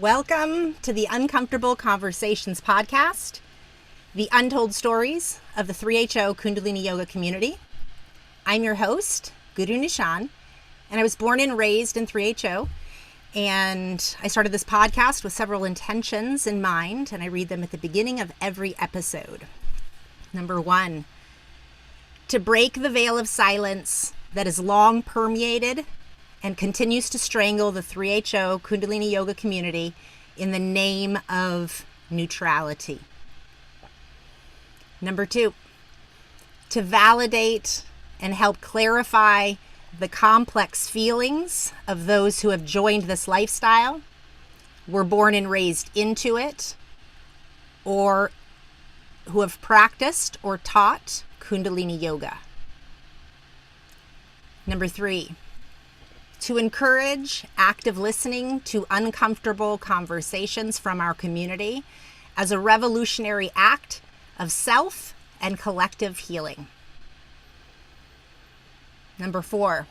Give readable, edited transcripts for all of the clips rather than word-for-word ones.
Welcome to the Uncomfortable Conversations podcast, the untold stories of the 3HO Kundalini Yoga community. I'm your host, Guru Nishan, and I was born and raised in 3HO, and I started this podcast with several intentions in mind, and I read them at the beginning of every episode. Number 1, to break the veil of silence that has long permeated and continues to strangle the 3HO Kundalini Yoga community in the name of neutrality. Number 2, to validate and help clarify the complex feelings of those who have joined this lifestyle, were born and raised into it, or who have practiced or taught Kundalini Yoga. Number 3, to encourage active listening to uncomfortable conversations from our community as a revolutionary act of self and collective healing. Number 4,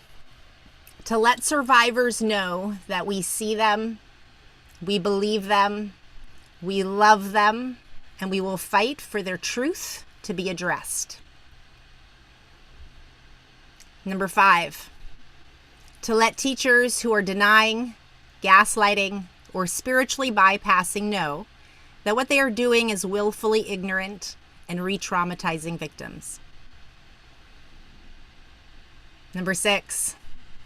to let survivors know that we see them, we believe them, we love them, and we will fight for their truth to be addressed. Number 5, to let teachers who are denying, gaslighting, or spiritually bypassing know that what they are doing is willfully ignorant and re-traumatizing victims. Number 6,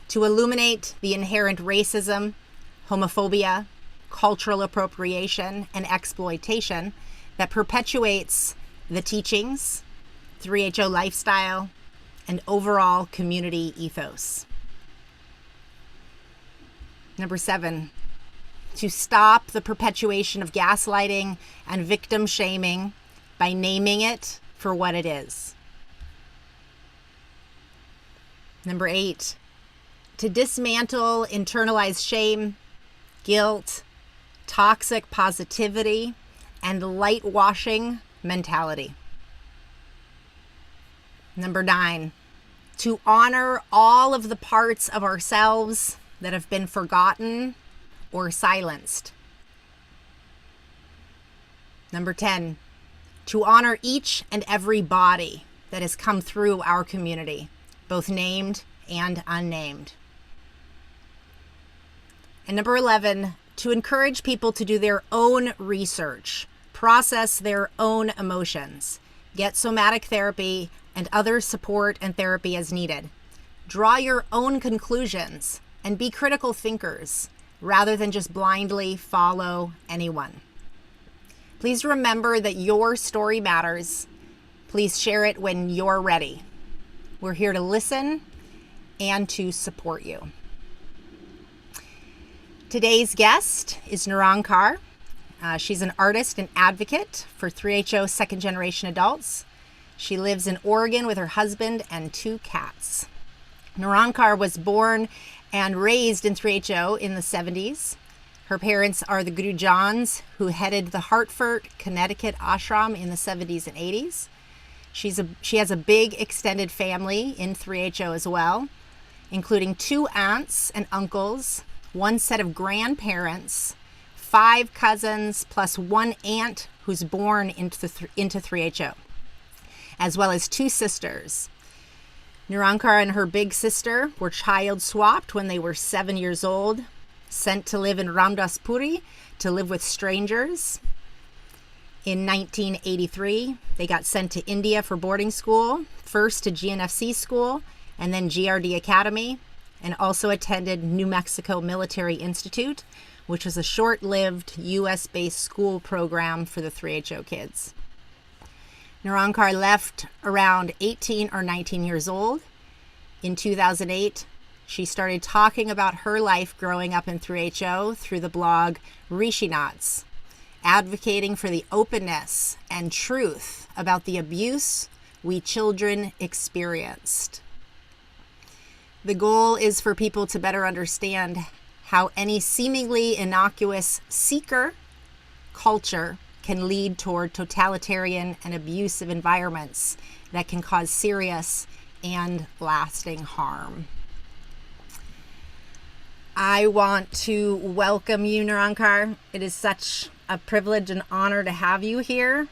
to illuminate the inherent racism, homophobia, cultural appropriation, and exploitation that perpetuates the teachings, 3HO lifestyle, and overall community ethos. Number 7, to stop the perpetuation of gaslighting and victim shaming by naming it for what it is. Number 8, to dismantle internalized shame, guilt, toxic positivity, and light-washing mentality. Number 9, to honor all of the parts of ourselves that have been forgotten or silenced. Number 10, to honor each and every body that has come through our community, both named and unnamed. And number 11, to encourage people to do their own research, process their own emotions, get somatic therapy and other support and therapy as needed. Draw your own conclusions and be critical thinkers rather than just blindly follow anyone. Please remember that your story matters. Please share it when you're ready. We're here to listen and to support you. Today's guest is Nirancar. She's an artist and advocate for 3HO second generation adults. She lives in Oregon with her husband and 2 cats. Nirancar was born and raised in 3HO in the 70s. Her parents are the Guru Johns, who headed the Hartford, Connecticut ashram in the 70s and 80s. She has a big extended family in 3HO as well, including 2 aunts and uncles, 1 set of grandparents, 5 cousins, plus 1 aunt who's born into 3HO, as well as 2 sisters. Nirancar and her big sister were child swapped when they were 7 years old, sent to live in Ramdaspuri to live with strangers. In 1983, they got sent to India for boarding school, first to GNFC school and then GRD Academy, and also attended New Mexico Military Institute, which was a short-lived US-based school program for the 3HO kids. Nirancar left around 18 or 19 years old. In 2008, she started talking about her life growing up in 3HO through the blog Rishinaths, advocating for the openness and truth about the abuse we children experienced. The goal is for people to better understand how any seemingly innocuous seeker culture can lead toward totalitarian and abusive environments that can cause serious and lasting harm. I want to welcome you, Nirankar. It is such a privilege and honor to have you here. You've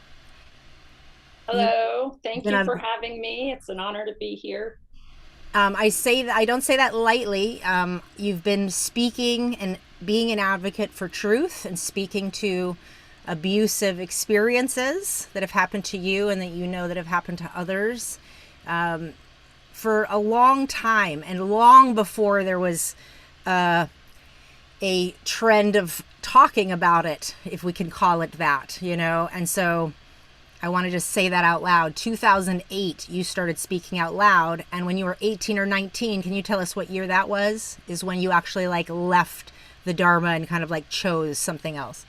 Hello. Thank been you a, for having me. It's an honor to be here. I say that I don't say that lightly. You've been speaking and being an advocate for truth and speaking to abusive experiences that have happened to you and that you know that have happened to others for a long time and long before there was a trend of talking about it, if we can call it that, you know. And so I want to just say that out loud. 2008, you started speaking out loud. And when you were 18 or 19, can you tell us what year that was? Is when you actually like left the Dharma and kind of like chose something else?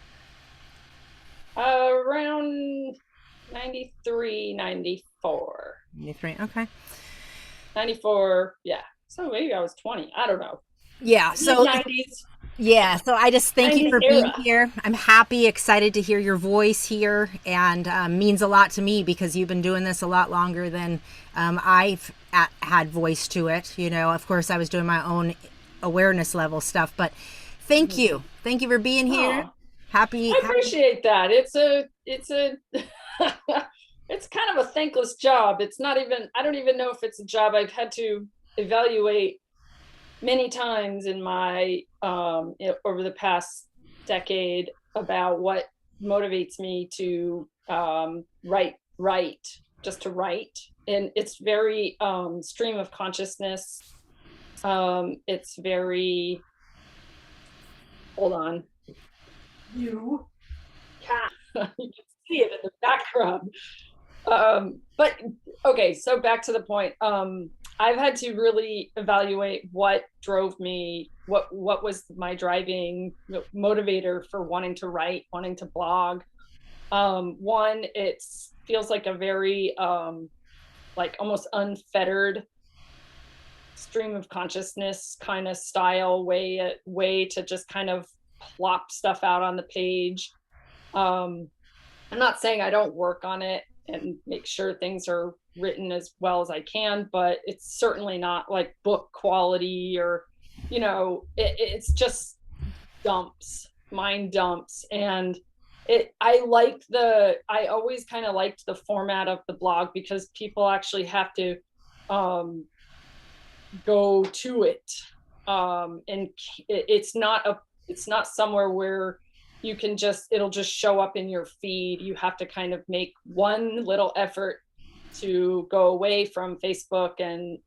Around 93, 94. 93. Okay. 94, yeah. So maybe I was 20. I don't know. Yeah. Mid So 90s, yeah, so I just thank you 90s for being era. here. I'm happy, excited to hear your voice here, and means a lot to me because you've been doing this a lot longer than I've had voice to it. You know, of course, I was doing my own awareness level stuff, but thank you for being here. Oh, Happy, I happy. appreciate that. It's a it's kind of a thankless job. It's not even I don't even know if it's a job I've had to evaluate many times in my over the past decade about what motivates me to write just to write, and it's very stream of consciousness. It's very hold on you cat you can see it in the background. But okay, so back to the point. I've had to really evaluate what drove me, what was my driving motivator for wanting to write, wanting to blog. One, it feels like a very like almost unfettered stream of consciousness kind of style way to just kind of plop stuff out on the page. I'm not saying I don't work on it and make sure things are written as well as I can, but it's certainly not like book quality or, it's just dumps, mind dumps. And I always kind of liked the format of the blog because people actually have to um, go to it. And it's not somewhere where you can it'll just show up in your feed. You have to kind of make one little effort to go away from Facebook and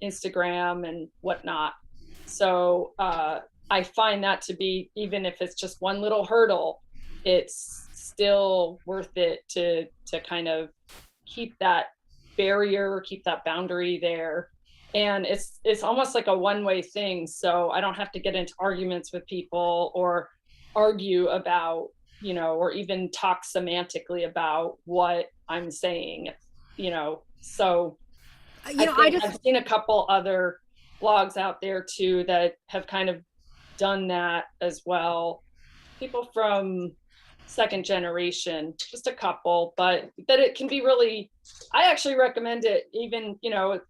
Instagram and whatnot. So I find that to be, even if it's just one little hurdle, it's still worth it to kind of keep that barrier, keep that boundary there. And it's almost like a one-way thing. So I don't have to get into arguments with people or argue about, or even talk semantically about what I'm saying, So You I know, I think just I've seen a couple other blogs out there too that have kind of done that as well. People from second generation, just a couple, but that it can be really, I actually recommend it. Even,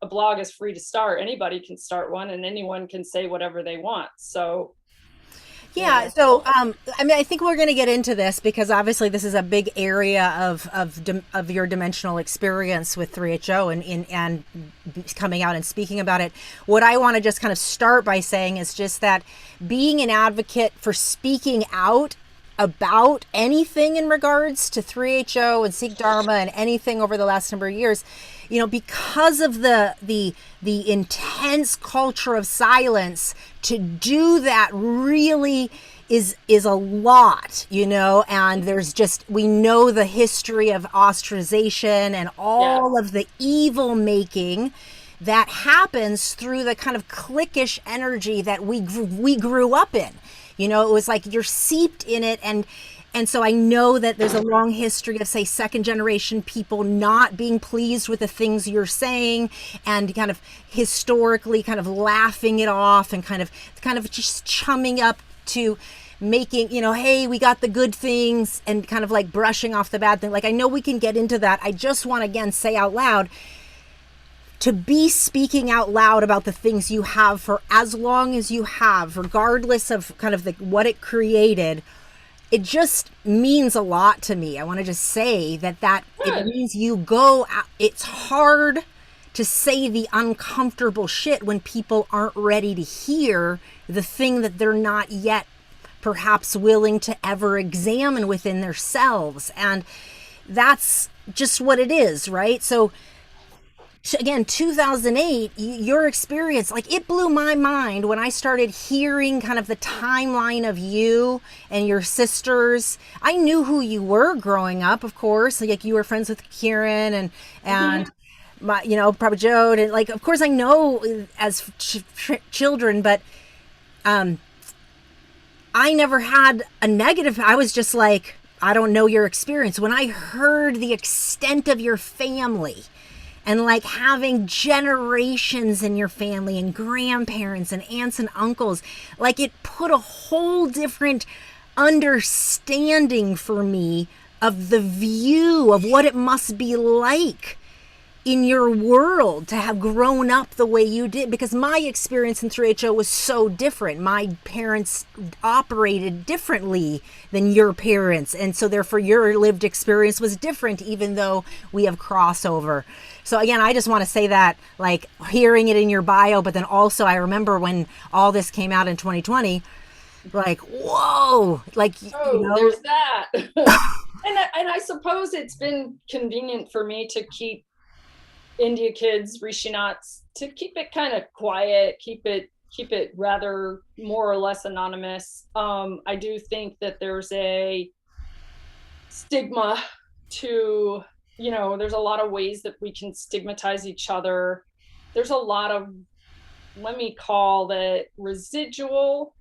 a blog is free to start. Anybody can start one and anyone can say whatever they want. So, Yeah, so I mean, I think we're going to get into this because obviously this is a big area of your dimensional experience with 3HO and coming out and speaking about it. What I want to just kind of start by saying is just that being an advocate for speaking out about anything in regards to 3HO and Sikh Dharma and anything over the last number of years, you know, because of the intense culture of silence, to do that really is a lot, you know. And there's just, we know the history of ostracization and yeah, all of the evil making that happens through the kind of cliquish energy that we grew up in. You know, it was like you're seeped in it. And so I know that there's a long history of, say, second generation people not being pleased with the things you're saying and kind of historically kind of laughing it off and kind of just chumming up to making, you know, hey, we got the good things, and kind of like brushing off the bad thing. Like, I know we can get into that. I just want to again say out loud, to be speaking out loud about the things you have for as long as you have, regardless of kind of what it created, it just means a lot to me. I want to just say that it means you go out. It's hard to say the uncomfortable shit when people aren't ready to hear the thing that they're not yet perhaps willing to ever examine within themselves. And that's just what it is, right? So again, 2008, your experience, like, it blew my mind when I started hearing kind of the timeline of you and your sisters. I knew who you were growing up, of course, like you were friends with Kieran and my, probably Joe, and like, of course I know as children, but I never had a negative. I was just like, I don't know your experience. When I heard the extent of your family, and like having generations in your family and grandparents and aunts and uncles, like, it put a whole different understanding for me of the view of what it must be like in your world to have grown up the way you did, because my experience in 3HO was so different. My parents operated differently than your parents, and so therefore your lived experience was different, even though we have crossover. So again, I just want to say that, like, hearing it in your bio, but then also I remember when all this came out in 2020, like, whoa, like, there's that. and I suppose it's been convenient for me to keep India Kids, Rishi Knots, to keep it kind of quiet, keep it rather more or less anonymous. I do think that there's a stigma to, there's a lot of ways that we can stigmatize each other. There's a lot of, let me call it residual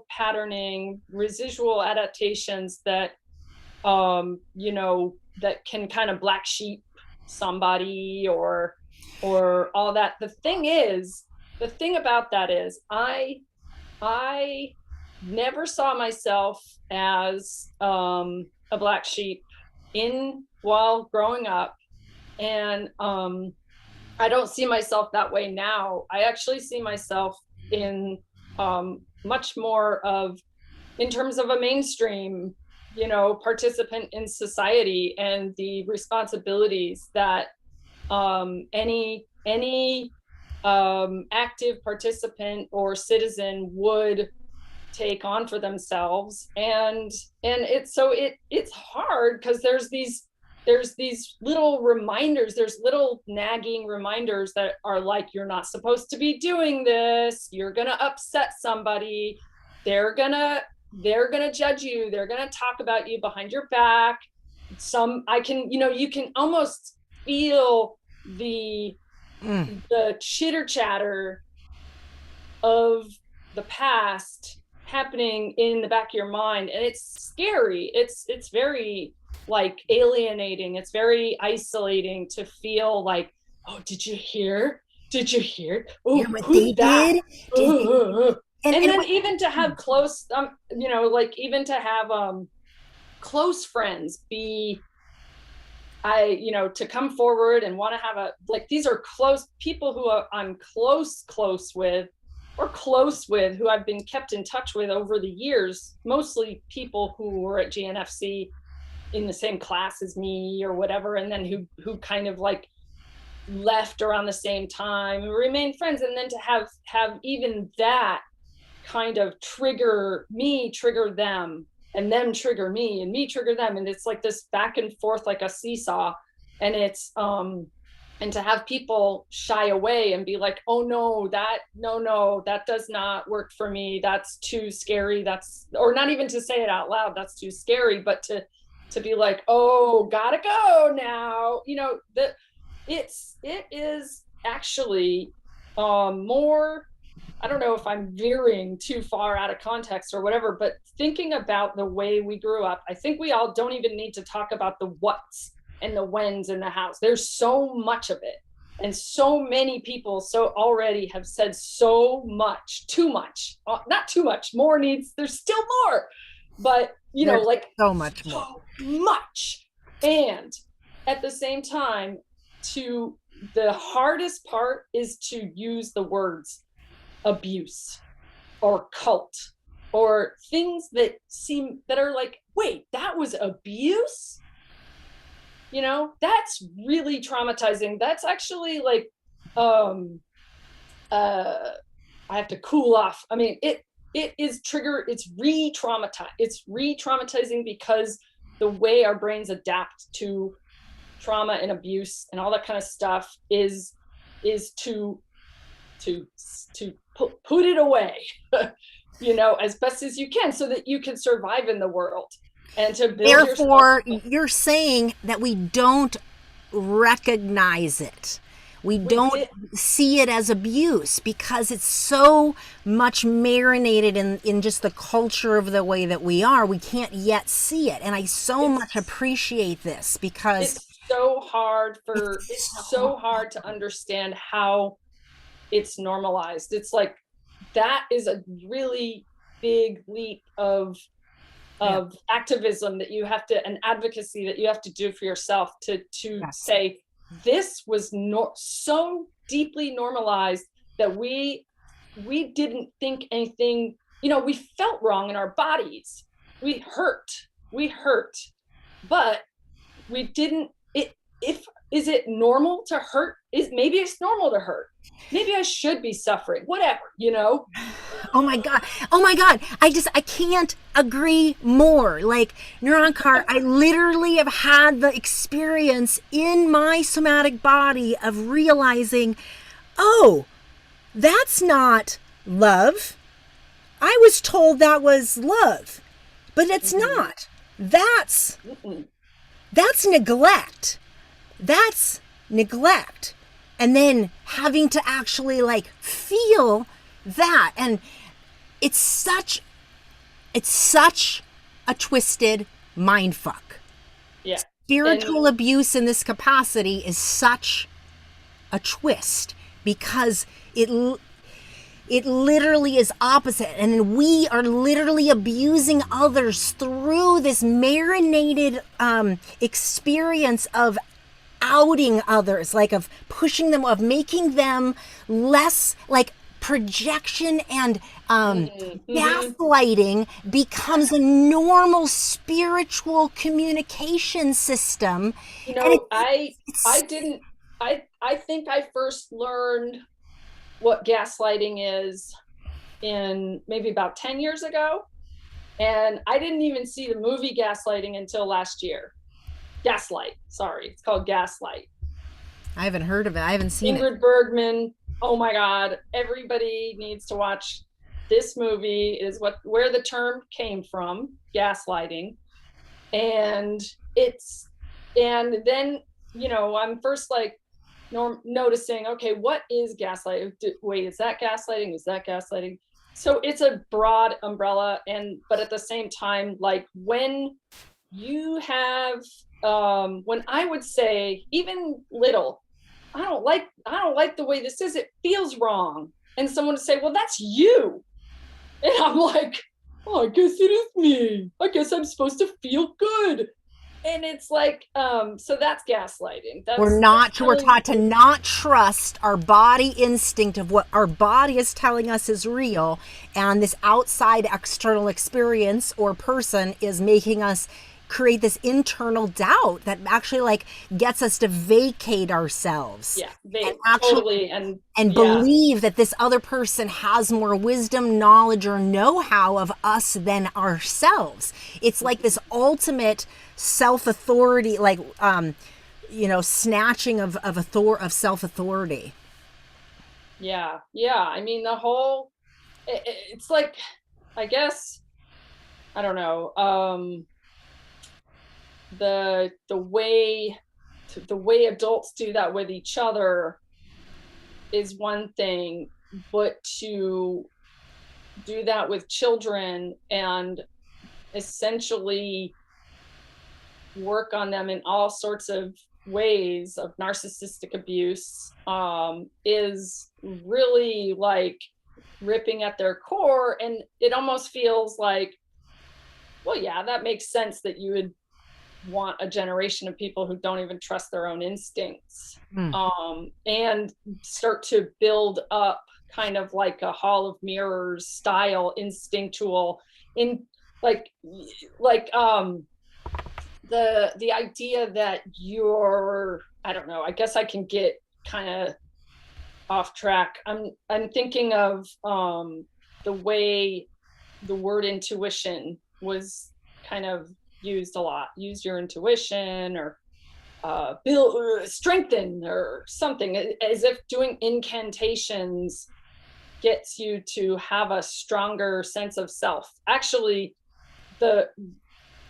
patterning, residual adaptations that, that can kind of black sheep somebody or all that. The thing about that is I never saw myself as a black sheep while growing up, and I don't see myself that way now. I actually see myself in much more in terms of a mainstream participant in society, and the responsibilities that any active participant or citizen would take on for themselves. And it's hard because there's these little reminders, there's little nagging reminders that are like, you're not supposed to be doing this, you're gonna upset somebody, they're gonna judge you, they're gonna talk about you behind your back. You can almost feel the chitter chatter of the past happening in the back of your mind, and it's scary. It's very, like, alienating. It's very isolating to feel like, oh, did you hear? Oh, what they did? And then even to have close, even to have close friends to come forward and want to have these are close people who I'm close with, or close with, who I've been kept in touch with over the years, mostly people who were at GNFC in the same class as me or whatever, and then who kind of like left around the same time and remain friends. And then to have even that kind of trigger them, and them trigger me, and me trigger them, and it's like this back and forth like a seesaw. And it's and to have people shy away and be like, oh no, that does not work for me, that's too scary, or not even to say it out loud, that's too scary, but to be like, oh, gotta go now, it is actually more, I don't know if I'm veering too far out of context or whatever, but thinking about the way we grew up, I think we all don't even need to talk about the what's and the when's in the house. There's so much of it. And so many people already have said so much, too much, not too much, more needs, there's still more, but there's like so much more. So much. And at the same time, to the hardest part is to use the words abuse or cult or things that seem that are like, wait, that was abuse? You know, that's really traumatizing. That's actually like um uh I have to cool off. I mean, it is trigger, it's re-traumatizing because the way our brains adapt to trauma and abuse and all that kind of stuff is to put it away, you know, as best as you can so that you can survive in the world and to build yourself Therefore, up. you're saying that we don't recognize it. We We don't did. see it as abuse because it's so much marinated in just the culture of the way that we are. We can't yet see it. And I so much It's appreciate this because it's it's so so hard to understand how it's normalized. It's like that is a really big leap yeah, of activism that you have to, and advocacy that you have to do for yourself to yes. say this was so deeply normalized that we didn't think anything, you know, we felt wrong in our bodies, we hurt, but we didn't it if is it normal to hurt? Is maybe it's normal to hurt, maybe I should be suffering, whatever, you know. Oh my God. Oh my God. I can't agree more. Like, Neuron Car, I literally have had the experience in my somatic body of realizing, oh, that's not love. I was told that was love, but it's Mm-hmm. not. That's Mm-mm. that's neglect. That's neglect. And then having to actually like feel that, and it's such it's such a twisted mind fuck. Yeah. And Spiritual abuse in this capacity is such a twist because it literally is opposite, and then we are literally abusing others through this marinated experience of outing others, like of pushing them, of making them less like projection, and mm-hmm. gaslighting becomes a normal spiritual communication system. You And know, I it's didn't I think I first learned what gaslighting is in maybe about 10 years ago. And I didn't even see the movie Gaslighting until last year. Gaslight, sorry, it's called Gaslight. I haven't heard of it. I haven't seen it. Ingrid Bergman. Oh my God, everybody needs to watch this movie. It is what where the term came from, gaslighting. And it's and then, you know, I'm first like noticing, okay, what is gaslighting? Wait, is that gaslighting? Is that gaslighting? So it's a broad umbrella, and but at the same time, like when you have when I would say even little, I don't like the way this is, it feels wrong, and someone would say, well, that's you, and I'm like, oh, I guess it is me, I guess I'm supposed to feel good. And it's like so that's gaslighting. That's We're really taught to not trust our body instinct of what our body is telling us is real, and this outside external experience or person is making us create this internal doubt that actually like gets us to vacate ourselves yeah, and they actually totally, and and yeah, believe that this other person has more wisdom, knowledge, or know-how of us than ourselves. It's like this ultimate self-authority, like snatching of self-authority. yeah, I mean the whole it's like, I guess, I don't know, the way adults do that with each other is one thing, but to do that with children and essentially work on them in all sorts of ways of narcissistic abuse is really like ripping at their core. And it almost feels like, well, yeah, that makes sense that you would want a generation of people who don't even trust their own instincts, Mm. and start to build up kind of like a hall of mirrors style instinctual in like like the idea that you're, I don't know, I guess I can get kind of off track. I'm thinking of the way the word intuition was kind of used a lot. Use your intuition, or build, strengthen, or something, as if doing incantations gets you to have a stronger sense of self. Actually, the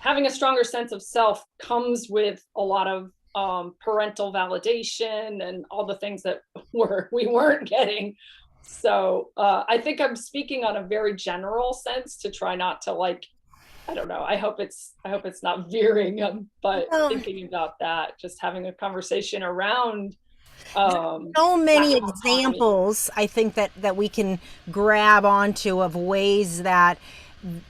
having a stronger sense of self comes with a lot of parental validation and all the things that we weren't getting. So I think I'm speaking on a very general sense to try not to, like, I don't know. I hope it's not veering, but Well, thinking about that, just having a conversation around so lack many of autonomy. examples I think that we can grab onto of ways that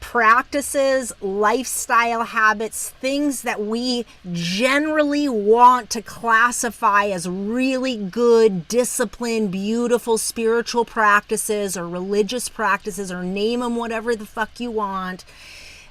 practices, lifestyle habits, things that we generally want to classify as really good, disciplined, beautiful spiritual practices or religious practices, or name them whatever the fuck you want,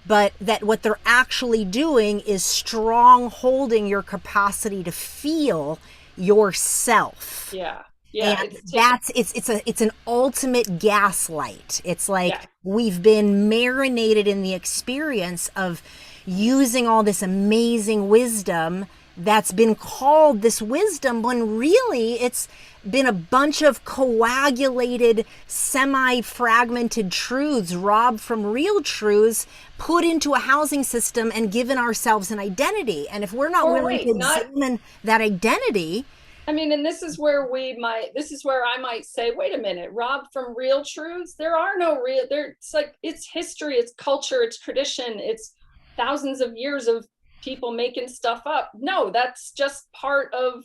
but that what they're actually doing is strong holding your capacity to feel yourself. Yeah, yeah. And that's it's an ultimate gaslight. It's like Yeah. we've been marinated in the experience of using all this amazing wisdom that's been called this wisdom, when really it's been a bunch of coagulated, semi-fragmented truths robbed from real truths, put into a housing system and given ourselves an identity. And if we're not Or willing to wait, not, examine that identity, I mean, and this is where this is where I might say, wait a minute, robbed from real truths? There are no real, it's like, it's history, it's culture, it's tradition, it's thousands of years of people making stuff up. No, that's just part of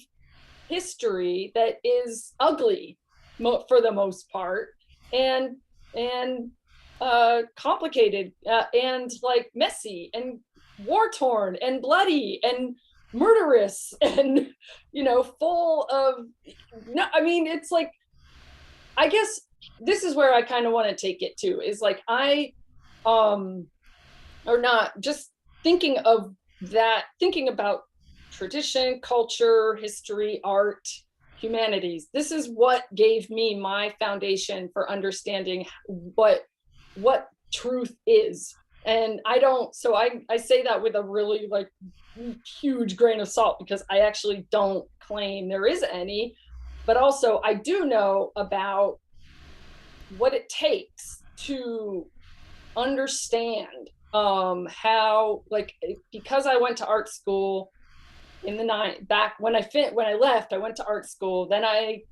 history that is ugly for the most part, and and complicated, and like messy and war torn and bloody and murderous and full of, no, I mean, it's like, I guess this is where I kind of want to take it to, is like, I or not just thinking of that, thinking about tradition, culture, history, art, humanities. This is what gave me my foundation for understanding what truth is. And I don't, so I say that with a really like huge grain of salt, because I actually don't claim there is any, but also I do know about what it takes to understand how, like, because I went to art school in the back when I left, I went to art school, then I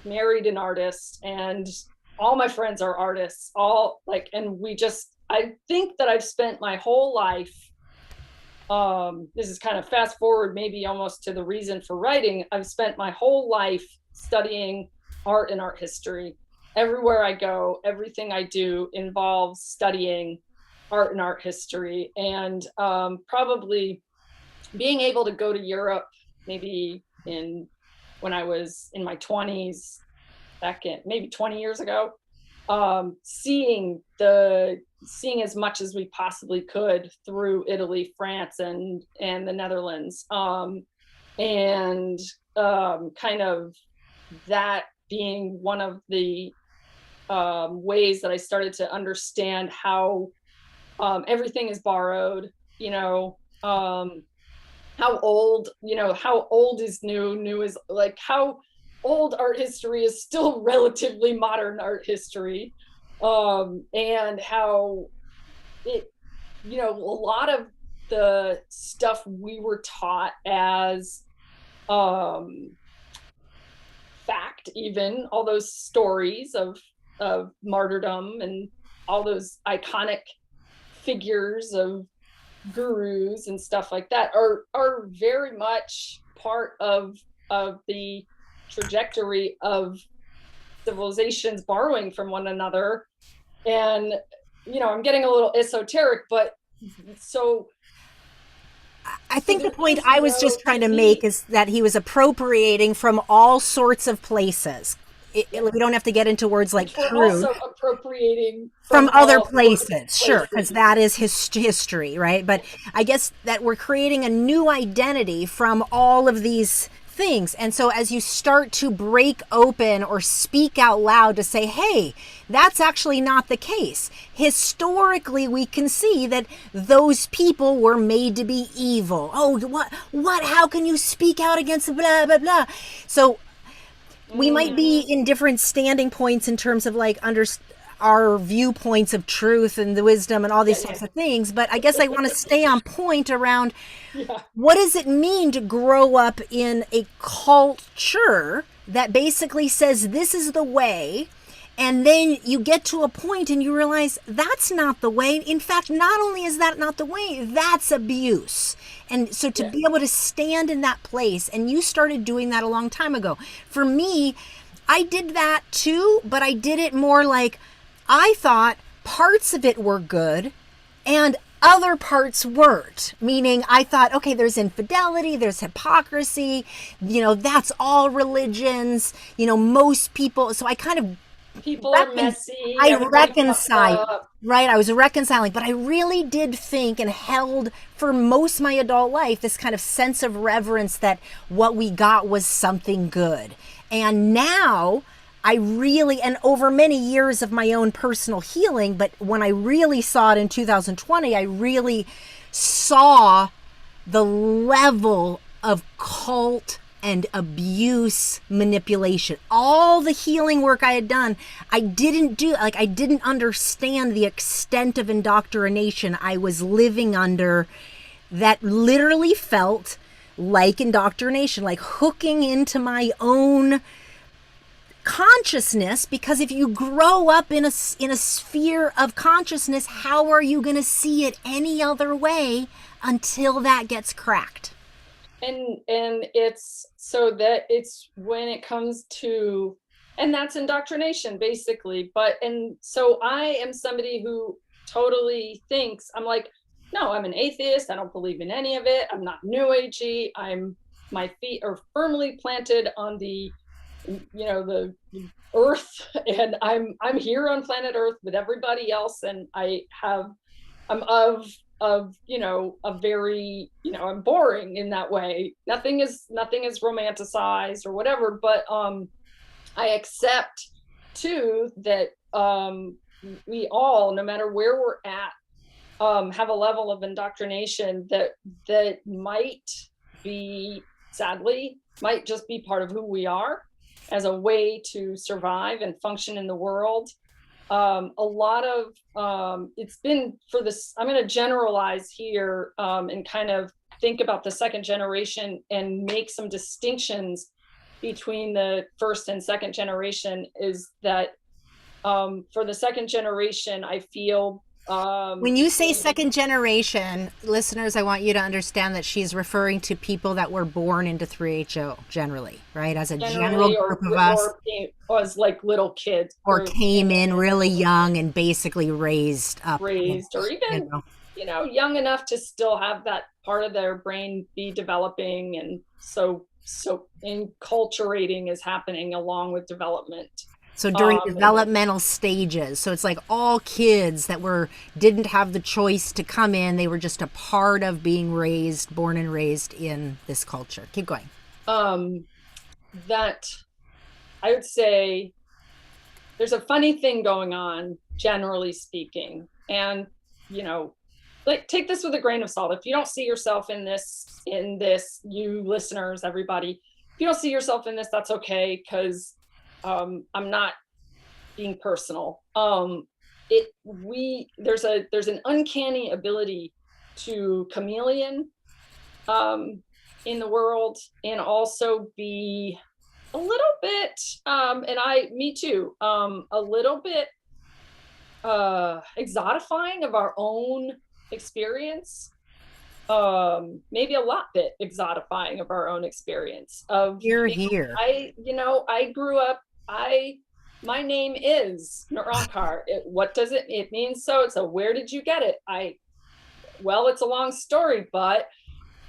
married an artist, and all my friends are artists, all like, and I think that I've spent my whole life, this is kind of fast forward maybe almost to the reason for writing, I've spent my whole life studying art and art history. Everywhere I go, everything I do involves studying art and art history. And probably being able to go to Europe, maybe when I was in my 20s, back in maybe 20 years ago, seeing as much as we possibly could through Italy, France, and the Netherlands, and kind of that being one of the ways that I started to understand how everything is borrowed, how old is new, new is like, how old art history is still relatively modern art history, and how it, a lot of the stuff we were taught as fact, even all those stories of martyrdom and all those iconic figures of gurus and stuff like that are very much part of the trajectory of civilizations borrowing from one another. And I'm getting a little esoteric, but so I So think the there point is I was no, just trying to to make me, is that he was appropriating from all sorts of places. yeah. We don't have to get into words like Which we're truth. also appropriating From from other all sorts of places, sure, because places. that is his history, right? But I guess that we're creating a new identity from all of these things. And so as you start to break open or speak out loud to say, hey, that's actually not the case. Historically, we can see that those people were made to be evil. Oh, how can you speak out against blah, blah, blah? So we might be Hmm. in different standing points in terms of like our viewpoints of truth and the wisdom and all Yeah, these yeah, types of things, but I guess I want to stay on point around yeah. what does it mean to grow up in a culture that basically says this is the way, and then you get to a point and you realize that's not the way. In fact, not only is that not the way, that's abuse. And so to Yeah. be able to stand in that place, and you started doing that a long time ago. For me, I did that too, but I did it more like I thought parts of it were good and other parts weren't. Meaning, I thought, okay, there's infidelity, there's hypocrisy, that's all religions, most people. So I kind of People are recon- messy. I Everybody fucks reconciled, up. right? I was reconciling, but I really did think and held for most of my adult life this kind of sense of reverence that what we got was something good. And now I really, and over many years of my own personal healing, but when I really saw it in 2020, I really saw the level of cult and abuse manipulation. All the healing work I had done, I didn't understand the extent of indoctrination I was living under that literally felt like indoctrination, like hooking into my own consciousness. Because if you grow up in a sphere of consciousness, how are you going to see it any other way until that gets cracked? And it's so that it's when it comes to, and that's indoctrination basically. But and so I am somebody who totally thinks, I'm like, no, I'm an atheist, I don't believe in any of it, I'm not new agey, I'm, my feet are firmly planted on the, the earth, and I'm here on planet earth with everybody else, and I'm of a very, I'm boring in that way. Nothing is romanticized or whatever, but I accept too that we all, no matter where we're at, have a level of indoctrination that might be, sadly, might just be part of who we are as a way to survive and function in the world. A lot of it's been for this, I'm going to generalize here, and kind of think about the second generation and make some distinctions between the first and second generation. Is that for the second generation, I feel When you say second generation, listeners, I want you to understand that she's referring to people that were born into 3HO generally, right? As a general generally, group of us, or as like little kids, or came came in in really young and basically raised up, raised, or even young enough to still have that part of their brain be developing, and so enculturating is happening along with development. So during um developmental stages, so it's like all kids that didn't have the choice to come in, they were just a part of being raised, born and raised in this culture. Keep going. um that I would say there's a funny thing going on, generally speaking, and like, take this with a grain of salt. If you don't see yourself in this, you listeners, everybody, if you don't see yourself in this, that's okay, because I'm not being personal. It we there's an uncanny ability to chameleon in the world, and also be a little bit, and I me too, a little bit exotifying of our own experience, maybe a lot bit exotifying of our own experience of Here, being, here. I grew up, I my name is Narankar. What does it means? So where did you get it? Well, it's a long story, but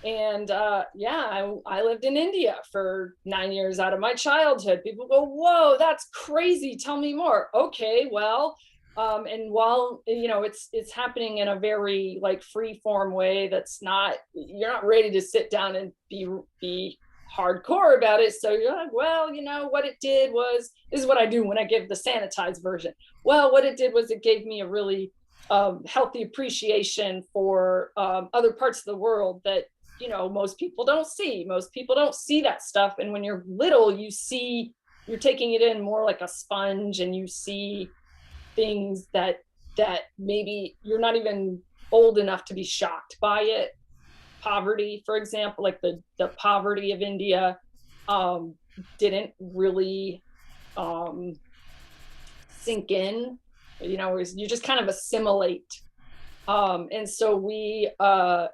And yeah, I lived in India for 9 years out of my childhood. People go, whoa, that's crazy. Tell me more. Okay, well, and while it's happening in a very like free form way, that's not, you're not ready to sit down and be hardcore about it. So you're like, well, what it did was, this is what I do when I give the sanitized version. Well, what it did was it gave me a really healthy appreciation for other parts of the world that most people don't see. Most people don't see that stuff. And when you're little, you're taking it in more like a sponge, and you see things that maybe you're not even old enough to be shocked by it. Poverty, for example, like the poverty of India didn't really sink in. You just kind of assimilate. And so we kind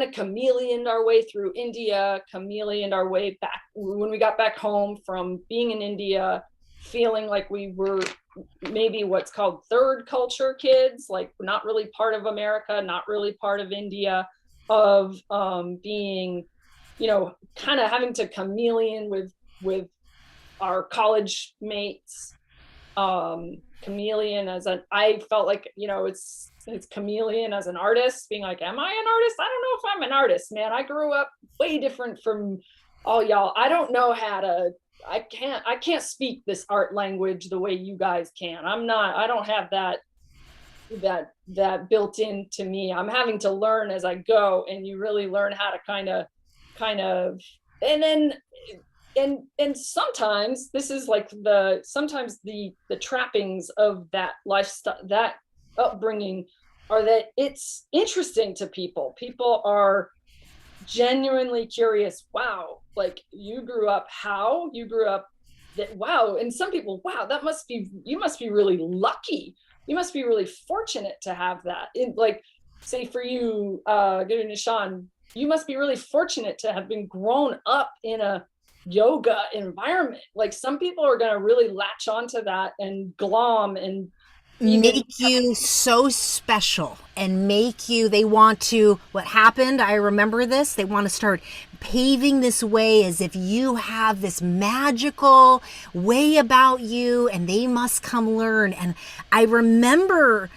of chameleoned our way through India, chameleoned our way back when we got back home from being in India, feeling like we were maybe what's called third culture kids, like not really part of America, not really part of India, of being, kind of having to chameleon with our college mates, chameleon I felt like, it's chameleon as an artist, being like, am I an artist? I don't know if I'm an artist, man. I grew up way different from all y'all. I don't know how to, I can't speak this art language the way you guys can. I don't have that built into me. I'm having to learn as I go, and you really learn how to kind of, and then, and sometimes this is like sometimes the trappings of that lifestyle, that upbringing, are that it's interesting to people. People are genuinely curious. Wow, like you grew up that, wow. And some people, wow, you must be really lucky. You must be really fortunate to have that. Like, say for you, Nishan, you must be really fortunate to have been grown up in a yoga environment. Like some people are going to really latch onto that and glom and make you so special and they want to, what happened, I remember this, they want to start paving this way as if you have this magical way about you and they must come learn. And I remember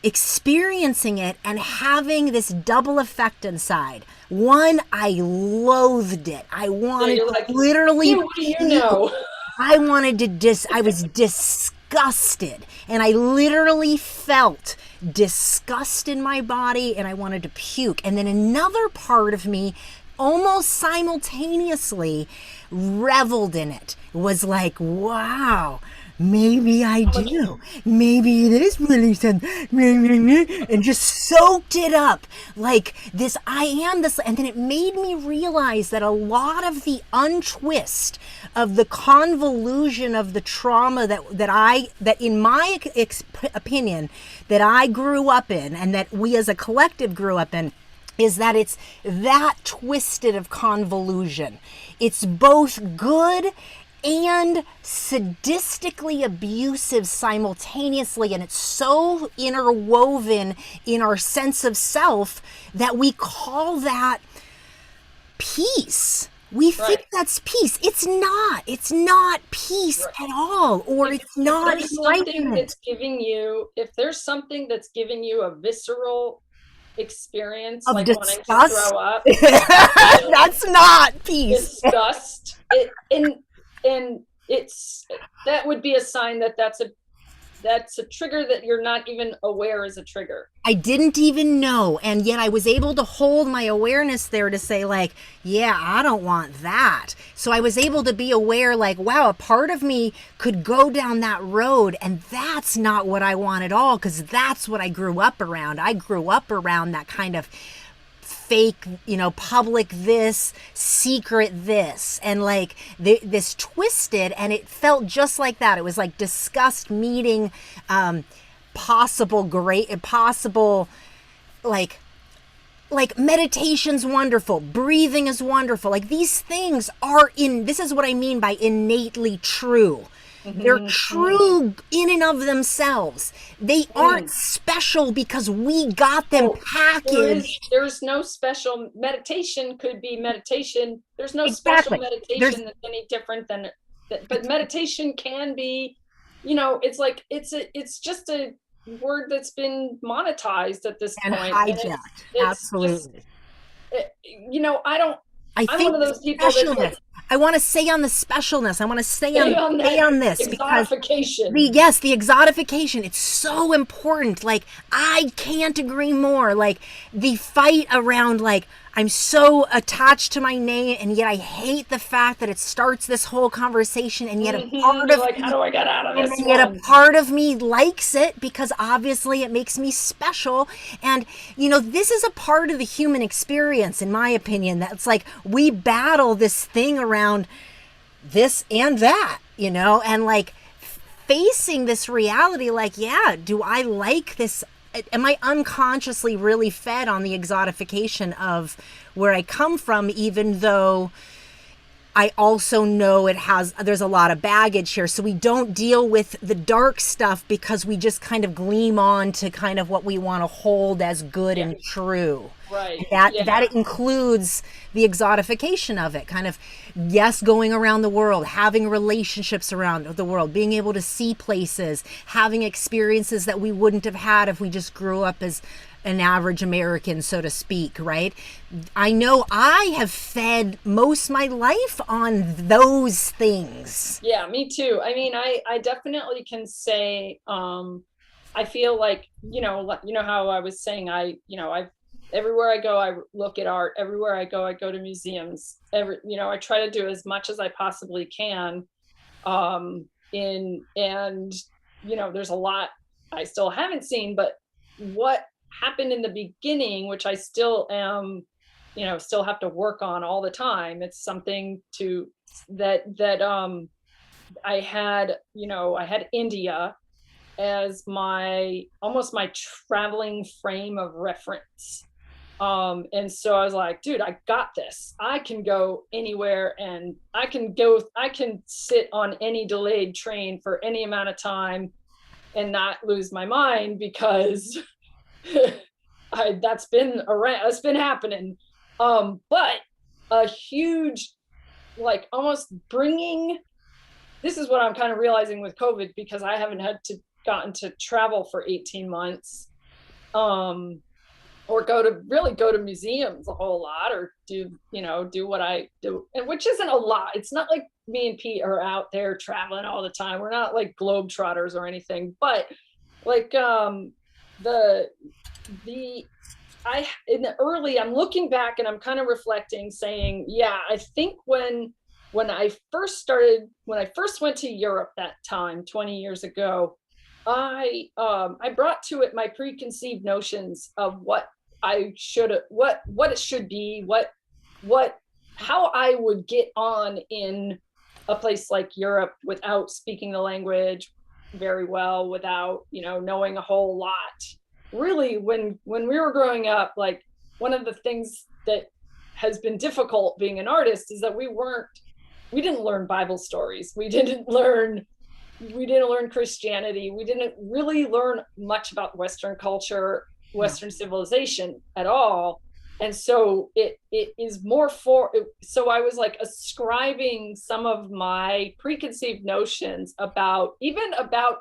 experiencing it and having this double effect inside. One, I loathed it. I wanted to literally, what do you know? I was disgusted, and I literally felt disgust in my body, and I wanted to puke. And then another part of me almost simultaneously reveled in it. It was like, wow, maybe I do. Maybe it is really something. And just soaked it up like this. I am this. And then it made me realize that a lot of the untwist of the convolution of the trauma that in my opinion, that I grew up in and that we as a collective grew up in, is that it's that twisted of convolution. It's both good and sadistically abusive simultaneously, and it's so interwoven in our sense of self that we call that peace. We think that's peace. It's not peace at all, or it's not enlightenment. If there's something that's giving you a visceral experience of like disgust, wanting to throw up, that's not peace. Disgust. And it's, that would be a sign that that's a trigger that you're not even aware is a trigger. I didn't even know, and yet I was able to hold my awareness there to say, like, yeah, I don't want that. So I was able to be aware, like, wow, a part of me could go down that road, and that's not what I want at all, because that's what I grew up around. I grew up around that kind of fake, public this, secret this, and like this twisted, and it felt just like that. It was like disgust meeting possible, like meditation's wonderful, breathing is wonderful. Like these things are this is what I mean by innately true. They're Mhm, mhm, true in and of themselves. They aren't mm. special because we got them Oh, packaged. there's no special meditation could be meditation. There's no special Exactly. There's meditation that's any different than that. But meditation can be, you know, it's like it's just a word that's been monetized at this and point, and hijacked. it's just Absolutely. you know, I don't. I I'm one think of the those people that's specialness. like I want to say on the specialness. I want to stay on stay that on this because exotification. the exotification, it's so important. Like, I can't agree more. Like, the fight around, like, I'm so attached to my name, and yet I hate the fact that it starts this whole conversation, and yet a part You're of like, how me do I get out of and this then yet a one? part of me likes it because obviously it makes me special. And, this is a part of the human experience, in my opinion, that's like we battle this thing around this and that, and like facing this reality, like, yeah, do I like this? Am I unconsciously really fed on the exotification of where I come from, even though I also know there's a lot of baggage here. So we don't deal with the dark stuff because we just kind of gleam on to kind of what we want to hold as good Yeah, and true. And right. that Yeah. includes the exotification of it. Kind of, yes, going around the world, having relationships around the world, being able to see places, having experiences that we wouldn't have had if we just grew up as an average American, so to speak, right? I know I have fed most my life on those things. Yeah, me too. I mean, I definitely can say I feel like, you know how I was saying I everywhere I go I look at art. Everywhere I go to museums. I try to do as much as I possibly can. In and there's a lot I still haven't seen, but what happened in the beginning, which I still am, still have to work on all the time. It's something to that I had India as my almost my traveling frame of reference. And so I was like, dude, I got this. I can go anywhere and I can sit on any delayed train for any amount of time and not lose my mind because that's been happening. But a huge, like almost bringing this is what I'm kind of realizing with COVID because I haven't had to gotten to travel for 18 months. Or go to museums a whole lot or do what I do, and which isn't a lot. It's not like me and Pete are out there traveling all the time. We're not like globetrotters or anything, but like the the I in the early I'm looking back and I'm kind of reflecting saying, yeah, I think when I first went to Europe that time 20 years ago, I brought to it my preconceived notions of what I should what it should be, what how I would get on in a place like Europe without speaking the language very well, without, knowing a whole lot. Really, when we were growing up, like one of the things that has been difficult being an artist is that we didn't learn Bible stories. We didn't learn Christianity. We didn't really learn much about Western culture, No. Western civilization at all. And so it is more so I was like ascribing some of my preconceived notions about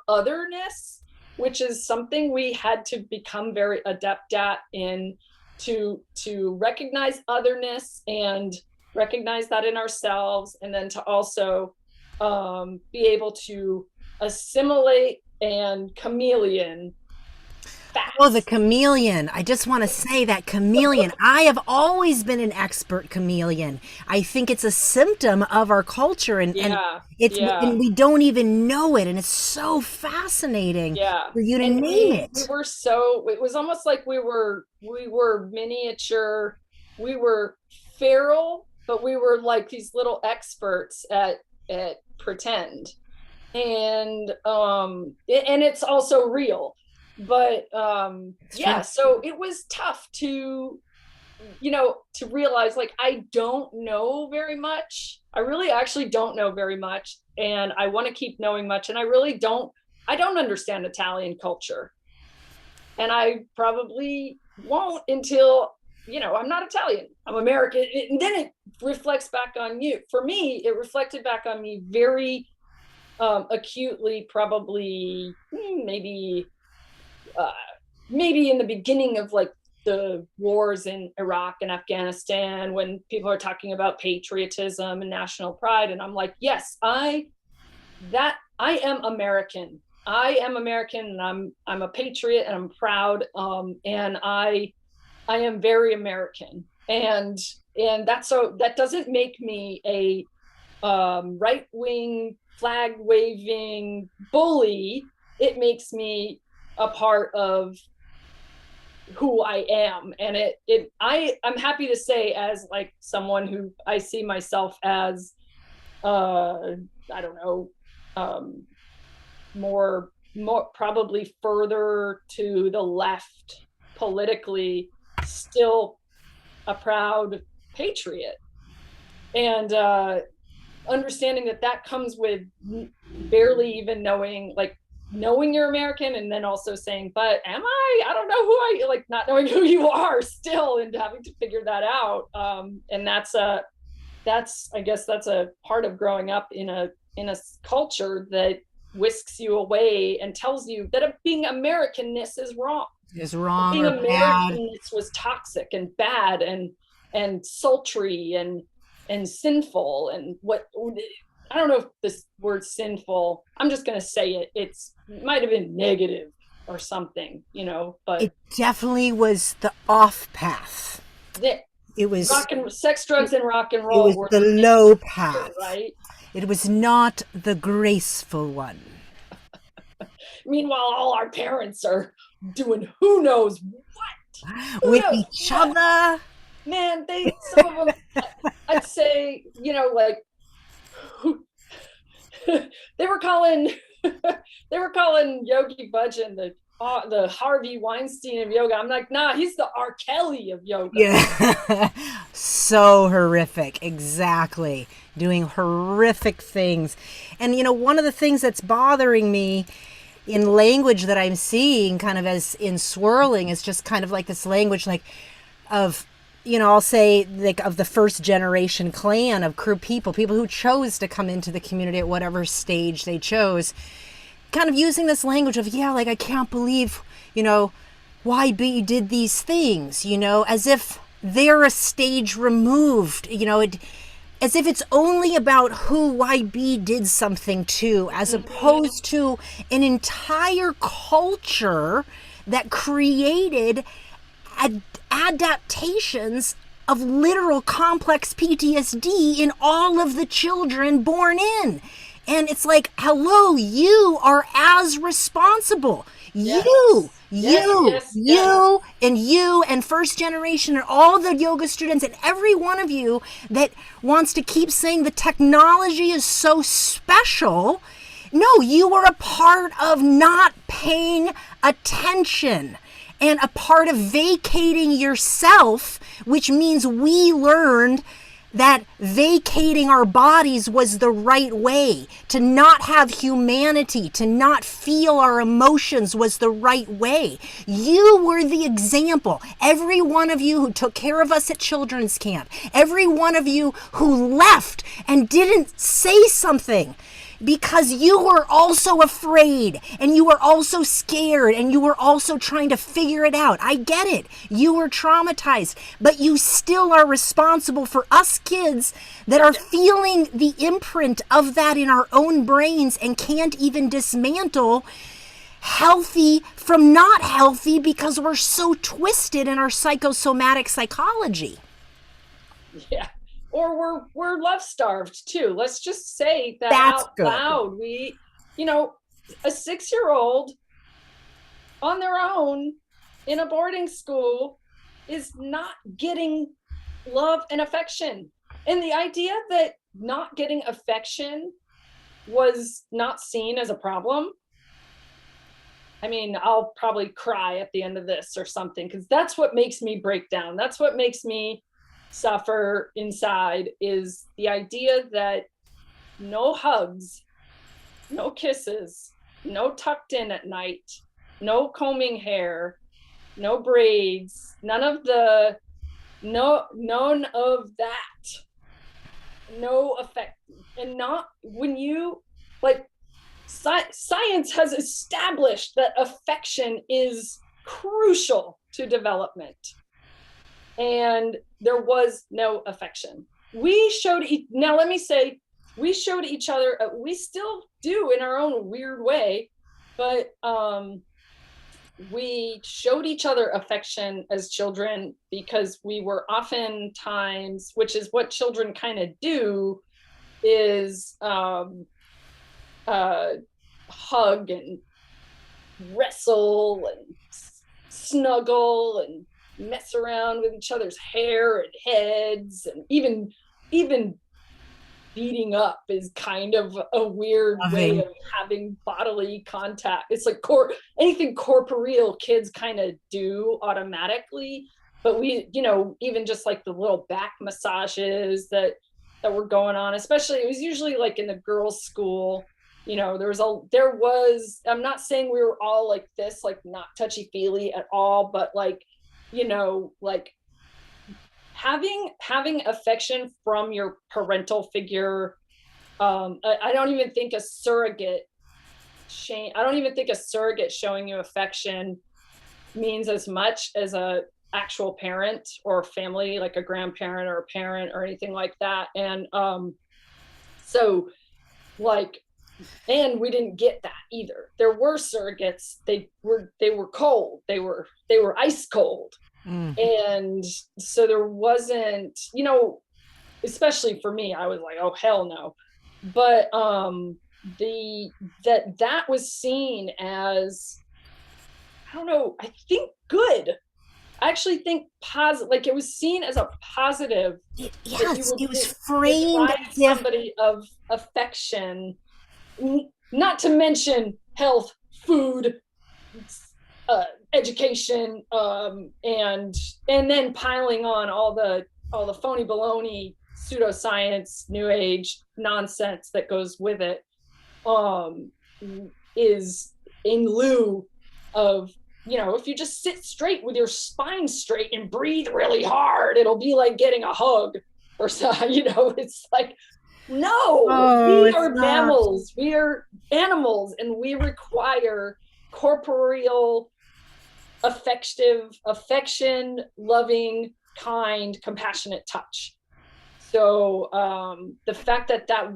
otherness, which is something we had to become very adept at in to recognize otherness and recognize that in ourselves, and then to also be able to assimilate and chameleon Oh, the fast. chameleon. I just want to say that chameleon. I have always been an expert chameleon. I think it's a symptom of our culture, and Yeah, and yeah, we don't even know it, and it's so fascinating yeah. for you to And name we it. were so it was almost like we were miniature, we were feral, but we were like these little experts at pretend. And it's also real, but It's true. yeah, so it was tough to realize like I don't know very much I really actually don't know very much, and I want to keep knowing much. And I don't understand Italian culture, and I probably won't until, I'm not Italian, I'm American. And then it reflects back on you. For me, it reflected back on me very acutely, probably uh, maybe in the beginning of like the wars in Iraq and Afghanistan, when people are talking about patriotism and national pride. And I'm like, yes, I am American. I am American, and I'm a patriot, and I'm proud. And I am very American. And that's, so that doesn't make me a right wing flag waving bully. It makes me a part of who I am. And I'm happy to say, as like someone who I see myself as, I don't know, more probably further to the left politically, still a proud patriot. And understanding that comes with barely even knowing you're American, and then also saying, but am I don't know who like, not knowing who you are still, and having to figure that out. And I guess that's a part of growing up in a culture that whisks you away and tells you that being Americanness is wrong. Is wrong Being or bad. Americanness was toxic and bad and sultry and sinful. And what, I don't know if this word sinful, I'm just going to say it might have been negative or something, but It definitely was the off path. It was sex, drugs, and rock and roll. it was the low path, right? It was not the graceful one. Meanwhile, all our parents are doing who knows what. With each other. Man, some of them, I'd say, like, they were calling Yogi Bhajan the Harvey Weinstein of yoga. I'm like, nah, he's the R. Kelly of yoga. Yeah. So horrific. Exactly. Doing horrific things. And, one of the things that's bothering me in language that I'm seeing kind of as in swirling is just kind of like this language like of, I'll say like of the first generation clan of crew people who chose to come into the community at whatever stage they chose, kind of using this language of, like, I can't believe, YB did these things, as if they're a stage removed, as if it's only about who YB did something to, as opposed to an entire culture that created adaptations of literal complex PTSD in all of the children born in. And it's like, hello, you are as responsible. Yes. You and first generation and all the yoga students and every one of you that wants to keep saying the technology is so special. No, you were a part of not paying attention and a part of vacating yourself, which means we learned that vacating our bodies was the right way. To not have humanity, to not feel our emotions was the right way. You were the example. Every one of you who took care of us at children's camp, every one of you who left and didn't say something, because you were also afraid and you were also scared and you were also trying to figure it out. I get it. You were traumatized, but you still are responsible for us kids that are feeling the imprint of that in our own brains and can't even dismantle healthy from not healthy because we're so twisted in our psychosomatic psychology. Yeah. Or we're love starved too. Let's just say that That's out good. loud. We, a 6-year-old on their own in a boarding school is not getting love and affection. And the idea that not getting affection was not seen as a problem. I mean, I'll probably cry at the end of this or something, because that's what makes me break down. That's what makes me suffer inside is the idea that no hugs, no kisses, no tucked in at night, no combing hair, no braids, none of that, no effect. And not when you like, science has established that affection is crucial to development, and there was no affection. Now let me say, we showed each other, we still do in our own weird way, but we showed each other affection as children because we were oftentimes, which is what children kind of do, is hug and wrestle and snuggle and mess around with each other's hair and heads, and even beating up is kind of a weird way of having bodily contact. It's like anything corporeal kids kind of do automatically, but we, even just like the little back massages that were going on, especially it was usually like in the girls' school. There was, I'm not saying we were all like this, like not touchy-feely at all, but like, like having affection from your parental figure. I don't even think a surrogate showing you affection means as much as a actual parent or family, like a grandparent or a parent or anything like that. And so like, and we didn't get that either. There were surrogates. They were cold. They were ice cold. And so there wasn't, especially for me, I was like, oh hell no. But that was seen as, I don't know, I think good. I actually think positive, like it was seen as a positive. Yes, it was framed as somebody of affection, not to mention health, food, education, and then piling on all the phony baloney, pseudoscience, new age nonsense that goes with it, is in lieu of, if you just sit straight with your spine straight and breathe really hard, it'll be like getting a hug or something. It's like, no, we are mammals, we are animals, and we require corporeal, affection, loving, kind, compassionate touch. So the fact that that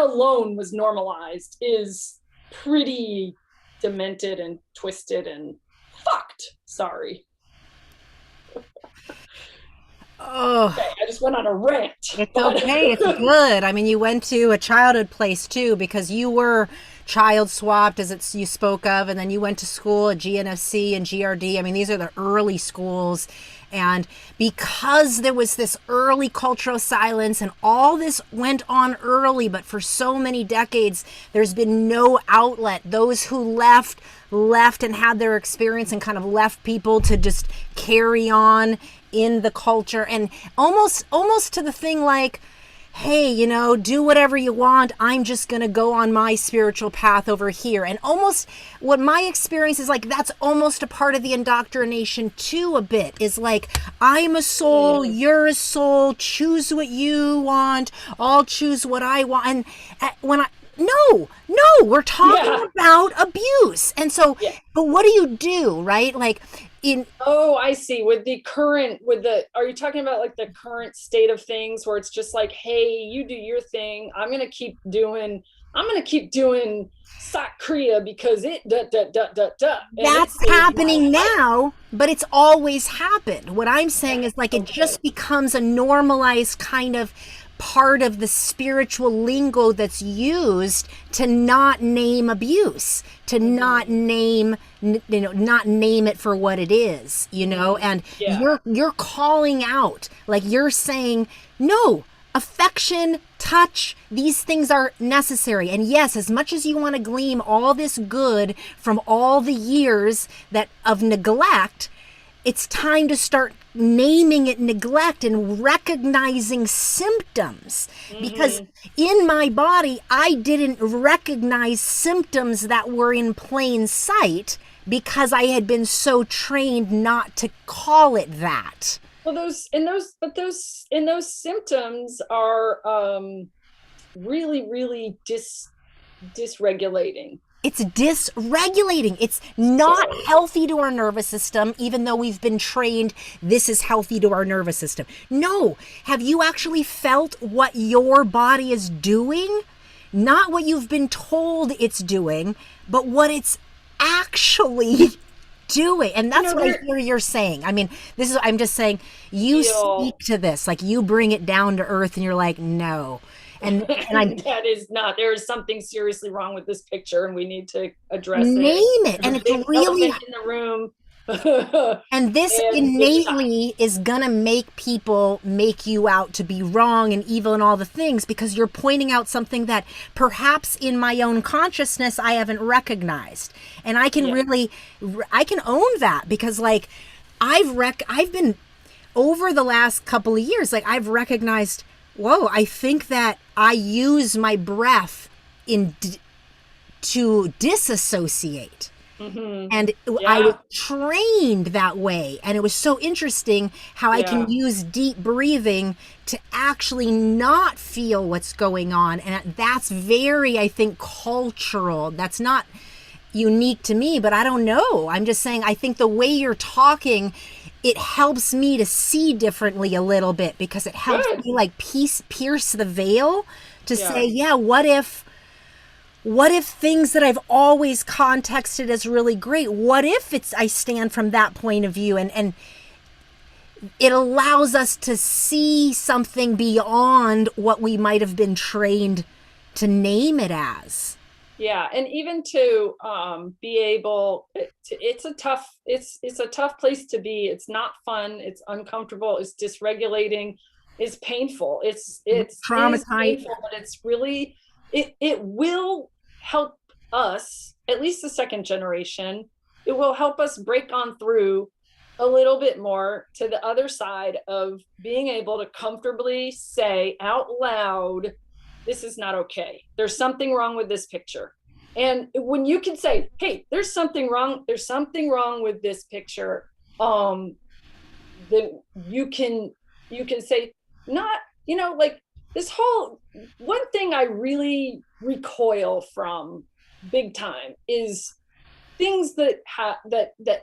alone was normalized is pretty demented and twisted and fucked. Sorry. Oh, okay, I just went on a rant. It's okay. It's good. I mean, you went to a childhood place too, because you were child swapped, as you spoke of, and then you went to school at GNFC and GRD. I mean, these are the early schools. And because there was this early cultural silence and all this went on early, but for so many decades, there's been no outlet. Those who left and had their experience and kind of left people to just carry on in the culture, and almost to the thing like, hey, do whatever you want. I'm just going to go on my spiritual path over here. And almost what my experience is like, that's almost a part of the indoctrination too, a bit, is like, I'm a soul, you're a soul, choose what you want, I'll choose what I want. And no, we're talking about abuse. And so, but what do you do, right? Like, I see. Are you talking about like the current state of things where it's just like, hey, you do your thing, I'm gonna keep doing South Korea because it that's happening now, but it's always happened. What I'm saying is like, it just becomes a normalized kind of part of the spiritual lingo that's used to not name abuse, to not name it for what it is, and you're calling out, like you're saying, no, affection, touch, these things are necessary. And yes, as much as you want to glean all this good from all the years of neglect, it's time to start naming it neglect and recognizing symptoms. Because in my body, I didn't recognize symptoms that were in plain sight because I had been so trained not to call it that. Well, those symptoms are really, really dysregulating. It's dysregulating. It's not healthy to our nervous system, even though we've been trained this is healthy to our nervous system. No. Have you actually felt what your body is doing? Not what you've been told it's doing, but what it's actually doing. And that's what I hear you're saying. I mean, I'm just saying, you speak to this, like you bring it down to earth and you're like, no. And that is not, there is something seriously wrong with this picture and we need to address name it. And it's really in the room. And this innately is gonna make people make you out to be wrong and evil and all the things, because you're pointing out something that perhaps in my own consciousness I haven't recognized. And I can I can own that, because like I've been, over the last couple of years, like I've recognized, whoa, I think that I use my breath to disassociate. And I was trained that way. And it was so interesting how I can use deep breathing to actually not feel what's going on. And that's very, I think, cultural. That's not unique to me, but I don't know. I'm just saying, I think the way you're talking, it helps me to see differently a little bit, because it helps me like pierce the veil to say, what if things that I've always contexted as really great, what if I stand from that point of view, and it allows us to see something beyond what we might have been trained to name it as. Yeah, and even to be able, it's a tough place to be. It's not fun. It's uncomfortable. It's dysregulating. It's painful. It's traumatizing, but it's really, it will help us, at least the second generation. It will help us break on through a little bit more to the other side of being able to comfortably say out loud, this is not okay. There's something wrong with this picture. And when you can say, hey, there's something wrong with this picture, then you can say, not, like this whole, one thing I really recoil from big time is things that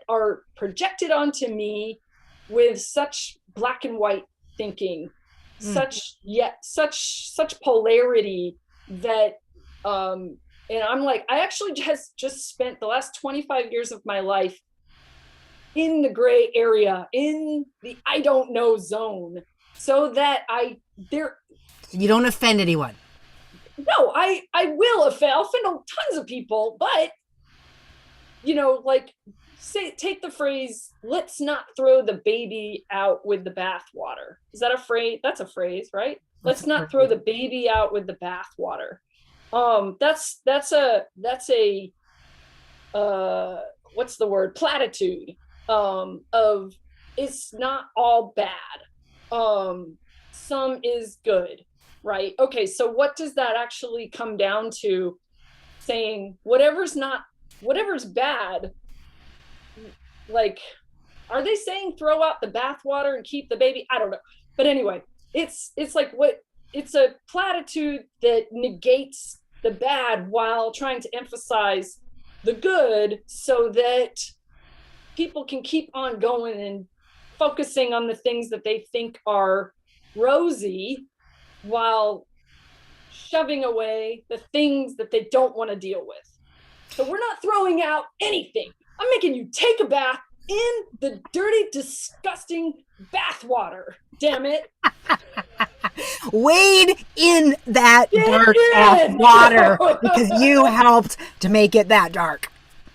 are projected onto me with such black and white thinking, such polarity that and I'm like, I actually just spent the last 25 years of my life in the gray area, in the I don't know zone, so that you don't offend anyone. No, I will offend. I'll offend tons of people, but like, take the phrase, let's not throw the baby out with the bathwater. Is that a phrase? That's a phrase, right? Let's not throw the baby out with the bathwater. That's a what's the word? Platitude. Of it's not all bad. Some is good, right? Okay, so what does that actually come down to? Saying whatever's bad, like, are they saying throw out the bathwater and keep the baby? I don't know. But anyway, it's like it's a platitude that negates the bad while trying to emphasize the good, so that people can keep on going and focusing on the things that they think are rosy, while shoving away the things that they don't want to deal with. So we're not throwing out anything. I'm making you take a bath in the dirty, disgusting bathwater. Damn it. Wade in that dark water, because you helped to make it that dark.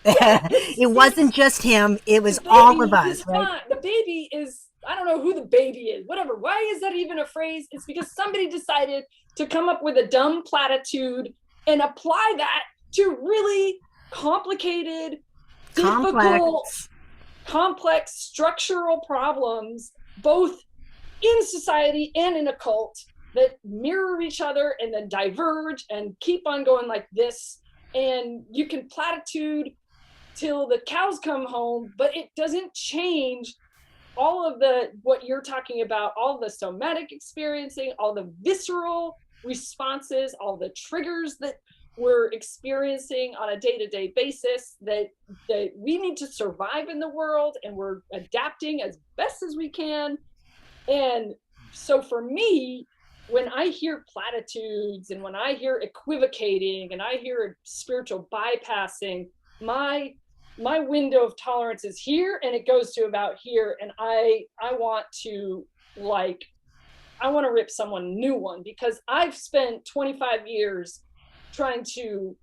It wasn't just him, it was all of us, right? The baby is, I don't know who the baby is, whatever. Why is that even a phrase? It's because somebody decided to come up with a dumb platitude and apply that to really complicated, difficult, complex structural problems both in society and in a cult, that mirror each other and then diverge and keep on going like this. And you can platitude till the cows come home, but it doesn't change all of the what you're talking about, all the somatic experiencing, all the visceral responses, all the triggers that we're experiencing on a day-to-day basis, that we need to survive in the world, and we're adapting as best as we can. And so for me, when I hear platitudes and when I hear equivocating and I hear spiritual bypassing, my window of tolerance is here, and it goes to about here. And I want to rip someone a new one, because I've spent 25 years trying to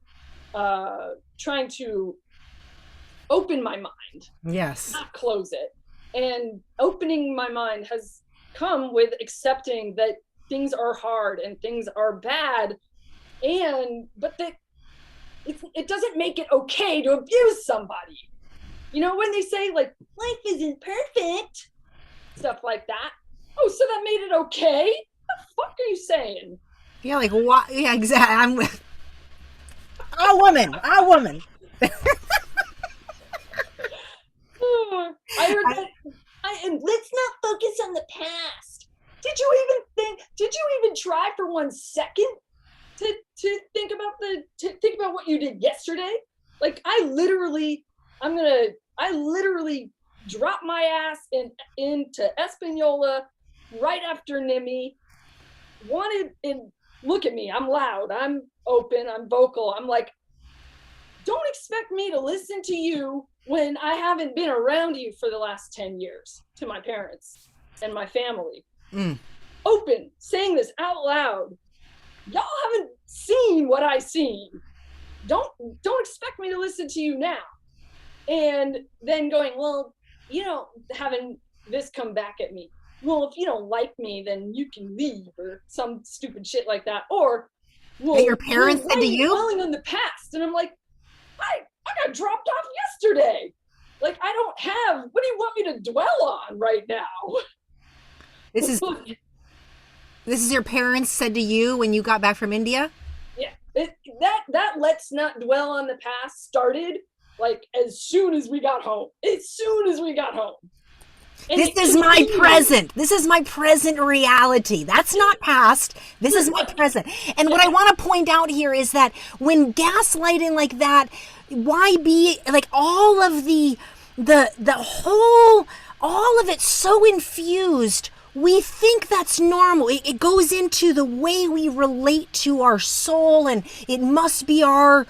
open my mind, Yes. not close it. And opening my mind has come with accepting that things are hard and things are bad, but that it doesn't make it okay to abuse somebody. You know, when they say like life isn't perfect, stuff like that. Oh, so that made it okay? What the fuck are you saying? Yeah, like what? Yeah, exactly. I'm with a woman. A woman. I heard that. And let's not focus on the past. Did you even try for 1 second to think about what you did yesterday? Like I literally dropped my ass into Espanola right after NIMI. And look at me, I'm loud, I'm open, I'm vocal. I'm like, don't expect me to listen to you when I haven't been around you for the last 10 years, to my parents and my family. Open, saying this out loud. Y'all haven't seen what I seen. Don't expect me to listen to you now. And then going, well, having this come back at me. Well, if you don't like me, then you can leave, or some stupid shit like that. Or, well, your parents said to you, dwelling on the past. And I'm like, I got dropped off yesterday. Like, I don't have, what do you want me to dwell on right now? This is your parents said to you when you got back from India? Yeah. That let's not dwell on the past started like as soon as we got home. And this is my present. This is my present reality. That's not past. This is my present. And what I want to point out here is that when gaslighting like that, why be like all of the whole, all of it so infused? We think that's normal. It goes into the way we relate to our soul, and it must be our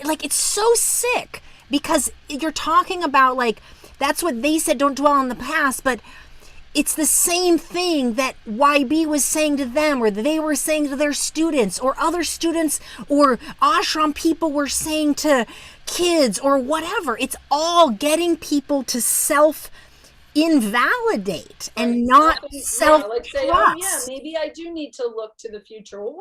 like, it's so sick, because you're talking about like, that's what they said, don't dwell on the past, but it's the same thing that YB was saying to them, or they were saying to their students, or other students, or ashram people were saying to kids, or whatever. It's all getting people to invalidate and not self-trust. Like say, oh yeah, maybe I do need to look to the future. Well,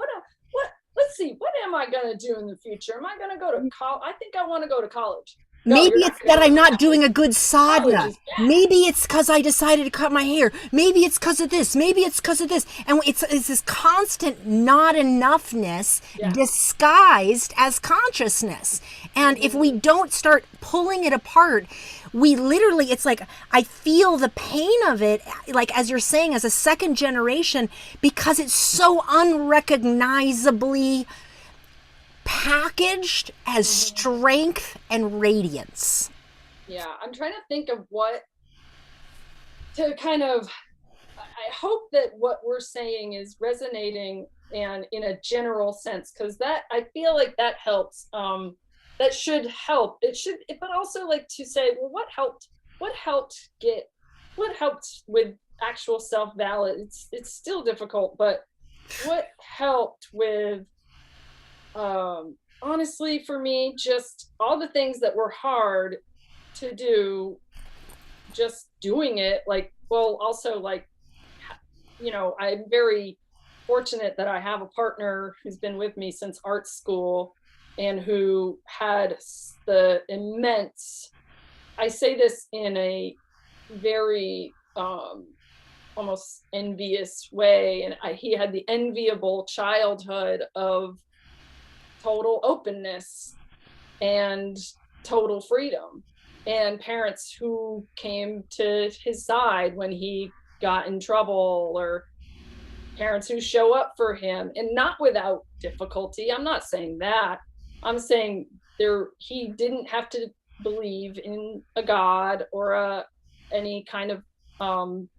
let's see, what am I going to do in the future? Am I going to go to college? I think I want to go to college. Maybe it's that I'm not doing a good sadhana. Maybe it's because I decided to cut my hair. Maybe it's because of this. Maybe it's because of this. And it's this constant not enoughness disguised as consciousness. And if we don't start pulling it apart, we literally, it's like, I feel the pain of it, like as you're saying, as a second generation, because it's so unrecognizably packaged as strength and radiance. Yeah, I'm trying to think of what to kind of, I hope that what we're saying is resonating and in a general sense, because that, I feel like that helps. That should help. It should, but also like to say, well, what helped with actual self-valid? It's still difficult, but what helped with, honestly, for me, just all the things that were hard to do, just doing it. Like, well, also like, I'm very fortunate that I have a partner who's been with me since art school, and who had the immense, I say this in a very almost envious way. And he had the enviable childhood of total openness and total freedom, and parents who came to his side when he got in trouble, or parents who show up for him, and not without difficulty. I'm not saying that. I'm saying he didn't have to believe in a god or any kind of Motivation.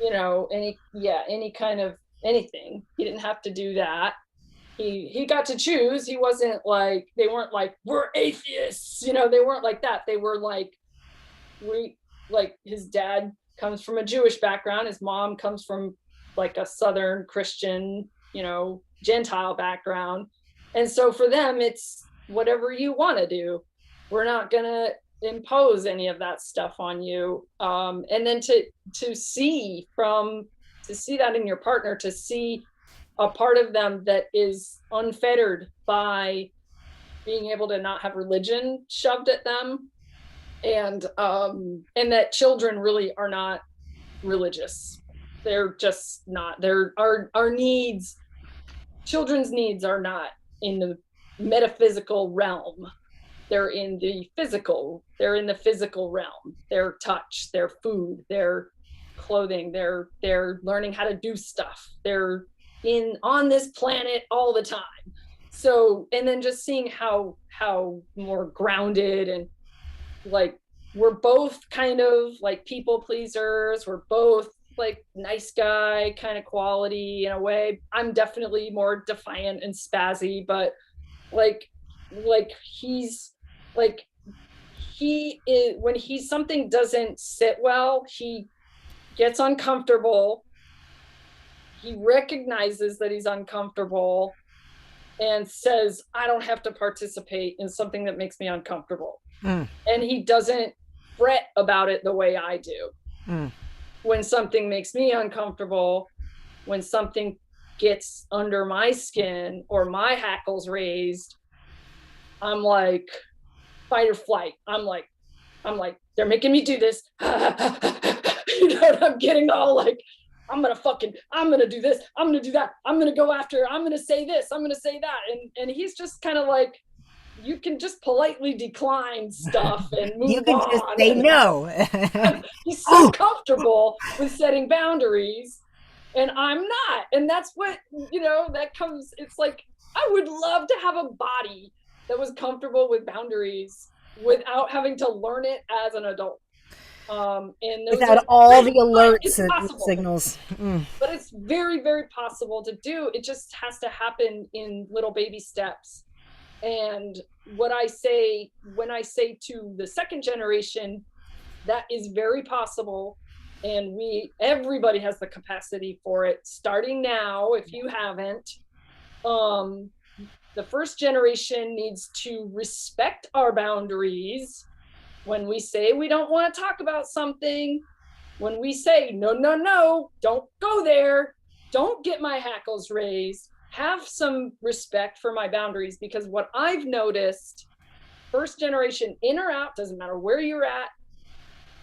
any kind of anything. He didn't have to do that. He got to choose. He wasn't like, they weren't like, we're atheists, they weren't like that. They were like, his dad comes from a Jewish background, his mom comes from like a Southern Christian, Gentile background. And so for them, it's whatever you want to do. We're not gonna impose any of that stuff on you. And then to see that in your partner, to see a part of them that is unfettered by being able to not have religion shoved at them, and that children really are not religious. They're just not. Our needs, children's needs, are not in the metaphysical realm. They're in the physical realm. Their touch, their food, their clothing, they're learning how to do stuff. They're on this planet all the time. So, and then just seeing how more grounded, and like, we're both kind of like people pleasers. We're both like nice guy kind of quality in a way. I'm definitely more defiant and spazzy, but like he's like, he is, when something doesn't sit well, he gets uncomfortable. He recognizes that he's uncomfortable and says, I don't have to participate in something that makes me uncomfortable. And he doesn't fret about it the way I do. When something makes me uncomfortable, when something gets under my skin or my hackles raised, I'm like, fight or flight. I'm like, they're making me do this. I'm getting all like, I'm gonna do this, I'm gonna do that, I'm gonna go after, I'm gonna say this, I'm gonna say that. And he's just kind of like, you can just politely decline stuff and move on. You can just say no. He's so comfortable with setting boundaries, and I'm not. And that's what, that comes, it's like, I would love to have a body that was comfortable with boundaries without having to learn it as an adult. And without all the alerts and signals. But it's very, very possible to do. It just has to happen in little baby steps. And what I say, when I say to the second generation, that is very possible. And everybody has the capacity for it, starting now. If you haven't, the first generation needs to respect our boundaries. When we say we don't want to talk about something, when we say, no, don't go there, don't get my hackles raised, have some respect for my boundaries. Because what I've noticed, first generation, in or out, doesn't matter where you're at,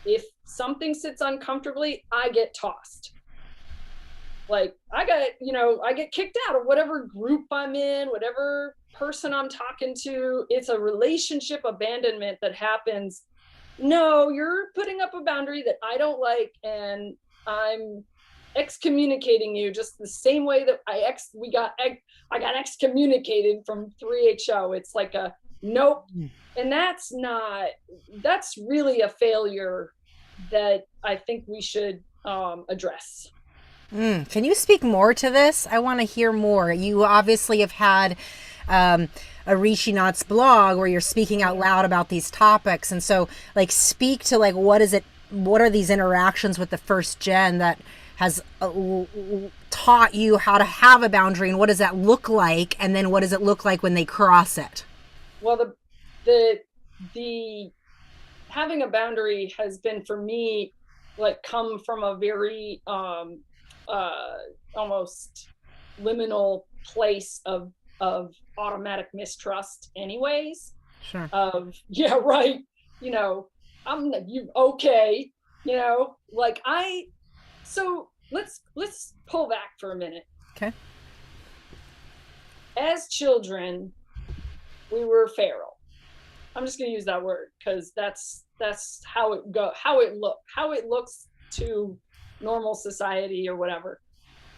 if something sits uncomfortably, I get tossed. Like, I get kicked out of whatever group I'm in, whatever person I'm talking to. It's a relationship abandonment that happens. No, you're putting up a boundary that I don't like, and I'm excommunicating you just the same way that I got excommunicated from 3HO. It's like a nope. And that's really a failure that I think we should address. Can you speak more to this? I want to hear more. You obviously have had a Rishi-Nath's blog where you're speaking out loud about these topics. And so, like, speak to, like, what are these interactions with the first gen that has taught you how to have a boundary, and what does that look like? And then what does it look like when they cross it? Well, the having a boundary has been, for me, like, come from a very almost liminal place of automatic mistrust anyways. Sure. Yeah, right. Okay. like so let's pull back for a minute. Okay. As children, we were feral. I'm just going to use that word because that's how it looks to normal society or whatever.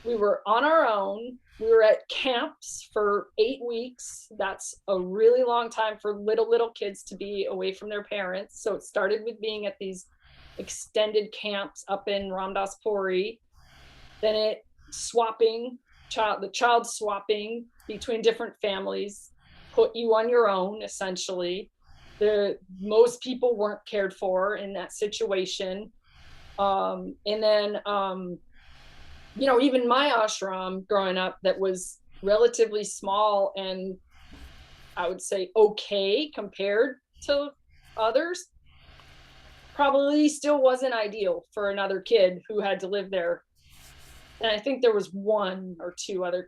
We were on our own. We were at camps for 8 weeks. That's a really long time for little kids to be away from their parents. So it started with being at these extended camps up in Ramdas Puri. Then the child swapping between different families, put you on your own essentially. Most people weren't cared for in that situation. And then even my ashram growing up, that was relatively small and I would say okay compared to others, probably still wasn't ideal for another kid who had to live there. And I think there was 1 or 2 other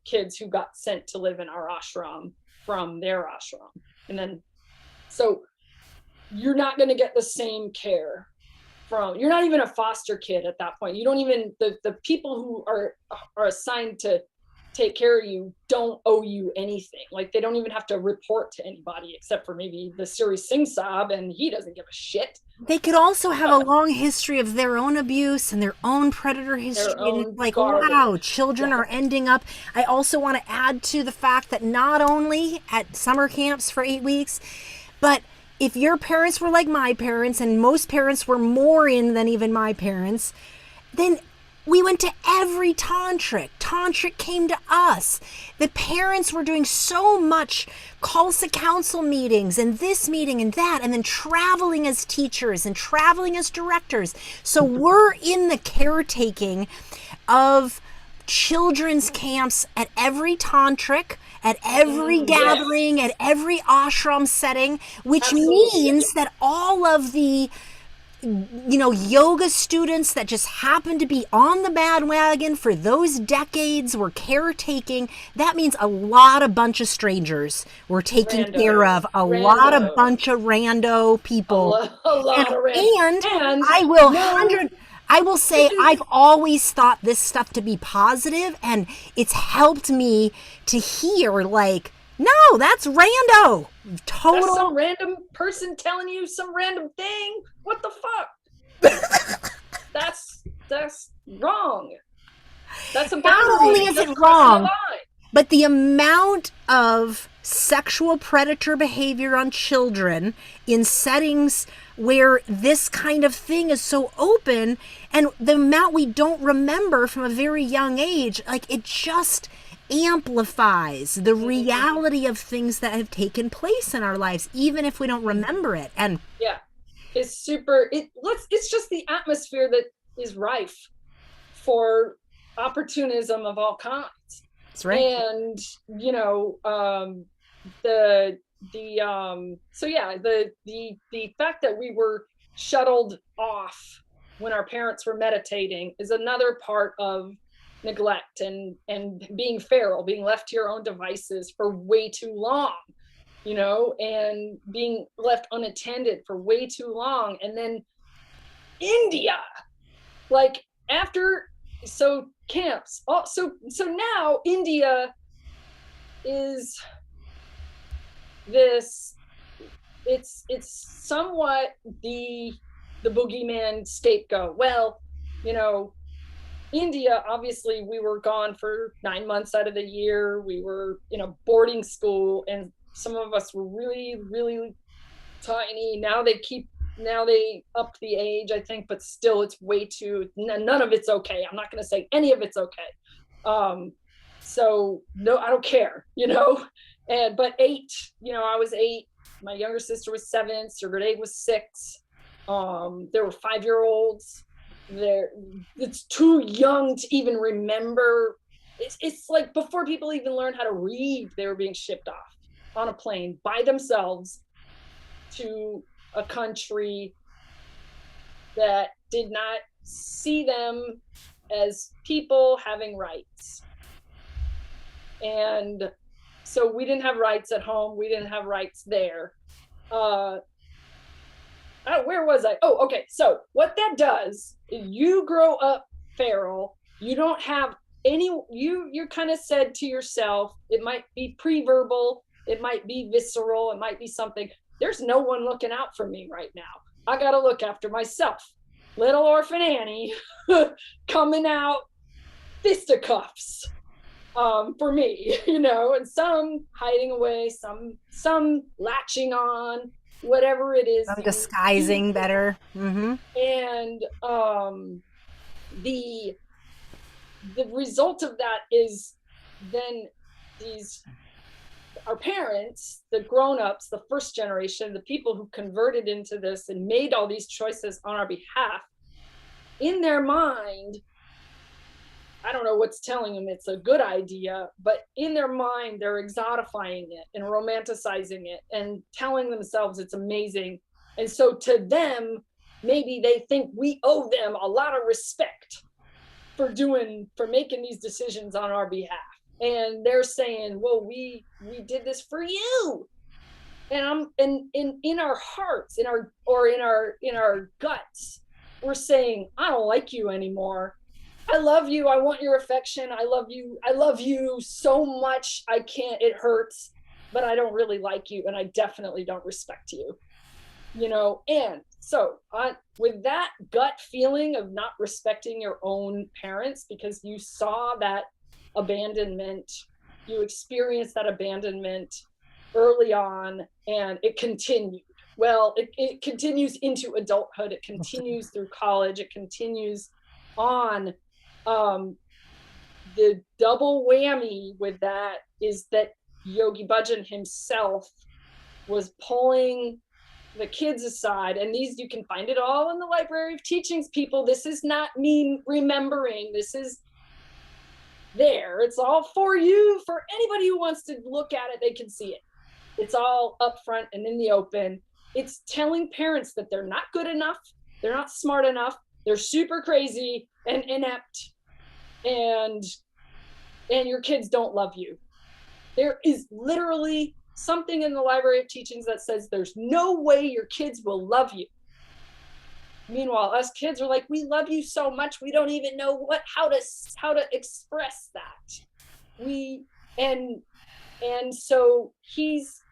kids who got sent to live in our ashram from their ashram. And then, so you're not going to get the same care you're not even a foster kid at that point. You don't even, the people who are assigned to take care of you don't owe you anything. Like they don't even have to report to anybody except for maybe the Siri Singh Saab, and he doesn't give a shit. They could also have a long history of their own abuse and their own predator history. And it's like, garbage. Wow, children are ending up. I also want to add to the fact that not only at summer camps for 8 weeks, but if your parents were like my parents, and most parents were more in than even my parents, then we went to every tantric. Tantric came to us. The parents were doing so much Khalsa council meetings and this meeting and that, and then traveling as teachers and traveling as directors. So we're in the caretaking of children's camps at every tantric, at every gathering, at every ashram setting, which means that all of the yoga students that just happened to be on the bandwagon for those decades were caretaking. That means a bunch of strangers were taking care of, lot of bunch of rando people. A lot of rando. And I will say I've always thought this stuff to be positive, and it's helped me to hear like, no, that's rando. Total. That's some random person telling you some random thing. What the fuck? That's wrong. That's a boundary. Not only is it wrong, but the amount of sexual predator behavior on children in settings where this kind of thing is so open, and the amount we don't remember from a very young age, like it just amplifies the reality of things that have taken place in our lives, even if we don't remember it. And it's just the atmosphere that is rife for opportunism of all kinds. That's right. And the fact that we were shuttled off when our parents were meditating is another part of neglect and being feral, being left to your own devices for way too long, and being left unattended for way too long. And then India, like camps. So now India is this, it's somewhat the boogeyman scapegoat. Well, India, obviously we were gone for 9 months out of the year. We were in a boarding school, and some of us were really, really tiny. Now they upped the age, I think, but still it's way too, none of it's okay. I'm not going to say any of it's okay. So no, I don't care, but 8, I was 8, my younger sister was 7, Sergey was 6. There were 5-year-olds there. It's too young to even remember. It's like before people even learned how to read, they were being shipped off on a plane by themselves to a country that did not see them as people having rights. And so we didn't have rights at home. We didn't have rights there. where was I? Oh, okay. So what that does is you grow up feral. You don't have any, you're kind of said to yourself, it might be pre-verbal, it might be visceral, it might be something. There's no one looking out for me right now. I got to look after myself. Little orphan Annie coming out fisticuffs for me, and some hiding away, some latching on, whatever it is. I'm disguising better. Mm-hmm. And the result of that is then these our parents, the grown-ups, the first generation, the people who converted into this and made all these choices on our behalf, in their mind, I don't know what's telling them it's a good idea, but in their mind, they're exotifying it and romanticizing it and telling themselves it's amazing. And so to them, maybe they think we owe them a lot of respect for making these decisions on our behalf. And they're saying, well, we did this for you. And in our hearts, in our guts, we're saying, I don't like you anymore. I love you. I want your affection. I love you. I love you so much. I can't, it hurts, but I don't really like you. And I definitely don't respect you, And so with that gut feeling of not respecting your own parents, because you saw that abandonment, you experienced that abandonment early on, and it continued. Well, it continues into adulthood. It continues through college. It continues on. The double whammy with that is that Yogi Bhajan himself was pulling the kids aside, and these, you can find it all in the Library of Teachings, people. This is not me remembering. This is there. It's all for you. For anybody who wants to look at it, they can see it. It's all up front and in the open. It's telling parents that they're not good enough, they're not smart enough, they're super crazy and inept, and your kids don't love you. There is literally something in the Library of Teachings that says there's no way your kids will love you. Meanwhile, us kids are like, we love you so much, we don't even know how to express that. And so he's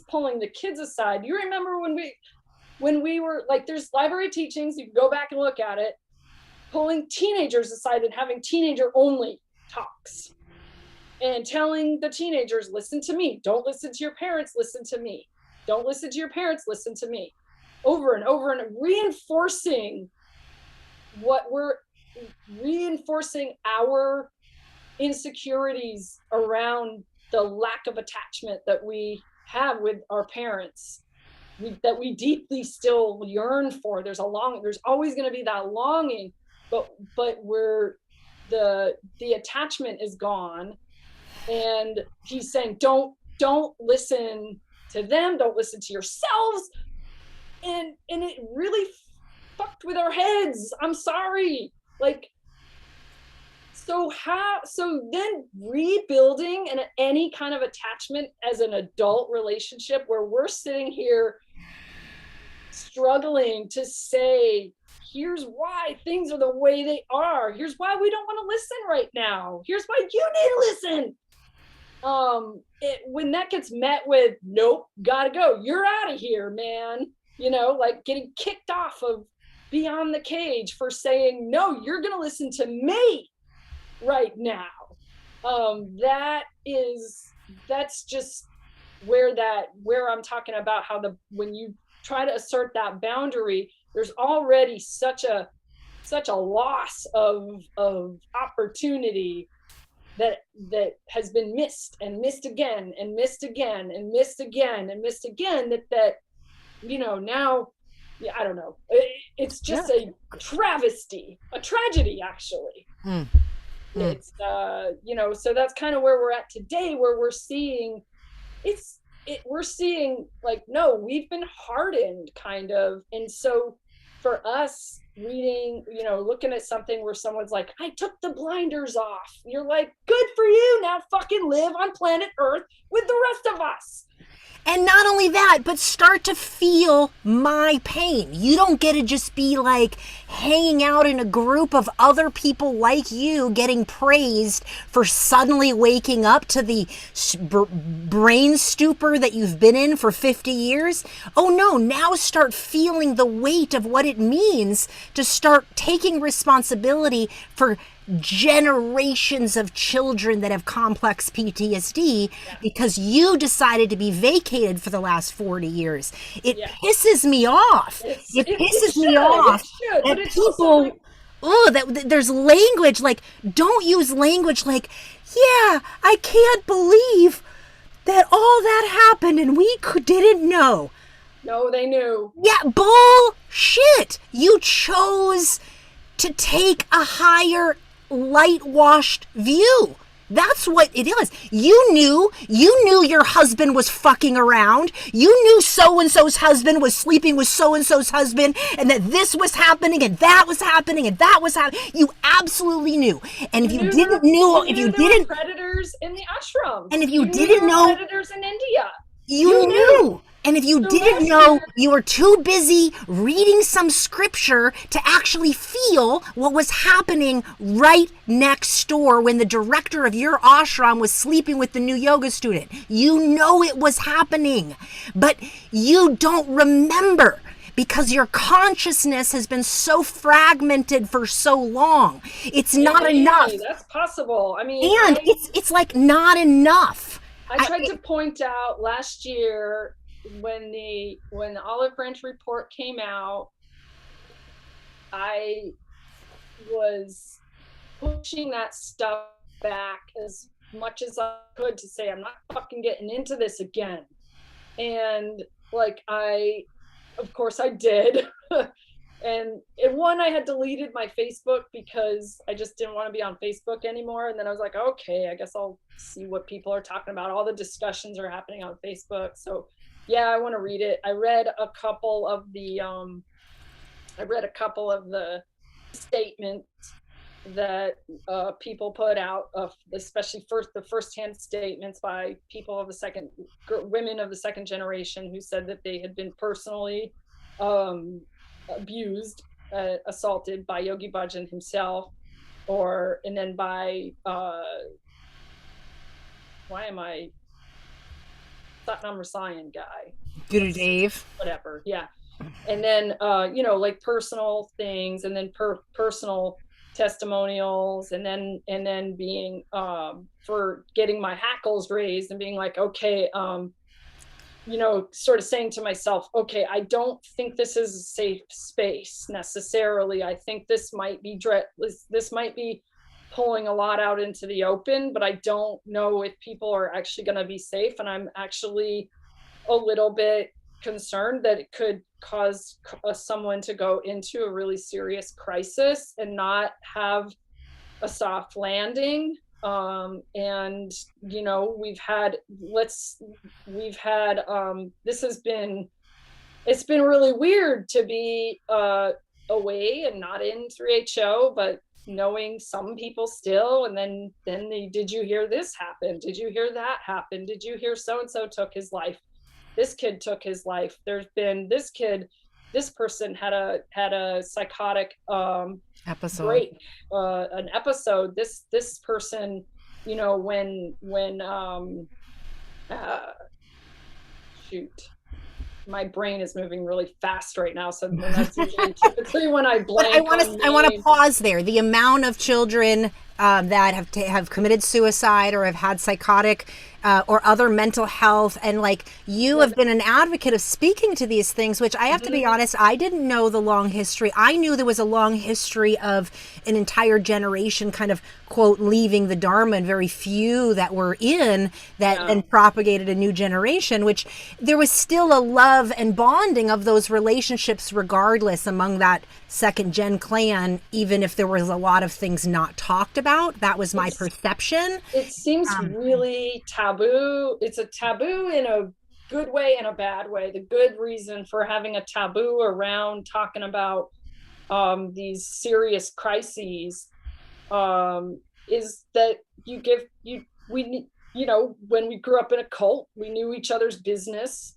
pulling the kids aside. You remember when we were like, there's Library Teachings, you can go back and look at it, pulling teenagers aside and having teenager only talks and telling the teenagers, listen to me, don't listen to your parents, listen to me, don't listen to your parents, listen to me, over and over, and reinforcing our insecurities around the lack of attachment that we have with our parents, that we deeply still yearn for. There's always going to be that longing, but the attachment is gone. And he's saying, don't listen to them, don't listen to yourselves. And it really fucked with our heads. I'm sorry. So then rebuilding any kind of attachment as an adult relationship, where we're sitting here struggling to say, here's why things are the way they are. Here's why we don't want to listen right now. Here's why you need to listen. When that gets met with, nope, gotta go, you're out of here, man. Like getting kicked off of Beyond the Cage for saying, no, you're going to listen to me right now. That's just where I'm talking about how when you try to assert that boundary, there's already such a loss of opportunity that has been missed and missed again and missed again and missed again and missed again, that now, I don't know, it's just a travesty, a tragedy, actually. It's so that's kind of where we're at today, where we're seeing like, no, we've been hardened, kind of. And so for us, reading, looking at something where someone's like, I took the blinders off, you're like, good for you, now fucking live on planet Earth with the rest of us. And not only that, but start to feel my pain. You don't get to just be like hanging out in a group of other people like you getting praised for suddenly waking up to the brain stupor that you've been in for 50 years. Oh no, now start feeling the weight of what it means to start taking responsibility for generations of children that have complex PTSD because you decided to be vacated for the last 40 years. It pisses me off. It pisses me off that people, that there's language like, don't use language like, yeah, I can't believe that all that happened and we didn't know. No, they knew. Yeah, bullshit. You chose to take a higher light washed view. That's what it is. You knew your husband was fucking around. You knew so-and-so's husband was sleeping with so-and-so's husband, and that this was happening and that was happening and that was happening. You absolutely knew. And if you didn't know, if you didn't, predators in the ashram. And if you didn't know, predators in India. You knew. And if you didn't know, you were too busy reading some scripture to actually feel what was happening right next door when the director of your ashram was sleeping with the new yoga student. You know it was happening, but you don't remember because your consciousness has been so fragmented for so long. It's not enough. That's possible. I mean, and it's like not enough. I tried to point out last year when the Olive Branch report came out, I was pushing that stuff back as much as I could to say, I'm not fucking getting into this again. And like, of course I did. And one, I had deleted my Facebook because I just didn't want to be on Facebook anymore. And then I was like, okay, I guess I'll see what people are talking about. All the discussions are happening on Facebook. So yeah, I want to read it. I read a couple of the statements that people put out, especially the firsthand statements by people of women of the second generation who said that they had been personally abused, assaulted by Yogi Bhajan himself, and then by Satnam Rasayan guy, Guru Dave, whatever, yeah. And then like personal things, and then personal testimonials, and then being for getting my hackles raised and being like, okay, sort of saying to myself, okay, I don't think this is a safe space necessarily. I think this might be pulling a lot out into the open, but I don't know if people are actually going to be safe. And I'm actually a little bit concerned that it could cause someone to go into a really serious crisis and not have a soft landing. And it's been really weird to be away and not in 3HO, but knowing some people still, and then did you hear this happen? Did you hear that happen? Did you hear so-and-so took his life? This kid took his life. There's been this person had a psychotic episode break, an episode. This person, when shoot, my brain is moving really fast right now, so that's usually typically when I blank. I want to pause there. The amount of children that have committed suicide or have had psychotic or other mental health, and like you have been an advocate of speaking to these things, which I have to be honest, I didn't know the long history. I knew there was a long history of an entire generation kind of quote leaving the Dharma, and very few that were in that and propagated a new generation, which there was still a love and bonding of those relationships regardless among that second gen clan, even if there was a lot of things not talked about. That was my perception. It seems really taboo. It's a taboo in a good way and a bad way. The good reason for having a taboo around talking about these serious crises is that when we grew up in a cult, we knew each other's business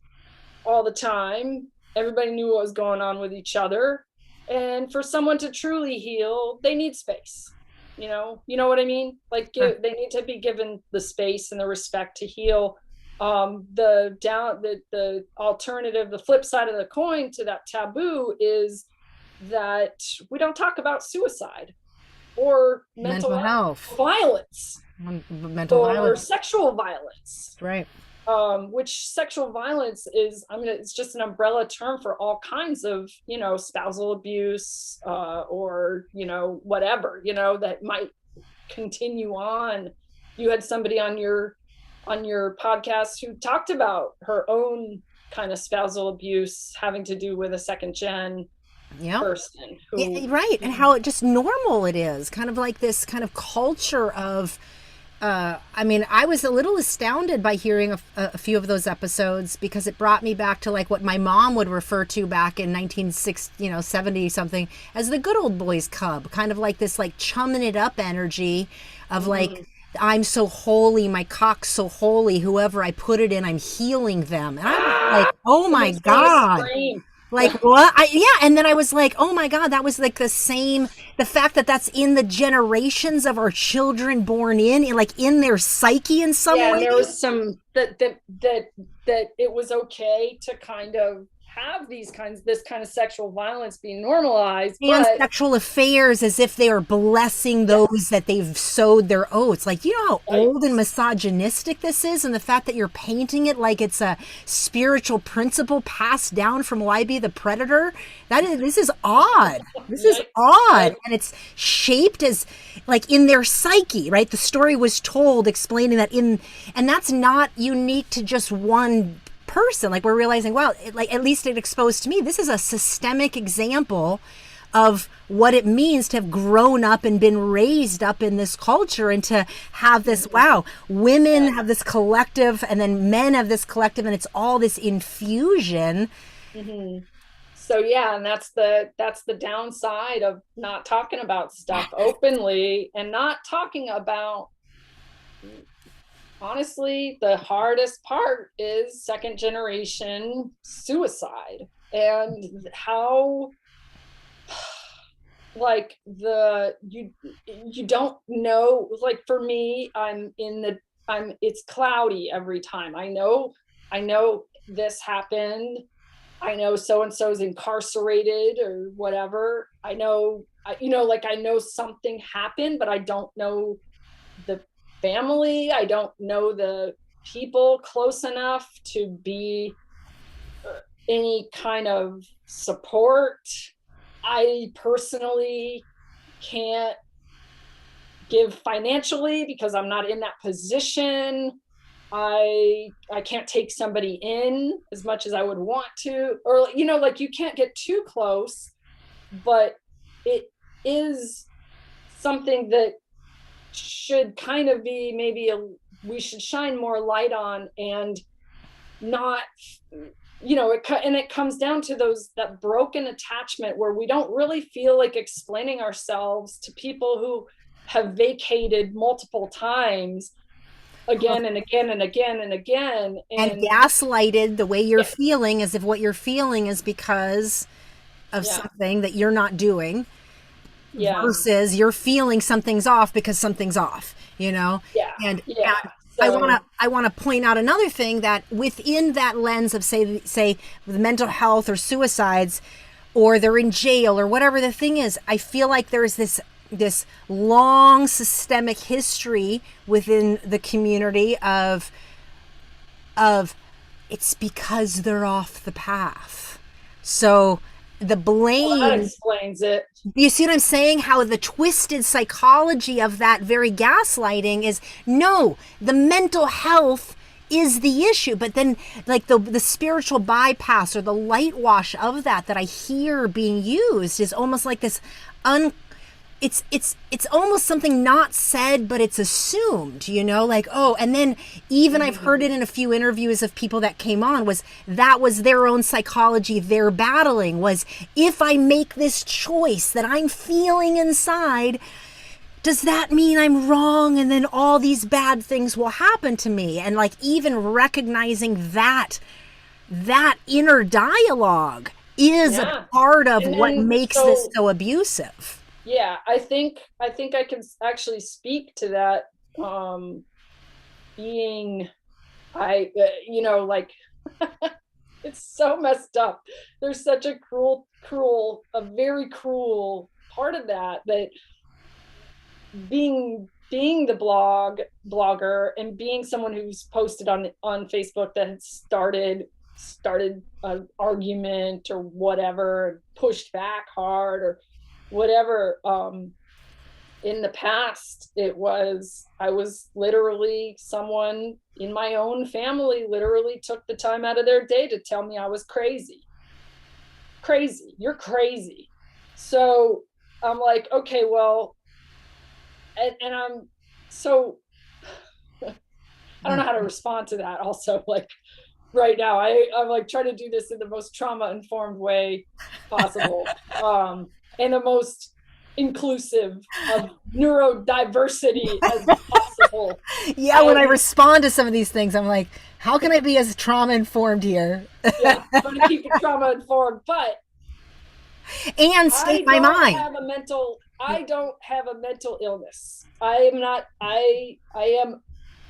all the time. Everybody knew what was going on with each other. And for someone to truly heal, they need space. You know what I mean? Like they need to be given the space and the respect to heal. The alternative, the flip side of the coin to that taboo is that we don't talk about suicide or mental health, violence, mental or violence, sexual violence. right? Which sexual violence is, it's just an umbrella term for all kinds of, spousal abuse, or, whatever, that might continue on. You had somebody on your podcast who talked about her own kind of spousal abuse having to do with a second gen person. Right. And how just normal it is, kind of like this kind of culture of, I was a little astounded by hearing a few of those episodes, because it brought me back to like what my mom would refer to back in 1970 something as the good old boys club, kind of like this like chumming it up energy of like, I'm so holy, my cock's so holy, whoever I put it in, I'm healing them. And I'm like, oh my God. Like what? And then I was like, oh my God, that was like the fact that that's in the generations of our children born like in their psyche in some way. Yeah, there was some that it was okay to kind of have this kind of sexual violence being normalized, and sexual affairs as if they are blessing those that they've sowed their oats. Like, you know how old and misogynistic this is, and the fact that you're painting it like it's a spiritual principle passed down from YB the Predator. This is odd. This is odd, and it's shaped as like in their psyche, right? The story was told explaining that and that's not unique to just one person. Like, we're realizing, wow, at least it exposed to me, this is a systemic example of what it means to have grown up and been raised up in this culture, and to have this, wow, women have this collective and then men have this collective, and it's all this infusion. So and that's the downside of not talking about stuff openly, and not talking about, honestly, the hardest part is second generation suicide, and how like you don't know, like for me, it's cloudy every time. I know this happened. I know so-and-so's incarcerated or whatever. I know something happened, but I don't know the family. I don't know the people close enough to be any kind of support. I personally can't give financially because I'm not in that position. I can't take somebody in as much as I would want to, or like you can't get too close, but it is something that should kind of be we should shine more light on, and not, it comes down to that broken attachment where we don't really feel like explaining ourselves to people who have vacated multiple times, again and again and again and again, and gaslighted the way you're feeling, as if what you're feeling is because of something that you're not doing. Versus you're feeling something's off because something's off, and I want to point out another thing, that within that lens of say with mental health or suicides, or they're in jail or whatever the thing is, I feel like there's this long systemic history within the community of it's because they're off the path. So the blame, that explains it. You see what I'm saying? How the twisted psychology of that very gaslighting is, no, the mental health is the issue, but then like the spiritual bypass or the light wash of that I hear being used is almost like this it's almost something not said, but it's assumed, like, oh, and then even I've heard it in a few interviews of people that came on, that was their own psychology they're battling, was if I make this choice that I'm feeling inside, does that mean I'm wrong and then all these bad things will happen to me? And like even recognizing that inner dialogue is a Yeah. part of And what then makes this so abusive. yeah, I think I can actually speak to that. Being like it's so messed up. There's such a a very cruel part of that being the blogger and being someone who's posted on Facebook that had started an argument or whatever, pushed back hard or whatever. In the past, I was literally someone in my own family literally took the time out of their day to tell me I was crazy. Crazy, you're crazy. So I'm like, okay, well, and I'm so I don't know how to respond to that. Also, like right now, I'm like trying to do this in the most trauma informed way possible, and the most inclusive of neurodiversity as possible. Yeah, when I respond to some of these things, I'm like, how can I be as trauma informed here? Yeah, I'm going to keep it trauma informed, but and state my mind. I don't have a mental illness. I am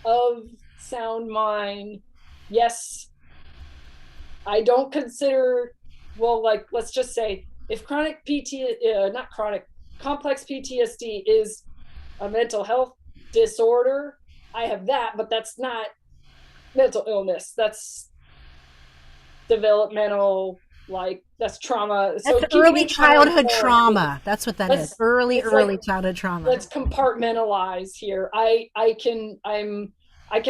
of sound mind. Yes, I don't consider, well, like, let's just say if complex PTSD is a mental health disorder, I have that, but that's not mental illness. That's developmental, like that's trauma. That's early childhood trauma. That's what that is. Early childhood trauma. Let's compartmentalize here. I can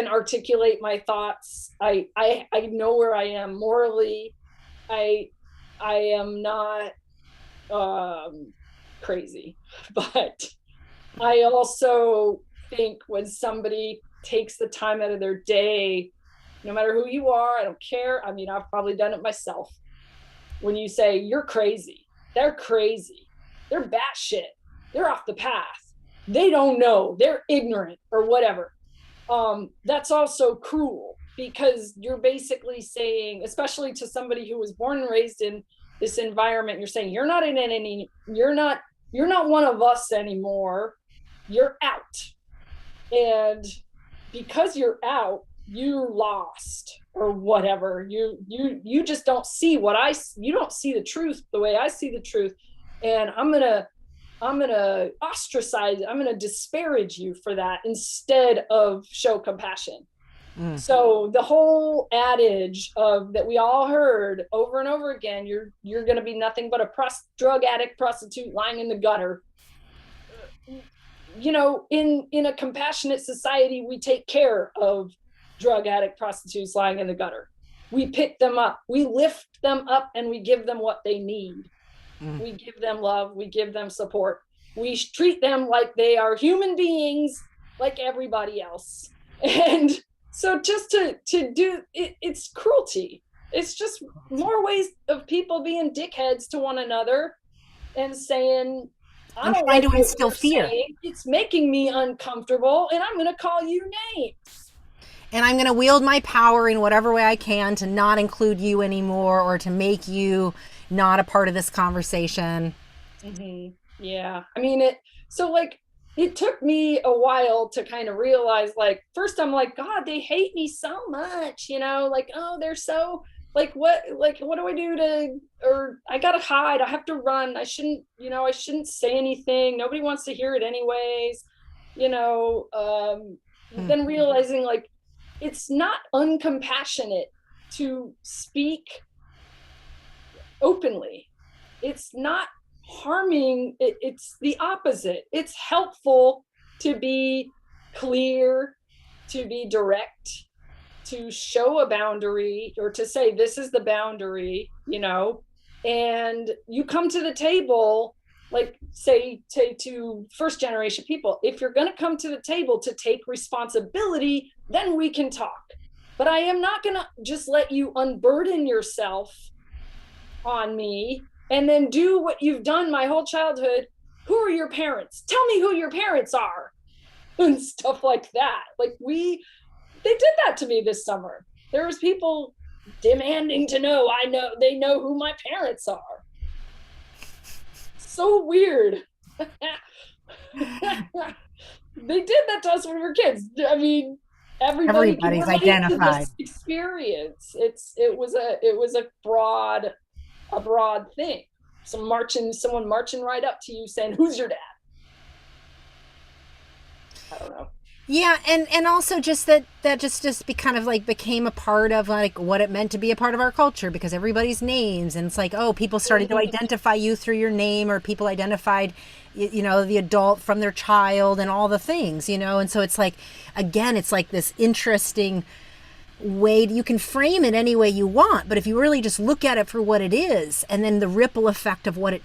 articulate my thoughts. I know where I am morally. I am not crazy, but I also think when somebody takes the time out of their day, no matter who you are, I don't care. I mean, I've probably done it myself. When you say you're crazy, they're crazy, they're batshit, they're off the path, they don't know, they're ignorant or whatever. That's also cruel because you're basically saying, especially to somebody who was born and raised in this environment, you're saying you're not one of us anymore. You're out. And because you're out, you lost or whatever. You just don't see you don't see the truth the way I see the truth. And I'm gonna ostracize, I'm gonna disparage you for that instead of show compassion. So the whole adage of that we all heard over and over again, you're going to be nothing but a drug addict, prostitute lying in the gutter. You know, in a compassionate society, we take care of drug addict, prostitutes lying in the gutter. We pick them up, we lift them up, and we give them what they need. We give them love, we give them support. We treat them like they are human beings, like everybody else. And so just to do it, it's cruelty. It's just more ways of people being dickheads to one another and saying, I'm trying to instill fear. It's making me uncomfortable, and I'm going to call you names. And I'm going to wield my power in whatever way I can to not include you anymore or to make you not a part of this conversation. Mm-hmm. Yeah. I mean, it took me a while to kind of realize, like, first I'm like, God, they hate me so much, you know, like, oh, they're so what do I do or I gotta hide, I have to run, I shouldn't say anything, nobody wants to hear it anyways, then realizing like it's not uncompassionate to speak openly. It's not harming, it's the opposite. It's helpful to be clear, to be direct, to show a boundary, or to say this is the boundary, and you come to the table, like say to first generation people, if you're going to come to the table to take responsibility, then we can talk. But I am not going to just let you unburden yourself on me and then do what you've done my whole childhood, who are your parents? Tell me who your parents are. And stuff like that. Like they did that to me this summer. There was people demanding to know, they know who my parents are. So weird. They did that to us when we were kids. I mean, Everybody's identified. This experience. It was a broad thing. Someone marching right up to you saying, "Who's your dad?" I don't know. Yeah, and also just that just be kind of like became a part of like what it meant to be a part of our culture, because everybody's names, and it's like, oh, people started to identify you through your name, or people identified the adult from their child and all the things, and so it's like, again, it's like this interesting way you can frame it any way you want, but if you really just look at it for what it is, and then the ripple effect of what it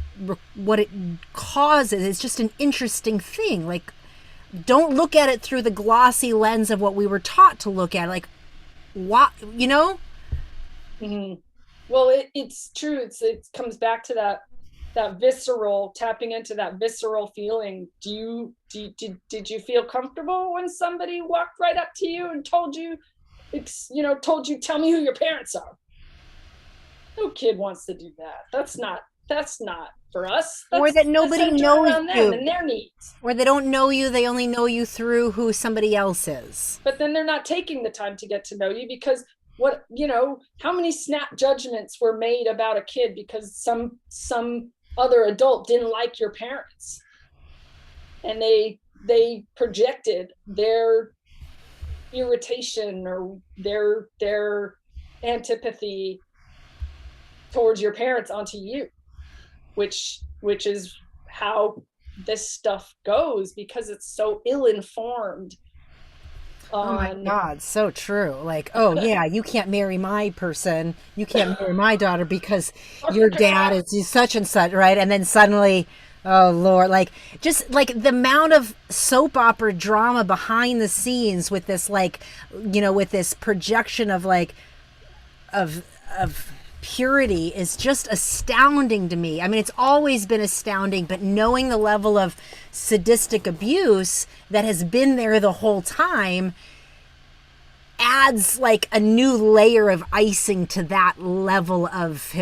causes, is just an interesting thing. Like, don't look at it through the glossy lens of what we were taught to look at. Like, what, Mm-hmm. Well, it's true. It comes back to that visceral, tapping into that visceral feeling. Did you feel comfortable when somebody walked right up to you and told you, tell me who your parents are? No kid wants to do that. That's not for us. Or that nobody knows you and their needs. Or they don't know you, they only know you through who somebody else is. But then they're not taking the time to get to know you, because how many snap judgments were made about a kid because some other adult didn't like your parents, and they projected their irritation or their antipathy towards your parents onto you, which is how this stuff goes, because it's so ill-informed. Oh my God, so true. Like, oh yeah, you can't marry my person, you can't marry my daughter because your dad is such and such, right? And then suddenly, oh Lord, like, just like the amount of soap opera drama behind the scenes with this, like, with this projection of like, of purity is just astounding to me. I mean, it's always been astounding, but knowing the level of sadistic abuse that has been there the whole time adds like a new layer of icing to that level of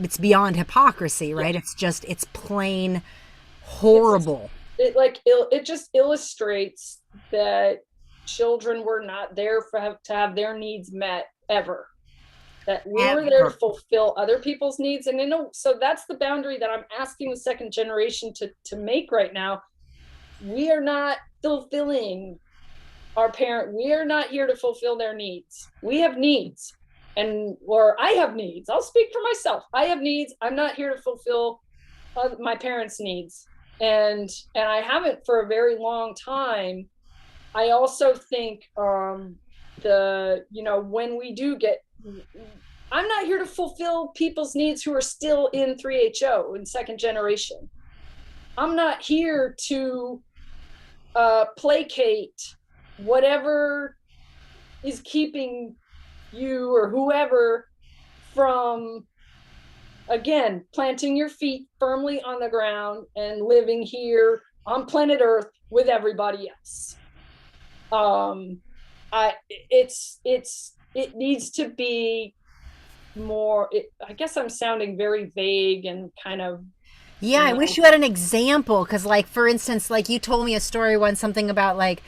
it's beyond hypocrisy, right? Yeah. It's plain horrible. It just illustrates that children were not there to have their needs met ever. That we were there to fulfill other people's needs. And so that's the boundary that I'm asking the second generation to make right now. We are not fulfilling our parent. We are not here to fulfill their needs. We have needs, or I have needs. I'll speak for myself. I have needs. I'm not here to fulfill my parents' needs. And I haven't for a very long time. I also think when we do get, I'm not here to fulfill people's needs who are still in 3HO in second generation. I'm not here to placate whatever is keeping you or whoever from, again, planting your feet firmly on the ground and living here on planet Earth with everybody else. It needs to be more, I guess I'm sounding very vague and kind of. Yeah, I wish you had an example, because like, for instance, like you told me a story once, something about like,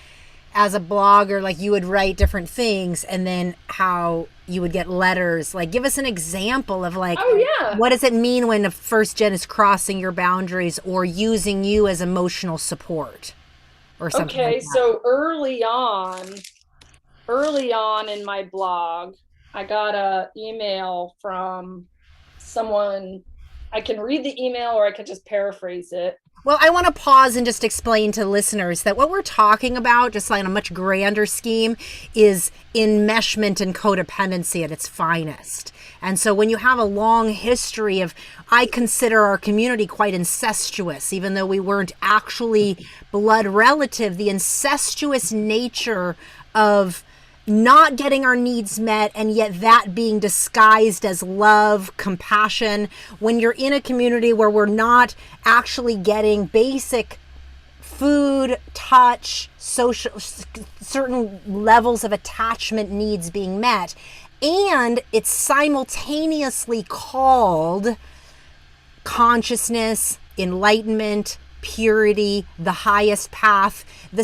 as a blogger, like you would write different things and then how you would get letters. Like, give us an example of like, oh yeah, what does it mean when a first gen is crossing your boundaries or using you as emotional support or something? Okay, like that? So early on in my blog, I got an email from someone. I can read the email or I could just paraphrase it. Well, I want to pause and just explain to listeners that what we're talking about, just like on a much grander scheme, is enmeshment and codependency at its finest. And so when you have a long history of, I consider our community quite incestuous, even though we weren't actually blood relative, the incestuous nature of not getting our needs met, and yet that being disguised as love, compassion. When you're in a community where we're not actually getting basic food, touch, social, certain levels of attachment needs being met, and it's simultaneously called consciousness, enlightenment, purity, the highest path, the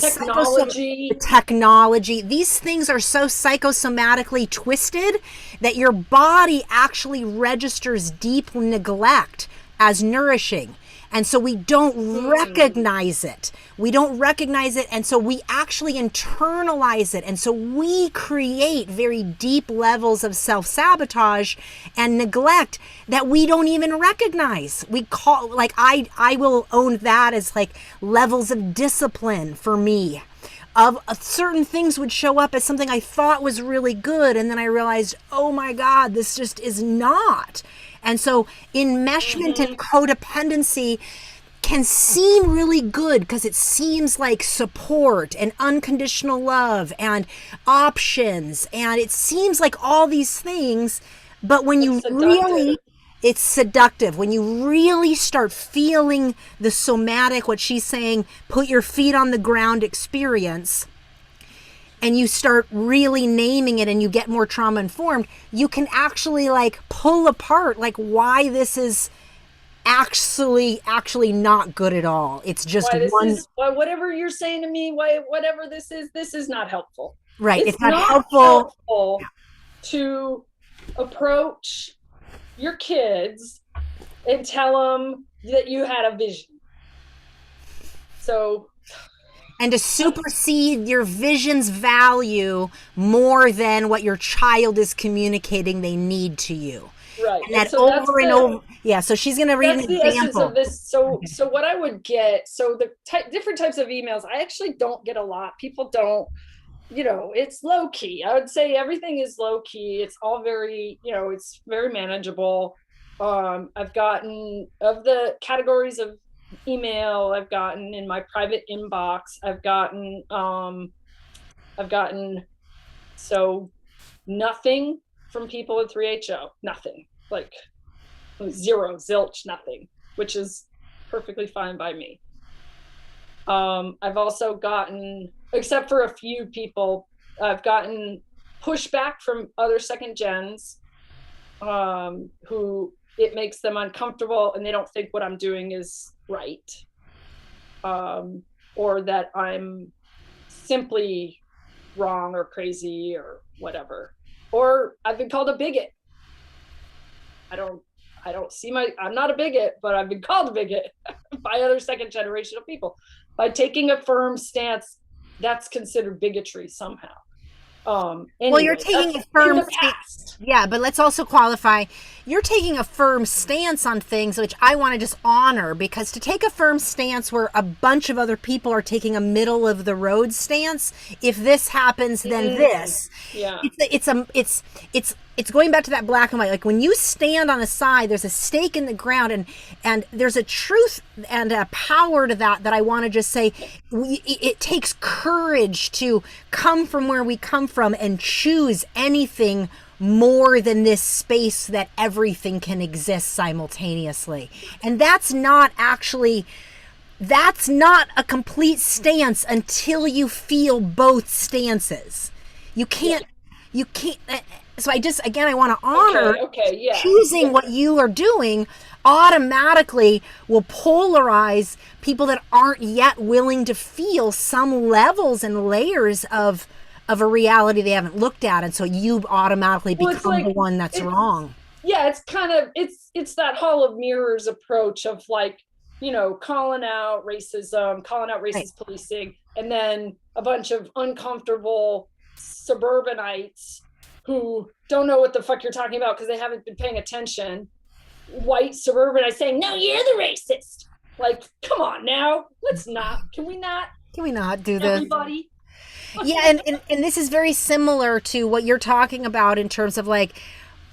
technology. These things are so psychosomatically twisted that your body actually registers deep neglect as nourishing. And so we don't recognize it. We don't recognize it. And so we actually internalize it. And so we create very deep levels of self-sabotage and neglect that we don't even recognize. We call, like, I will own that as like levels of discipline for me. Of certain things would show up as something I thought was really good. And then I realized, oh my God, this just is not. And so enmeshment and codependency can seem really good because it seems like support and unconditional love and options. And it seems like all these things. But when it's seductive. When you really start feeling the somatic, what she's saying, put your feet on the ground experience, and you start really naming it and you get more trauma informed, you can actually like pull apart like why this is actually not good at all. It's just whatever you're saying to me, whatever this is not helpful. Right. It's not helpful to approach your kids and tell them that you had a vision. So, and to supersede your vision's value more than what your child is communicating they need to you. Right. And that so over and over. Yeah. So she's going to read an example. That's the essence of this. So what I would get, so the different types of emails, I actually don't get a lot. People don't, it's low key. I would say everything is low key. It's all very, it's very manageable. I've gotten, of the categories of email I've gotten in my private inbox, I've gotten so nothing from people at 3HO, nothing, like zero, zilch, nothing, which is perfectly fine by me. I've also gotten, except for a few people, I've gotten pushback from other second gens who it makes them uncomfortable and they don't think what I'm doing is right, or that I'm simply wrong or crazy or whatever. Or I've been called a bigot. I'm not a bigot, but I've been called a bigot by other second generational people. By taking a firm stance, that's considered bigotry somehow. Anyway, well, you're taking a firm stance. Yeah, but let's also qualify. You're taking a firm stance on things, which I want to just honor, because to take a firm stance where a bunch of other people are taking a middle of the road stance, if this happens, then this. Yeah. It's going back to that black and white. Like when you stand on a side, there's a stake in the ground, and there's a truth and a power to that I want to just say. It takes courage to come from where we come from and choose anything more than this space that everything can exist simultaneously. And that's not a complete stance until you feel both stances. You can't. So I want to honor choosing what you are doing automatically will polarize people that aren't yet willing to feel some levels and layers of a reality they haven't looked at. And so you automatically become the one that's wrong. Yeah, it's kind of, it's that Hall of Mirrors approach of like, calling out racism, calling out racist policing, and then a bunch of uncomfortable suburbanites who don't know what the fuck you're talking about because they haven't been paying attention. White suburbanites saying, no, you're the racist. Like, come on now. Can we not do this? Everybody. Yeah, and this is very similar to what you're talking about in terms of like,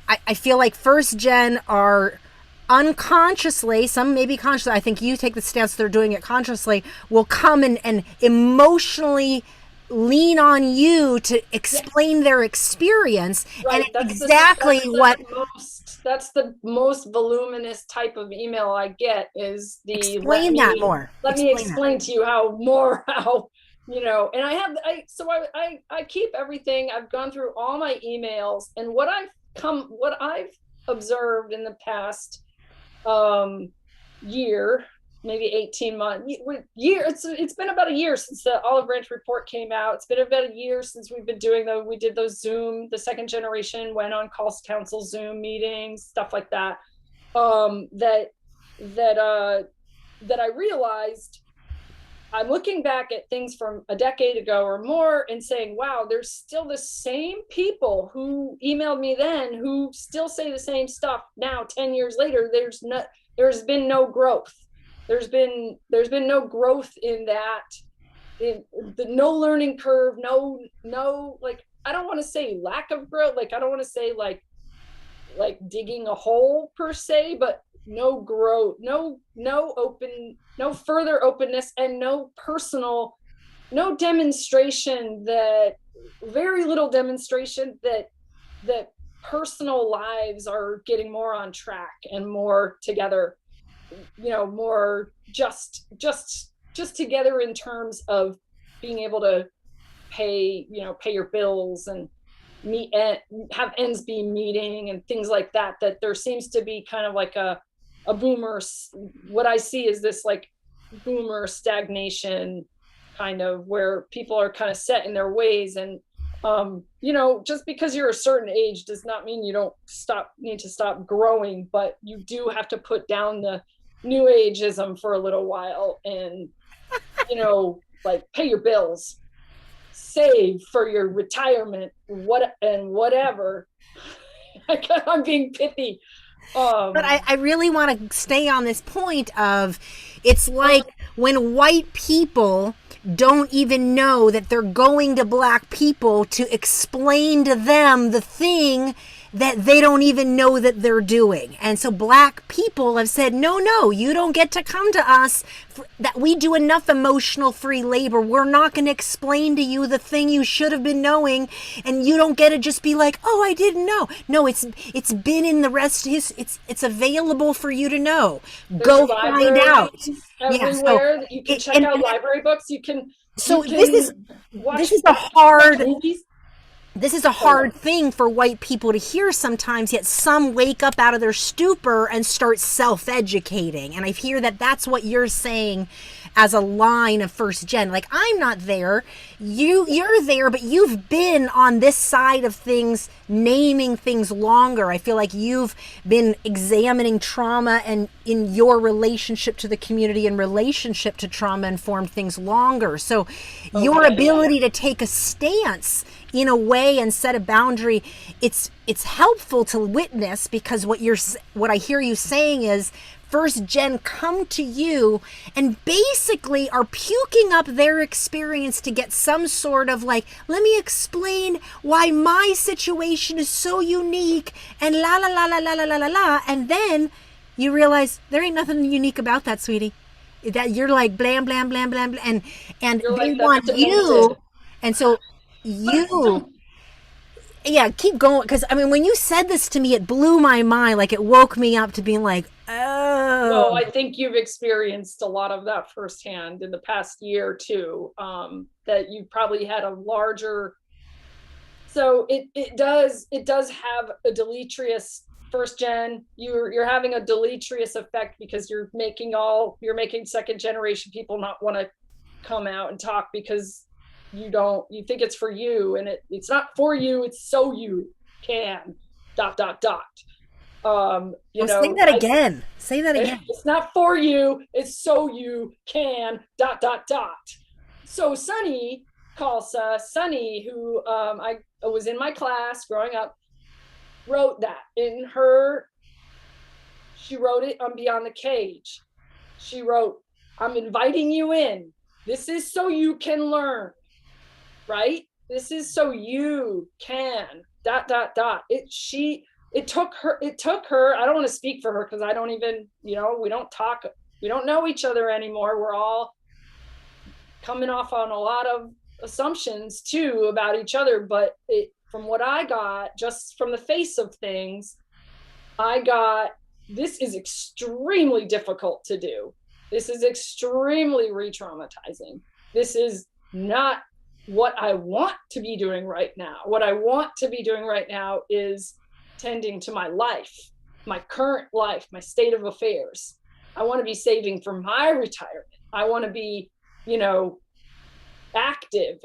I feel like first gen are unconsciously, some maybe consciously, I think you take the stance they're doing it consciously, will come and emotionally lean on you to explain their experience. And Right. it's exactly what That's the most voluminous type of email I get is the explain that more. let me Explain that. explain to you how more how and I keep everything. I've gone through all my emails, and what I've observed in the past year, maybe 18 months year. It's been about a year since the Olive Branch report came out. It's been about a year since we've been doing we did those Zoom, the second generation went on calls council Zoom meetings, stuff like that. That I realized I'm looking back at things from a decade ago or more and saying, wow, there's still the same people who emailed me then who still say the same stuff now, 10 years later. There's been no growth. There's been no growth in that, in the no learning curve, no, like, I don't want to say lack of growth. Like, I don't want to say like digging a hole per se, but no growth, no further openness, and no demonstration, that very little demonstration that personal lives are getting more on track and more together, more just together in terms of being able to pay your bills and meet have ends be meeting and things like that. That there seems to be kind of like a boomer, what I see is this like boomer stagnation, kind of where people are kind of set in their ways. And just because you're a certain age does not mean you don't need to stop growing, but you do have to put down the new ageism for a little while and like pay your bills, save for your retirement, whatever. I'm being pithy. But I really want to stay on this point of, it's like when white people don't even know that they're going to black people to explain to them the thing that they don't even know that they're doing. And so black people have said, no, you don't get to come to us, that we do enough emotional free labor. We're not going to explain to you the thing you should have been knowing, and you don't get to just be like, oh, I didn't know. No, it's been in the rest of it's available for you to know. Go find out. Everywhere that you can check out library books. You can this is a hard movies. This is a hard thing for white people to hear sometimes, yet some wake up out of their stupor and start self-educating. And I hear that that's what you're saying as a line of first gen. Like, I'm not there. You're there, but you've been on this side of things, naming things longer. I feel like you've been examining trauma and in your relationship to the community and relationship to trauma-informed things longer. So your ability to take a stance in a way and set a boundary, it's helpful to witness, because what I hear you saying is first gen come to you and basically are puking up their experience to get some sort of like, let me explain why my situation is so unique and la la la la la la la la la, and then you realize there ain't nothing unique about that, sweetie. That you're like blam blam blam blam blam, and they want you, and so keep going, because I mean, when you said this to me, it blew my mind. Like, it woke me up to being like, oh. Well, I think you've experienced a lot of that firsthand in the past year or two. That you probably had a larger. So it does have a deleterious first gen. You're having a deleterious effect because you're making second generation people not want to come out and talk because you think it's for you, and it's not for you, it's so you can ... Say that again. Say that again. It's not for you, it's so you can ... So Sunny Khalsa, Sunny, who I was in my class growing up, wrote that she wrote it on Beyond the Cage. She wrote, I'm inviting you in. This is so you can learn. Right? This is so you can ... It took her, I don't want to speak for her because I don't even, we don't talk, we don't know each other anymore. We're all coming off on a lot of assumptions too about each other, but from what I got, just from the face of things, I got, this is extremely difficult to do. This is extremely re-traumatizing. This is not what I want to be doing right now. What I want to be doing right now is tending to my life, my current life, my state of affairs. I want to be saving for my retirement. I want to be, you know, active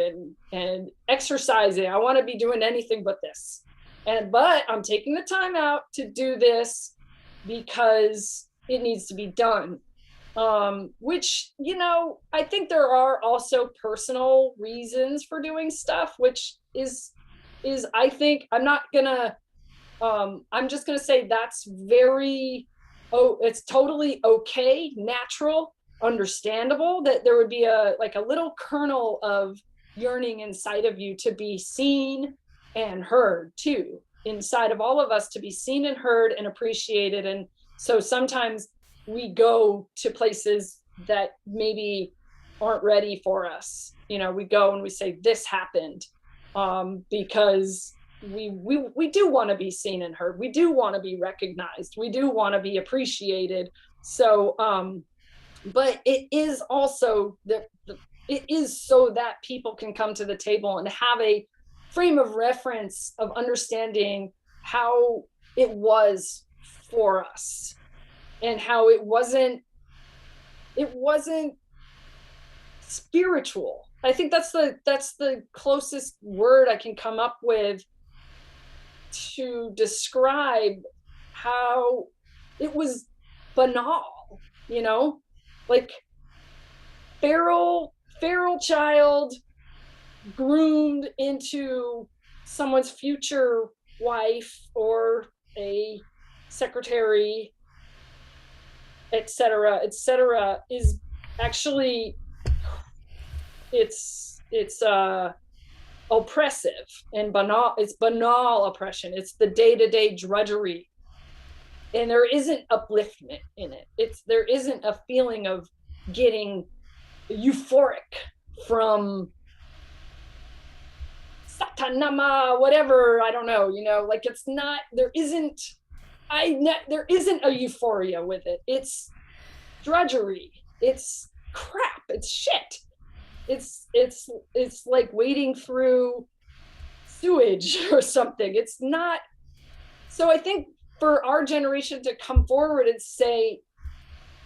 and exercising. I want to be doing anything but this. But I'm taking the time out to do this because it needs to be done. Which, you know, I think there are also personal reasons for doing stuff, which is I think I'm just gonna say that's very, it's totally okay, natural, understandable that there would be a little kernel of yearning inside of you to be seen and heard too, inside of all of us, to be seen and heard and appreciated. And so sometimes we go to places that maybe aren't ready for us. You know, we go and we say, this happened, because we do want to be seen and heard. We do want to be recognized. We do want to be appreciated. So, but it is also it is so that people can come to the table and have a frame of reference of understanding how it was for us and how it wasn't spiritual. I think that's the closest word I can come up with to describe how it was banal, you know, like feral child groomed into someone's future wife or a secretary, etc., is actually, it's oppressive and banal. It's banal oppression. It's the day-to-day drudgery, and there isn't upliftment in it. There isn't a feeling of getting euphoric from satanama, whatever, I don't know, you know, like it's not, there isn't a euphoria with it. It's drudgery, it's crap, it's shit. It's like wading through sewage or something. It's not. So I think for our generation to come forward and say,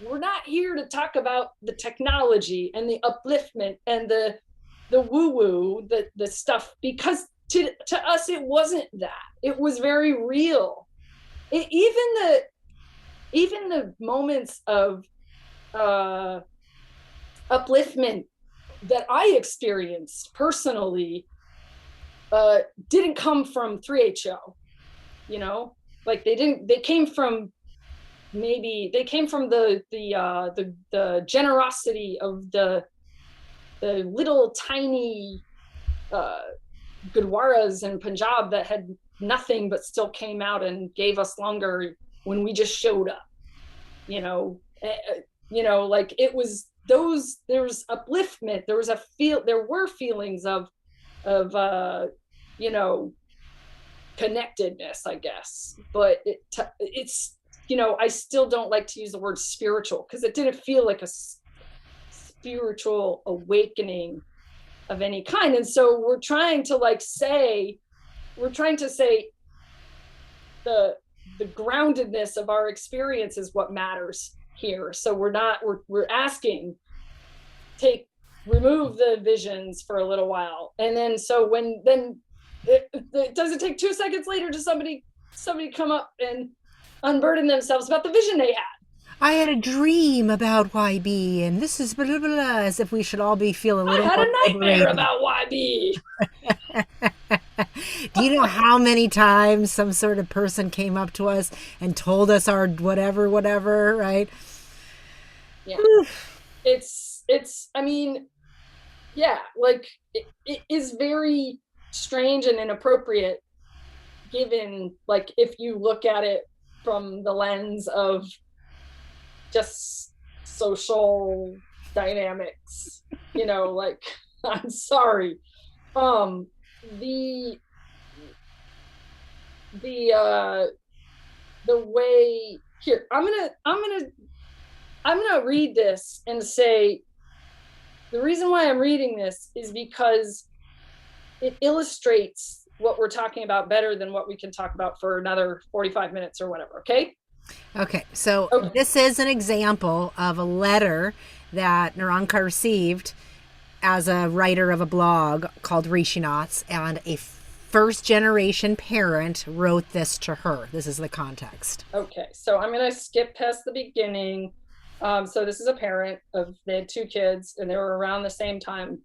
we're not here to talk about the technology and the upliftment and the woo-woo, the stuff, because to us it wasn't that. It was very real. Even the moments of upliftment that I experienced personally didn't come from 3HO, you know, like they came from the generosity of the little tiny Gurdwaras in Punjab that had nothing but still came out and gave us longer when we just showed up, you know, like it was those, there was upliftment, there were feelings of you know, connectedness, I guess, but it's, you know, I still don't like to use the word spiritual because it didn't feel like a spiritual awakening of any kind. And so we're trying to say the groundedness of our experience is what matters here. So we're asking, remove the visions for a little while. And then so it doesn't take 2 seconds later to somebody come up and unburden themselves about the vision they had. I had a dream about YB, and this is blah, blah, blah, as if we should all be feeling a little I had more a nightmare liberated about YB. Do you know how many times some sort of person came up to us and told us our whatever, right? Yeah. It's, I mean, yeah, like it is very strange and inappropriate given, like, if you look at it from the lens of just social dynamics, you know, like I'm sorry. Um, the the the way here, I'm gonna read this and say the reason why I'm reading this is because it illustrates what we're talking about better than what we can talk about for another 45 minutes or whatever. Okay. Okay, so Okay. this is an example of a letter that Narankar received as a writer of a blog called Rishinaths, and a first generation parent wrote this to her. This is the context. Okay, so I'm going to skip past the beginning. So this is a parent of, they had two kids and they were around the same time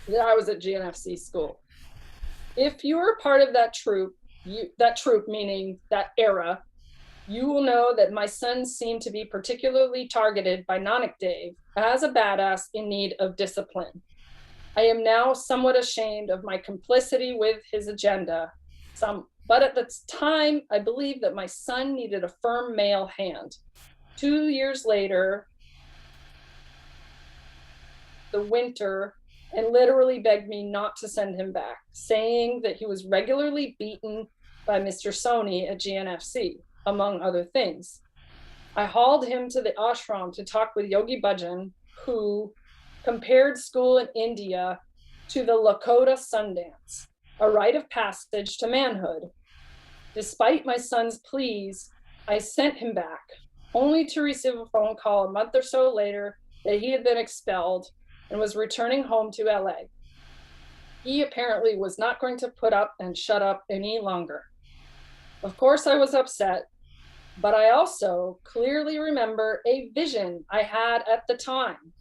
that I was at GNFC school. If you were part of that troop, that troop meaning that era, you will know that my son seemed to be particularly targeted by Nanak Dev as a badass in need of discipline. I am now somewhat ashamed of my complicity with his agenda. But at the time, I believed that my son needed a firm male hand. 2 years later, the winter, and literally begged me not to send him back, saying that he was regularly beaten by Mr. Soni at GNFC, among other things. I hauled him to the ashram to talk with Yogi Bhajan, who compared school in India to the Lakota Sundance, a rite of passage to manhood. Despite my son's pleas, I sent him back, only to receive a phone call a month or so later that he had been expelled and was returning home to LA. He apparently was not going to put up and shut up any longer. Of course, I was upset, but I also clearly remember a vision I had at the time.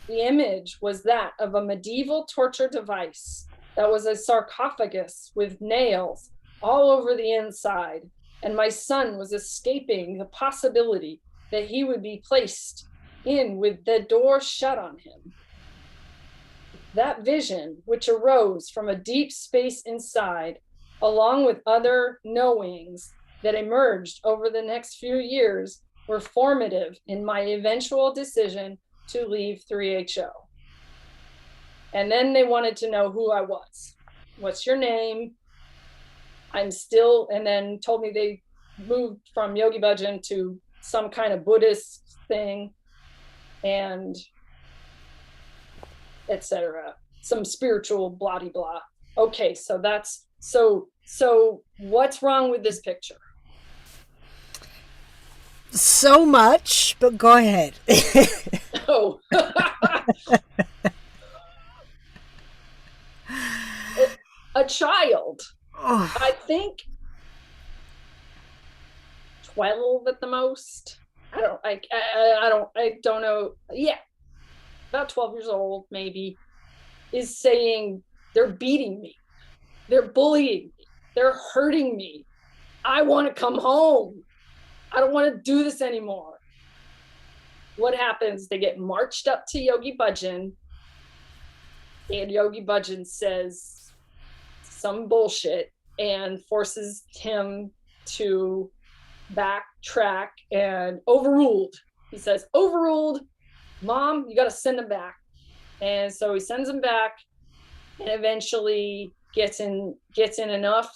The image was that of a medieval torture device that was a sarcophagus with nails all over the inside, and my son was escaping the possibility that he would be placed in with the door shut on him. That vision, which arose from a deep space inside, along with other knowings that emerged over the next few years, were formative in my eventual decision to leave 3HO. And then they wanted to know who I was. What's your name? I'm still, and then told me they moved from Yogi Bhajan to some kind of Buddhist thing, and etc. Some spiritual blah blah. Okay, so that's so what's wrong with this picture? So much, but go ahead. Oh. A child, I think 12 at the most. I don't know. Yeah, about 12 years old, maybe, is saying they're beating me, they're bullying me, they're hurting me. I want to come home. I don't want to do this anymore. What happens? They get marched up to Yogi Bhajan, and Yogi Bhajan says some bullshit and forces him to backtrack, and overruled. He says, overruled, Mom, you got to send him back. And so he sends him back, and eventually gets in enough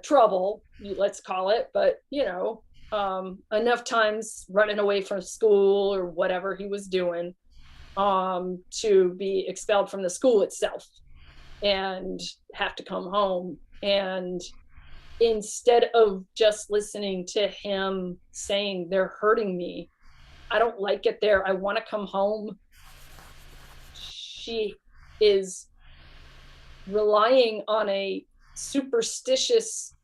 trouble, let's call it, but enough times running away from school or whatever he was doing to be expelled from the school itself and have to come home. And instead of just listening to him saying they're hurting me, I don't like it there, I want to come home, she is relying on a superstitious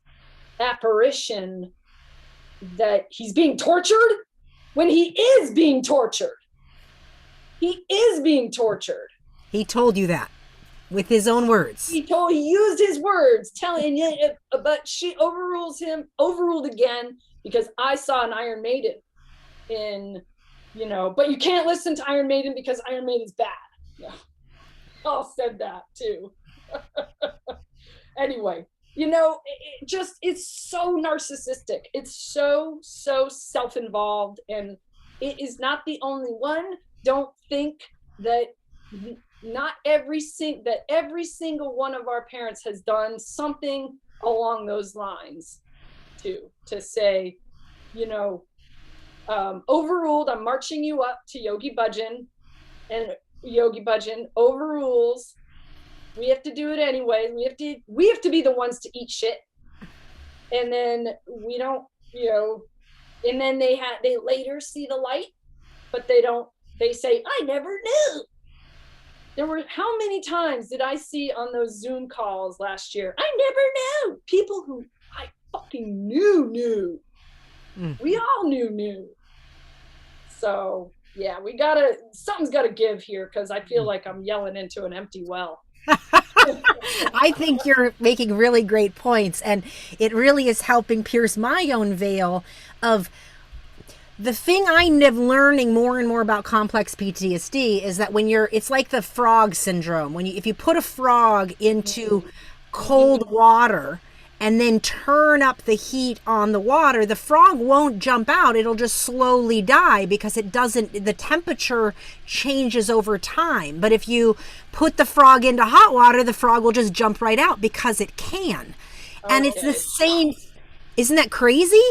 apparition that he's being tortured when he is being tortured. He is being tortured. He told you that with his own words. He used his words, telling you, but she overruled again, because I saw an Iron Maiden in, but you can't listen to Iron Maiden because Iron Maiden's bad. Yeah. Paul said that too. Anyway, it's so narcissistic. It's so self-involved, and it is not the only one. Don't think that not every single one of our parents has done something along those lines to say, you know, overruled, I'm marching you up to Yogi Bhajan, and Yogi Bhajan overrules. We have to do it anyway. We have to be the ones to eat shit. And then we don't, you know, and then they later see the light, but they say, I never knew. There were, how many times did I see on those Zoom calls last year? I never knew. People who I fucking knew. We all knew. So yeah, something's gotta give here, because I feel like I'm yelling into an empty well. I think you're making really great points, and it really is helping pierce my own veil of the thing I'm learning more and more about complex PTSD is that it's like the frog syndrome. If you put a frog into cold water and then turn up the heat on the water, the frog won't jump out. It'll just slowly die because the temperature changes over time. But if you put the frog into hot water, the frog will just jump right out because it can. Okay. And it's the same. Isn't that crazy?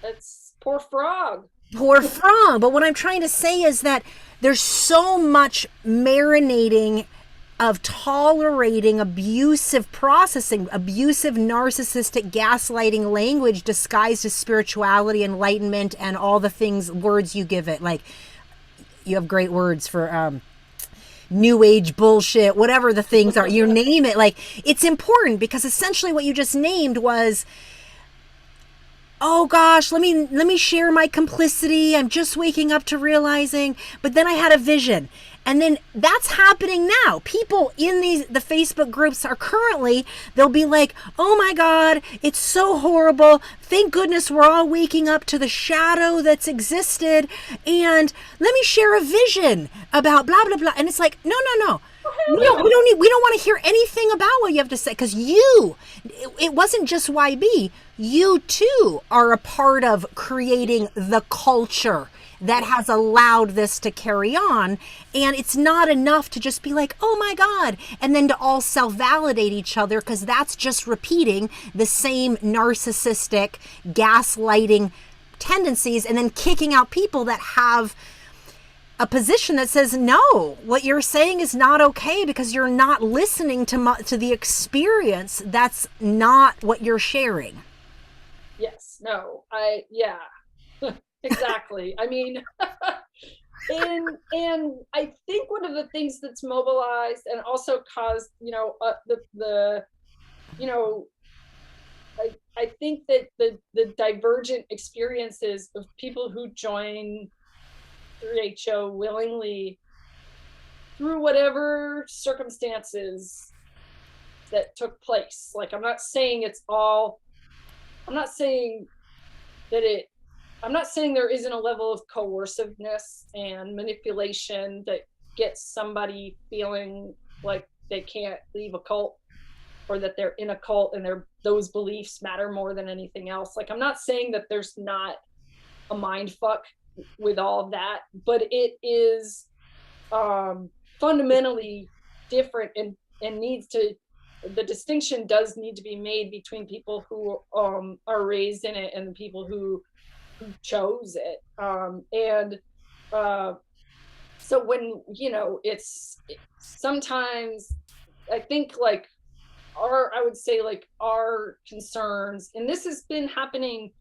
That's poor frog. Poor frog. But what I'm trying to say is that there's so much marinating of tolerating abusive processing, abusive narcissistic gaslighting language disguised as spirituality, enlightenment, and all the words you give it. Like, you have great words for new age bullshit, whatever the things are, you name it. Like, it's important because essentially what you just named was, oh gosh, let me share my complicity. I'm just waking up to realizing, but then I had a vision. And then that's happening now. People in the Facebook groups are they'll be like, oh my God, it's so horrible. Thank goodness we're all waking up to the shadow that's existed. And let me share a vision about blah, blah, blah. And it's like, no. We don't want to hear anything about what you have to say, because it wasn't just YB. You too are a part of creating the culture that has allowed this to carry on. And it's not enough to just be like, oh my God, and then to all self-validate each other, because that's just repeating the same narcissistic gaslighting tendencies and then kicking out people that have a position that says, no, what you're saying is not okay because you're not listening to the experience. That's not what you're sharing. Yes, no, yeah. Exactly. I mean, and I think one of the things that's mobilized and also caused, I think that the divergent experiences of people who join 3HO willingly through whatever circumstances that took place. Like, I'm not saying there isn't a level of coerciveness and manipulation that gets somebody feeling like they can't leave a cult, or that they're in a cult and those beliefs matter more than anything else. Like, I'm not saying that there's not a mind fuck with all of that, but it is fundamentally different, and the distinction does need to be made between people who are raised in it and the people who chose it. So when, it's sometimes I think like I would say like our concerns, and this has been happening,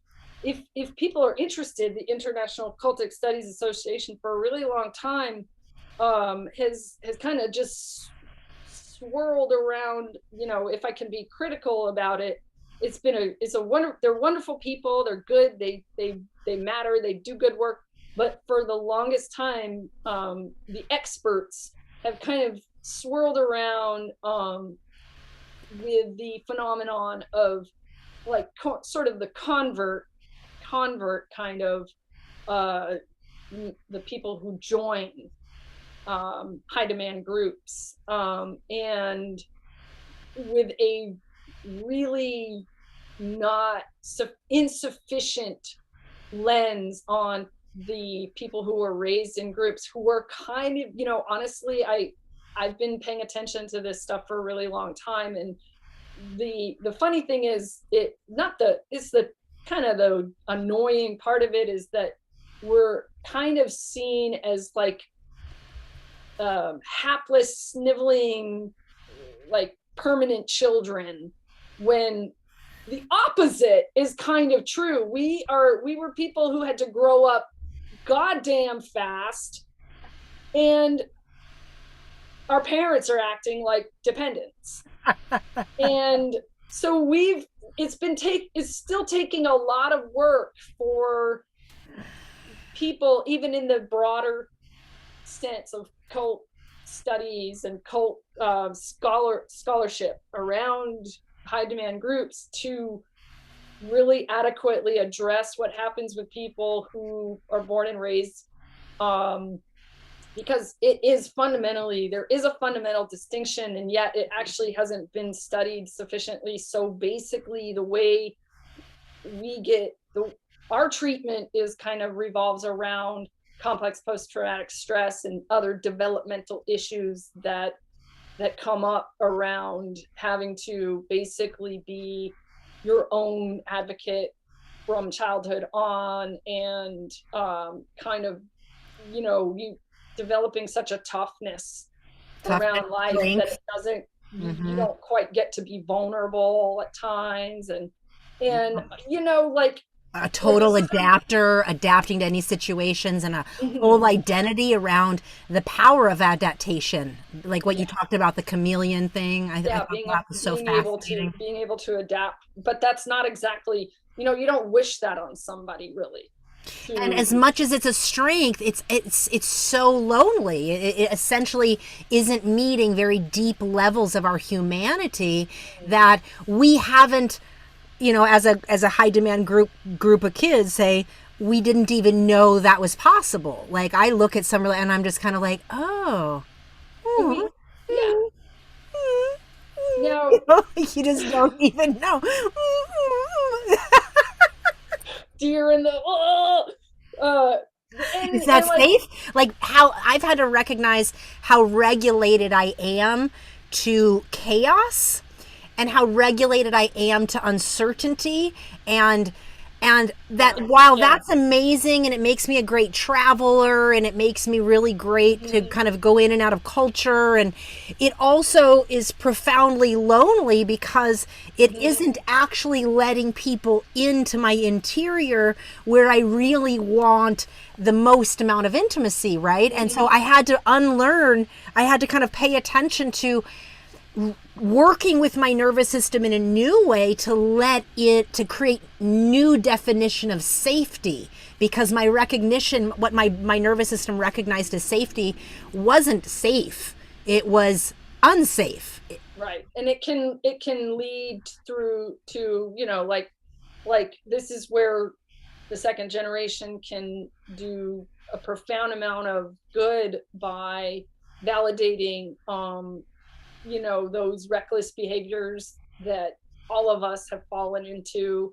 if people are interested, the International Cultic Studies Association for a really long time has kind of just swirled around, if I can be critical about it, they're wonderful people, they're good, they matter, they do good work, but for the longest time the experts have kind of swirled around with the phenomenon of like sort of the convert kind of the people who join high demand groups, and with a really not insufficient lens on the people who were raised in groups who were kind of, honestly, I've been paying attention to this stuff for a really long time. And the funny thing is, it's the kind of the annoying part of it is that we're kind of seen as like hapless, sniveling, like permanent children, when the opposite is kind of true. We were people who had to grow up goddamn fast, and our parents are acting like dependents. And so it's still taking a lot of work for people, even in the broader sense of cult studies and cult scholarship around high demand groups, to really adequately address what happens with people who are born and raised, because there is a fundamental distinction, and yet it actually hasn't been studied sufficiently. So basically the way our treatment is kind of revolves around complex post-traumatic stress and other developmental issues that come up around having to basically be your own advocate from childhood on, and kind of, you developing such a toughness around life that it doesn't, you don't quite get to be vulnerable at times, and like a total adapter, adapting to any situations, and a whole identity around the power of adaptation, like what you talked about, the chameleon thing. I thought that was so fascinating. Being able to adapt, but that's not exactly, you don't wish that on somebody, really. And as much as it's a strength, it's so lonely. It essentially isn't meeting very deep levels of our humanity that we haven't, as a high demand group of kids, say, we didn't even know that was possible. Like, I look at some and I'm just kind of like, oh, yeah. You just don't even know. Deer in the is that safe? Like, how I've had to recognize how regulated I am to chaos, and how regulated I am to uncertainty, and that while that's amazing, and it makes me a great traveler, and it makes me really great to kind of go in and out of culture, and it also is profoundly lonely because it isn't actually letting people into my interior where I really want the most amount of intimacy, right? And so I had to kind of pay attention to working with my nervous system in a new way to create new definition of safety, because my recognition, what my nervous system recognized as safety, wasn't safe. It was unsafe. Right. And it can lead through to, like this is where the second generation can do a profound amount of good by validating those reckless behaviors that all of us have fallen into